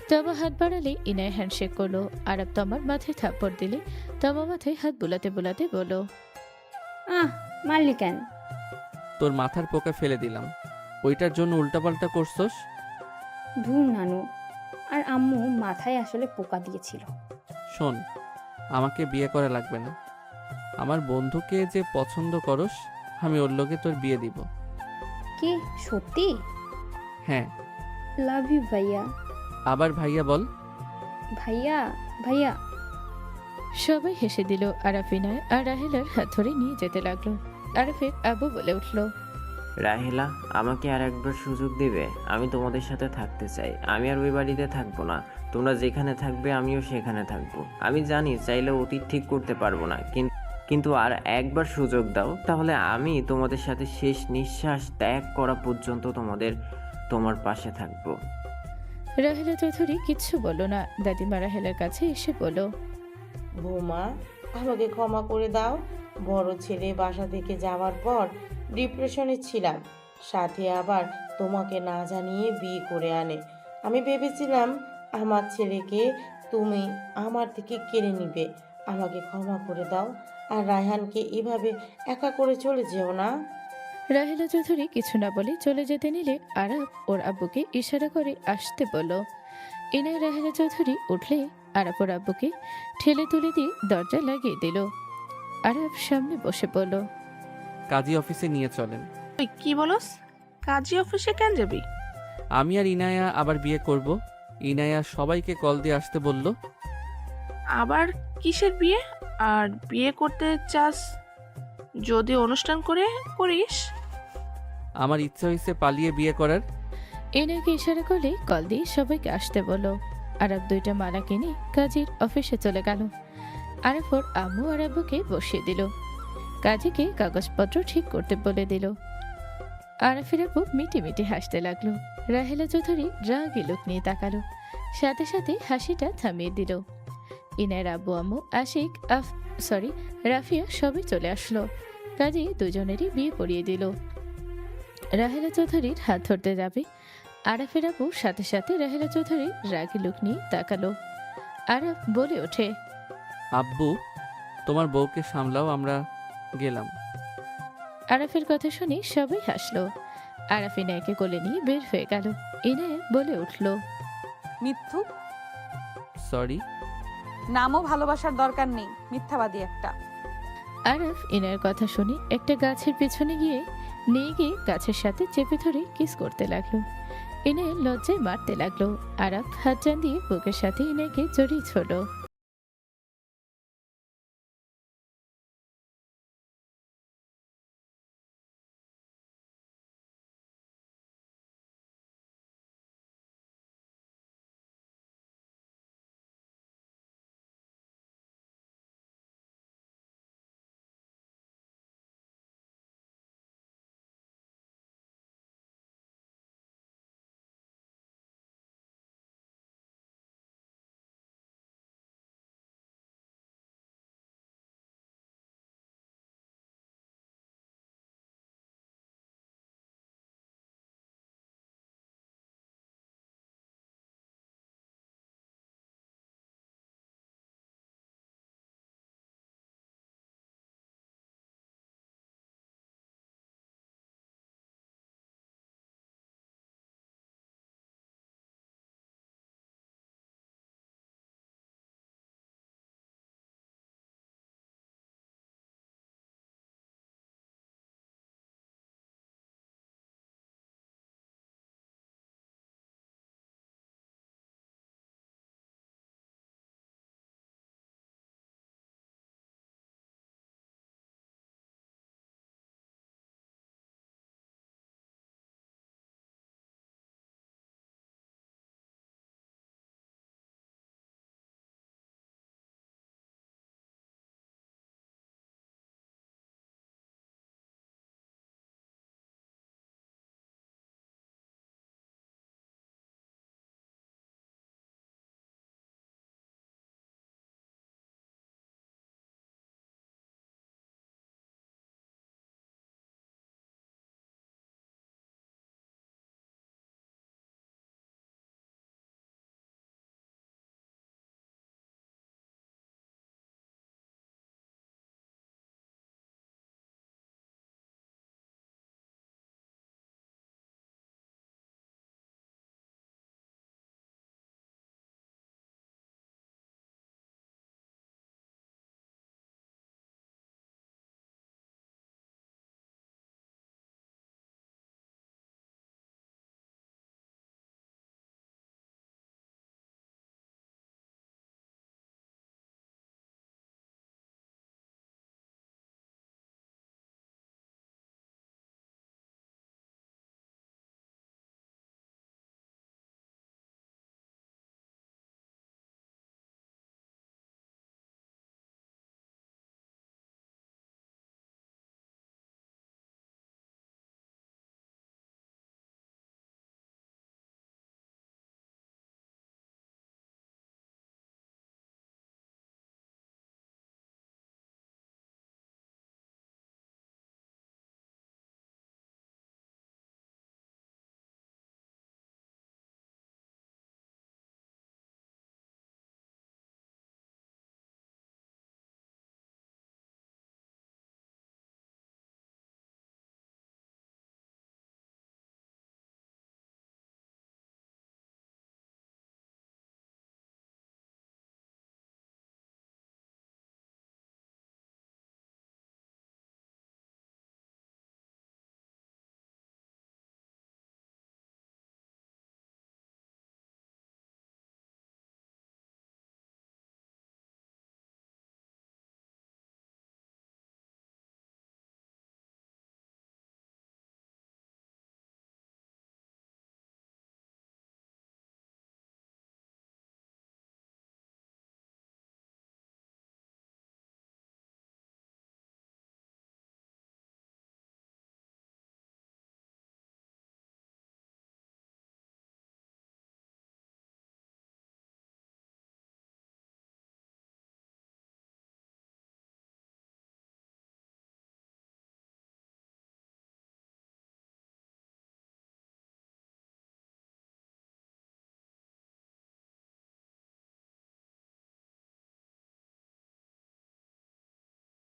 তবা হাত বাড়ালে ইনায় হ্যান্ডশেক করলো। আরব তমার মাথায় থাপ্পড় দিলে তমা মাথায় হাত বুলাতে বুলাতে বলল, মারলি কেন? তোর মাথার পোকা ফেলে দিলাম, ওইটার জন্য উল্টাপাল্টা করছস। ধুর নানু, আর আম্মু মাথায় আসলে পোকা দিয়েছিল। শোন, আমাকে বিয়ে করা লাগবে না। আমার বন্ধুকে যে পছন্দ করস, আমি ওর লোকে তোর বিয়ে দিব। কি সত্যি? হ্যাঁ। লাভ ইউ ভাইয়া। আবার ভাইয়া বল। ভাইয়া ভাইয়া। সবাই হেসে দিল। আরাফ ইনায় আর রাহেলার হাত ধরে নিয়ে যেতে লাগলো। আরাফের আব্বু বলে উঠল, রাহেলা, আমাকে আর একবার সুযোগ দিবে? আমি তোমাদের সাথে থাকতে চাই। আমি আর ওই বাড়িতে থাকবো না। তোমরা যেখানে থাকবে আমিও সেখানে থাকবো। আমি জানি চাইলে অতীত ঠিক করতে পারবো না, কিন্তু আর একবার সুযোগ দাও, তাহলে আমি তোমাদের সাথে শেষ নিঃশ্বাস ত্যাগ করা পর্যন্ত তোমার পাশে থাকবো। রাহেলা চৌধুরী কিচ্ছু বলল না। দাদিমা রাহেলার কাছে এসে বলল, বৌমা, আমাকে ক্ষমা করে দাও। বড় ছেলে বাসা থেকে যাওয়ার পর ডিপ্রেশনে ছিলাম, সাথে আবার তোমাকে না জানিয়ে বিয়ে করে আনে। আমি ভেবেছিলাম আমার ছেলেকে তুমি আমার থেকে কেড়ে নিবে। আমাকে ক্ষমা করে দাও, আর রায়হানকে এভাবে একা করে চলে যেও না। রাহেলা চৌধুরী কিছু না বলে চলে যেতে নিলে আরাফ ওর আব্বুকে ইশারা করে আসতে বলল। ইনায় রাহেলা চৌধুরী উঠলে আরাফ ওর আব্বুকে ঠেলে তুলে দিয়ে দরজা লাগিয়ে দিল। আরাফ সামনে বসে বলল, কাজী অফিসে নিয়ে চলেন। তুই কি বলস? কাজী অফিসে কেন যাবি? আমি আর ইনায়া আবার বিয়ে করব। ইনায়া সবাইকে কল দিয়ে আসতে বলল। আবার কিসের বিয়ে? আর বিয়ে করতে চাস যদি অনুষ্ঠান করিস? আমার ইচ্ছা হয়েছে পালিয়ে বিয়ে করার। ইনায়কে ইশারা করলে কল দিয়ে সবাইকে আসতে বলল। আরাফ 2টা মালা কিনে কাজীর অফিসে চলে গেল। আরাফ ওর আম্মু আর আব্বুকে বসিয়ে দিল। কাজীকে কাগজপত্র ঠিক করতে বলে দিল। আরাফের আব্বু মিটি মিটি হাসতে লাগলো। রাহেলা চৌধুরী রাগী লোক নিয়ে তাকালো, সাথে সাথে হাসিটা থামিয়ে দিল। ইনায়ের আব্বু আম্মু আশিক রাফিয়া সবাই চলে আসলো। কাজী দুজনেরই বিয়ে পড়িয়ে দিল। রাহেলা চৌধুরীর হাত ধরতে যাবে, আরাফের আব্বু সাথে সাথে রাহেলা চৌধুরীর রাগী লোক নিয়ে তাকালো। আরাফ বলে ওঠে, আব্বু, তোমার বউকে সামলাও, আমরা গেলাম। আরাফের কথা শুনে সবাই হাসলো। আরাফ ইনায়কে কোলে নিয়ে বের হয়ে গেল। ইনায় বলে উঠল, মিথ্যু। সরি। নামও ভালোবাসার দরকার নেই, মিথ্যাবাদী একটা। আরাফ ইনায়ের কথা শুনে একটা গাছের পেছনে নিয়ে গিয়ে গাছের সাথে চেপে ধরে কিস করতে লাগলো। ইনায় লজ্জায় মারতে লাগলো। আরাফ হাত টান দিয়ে বুকের সাথে ইনায়কে জড়িয়ে ছোড়ল।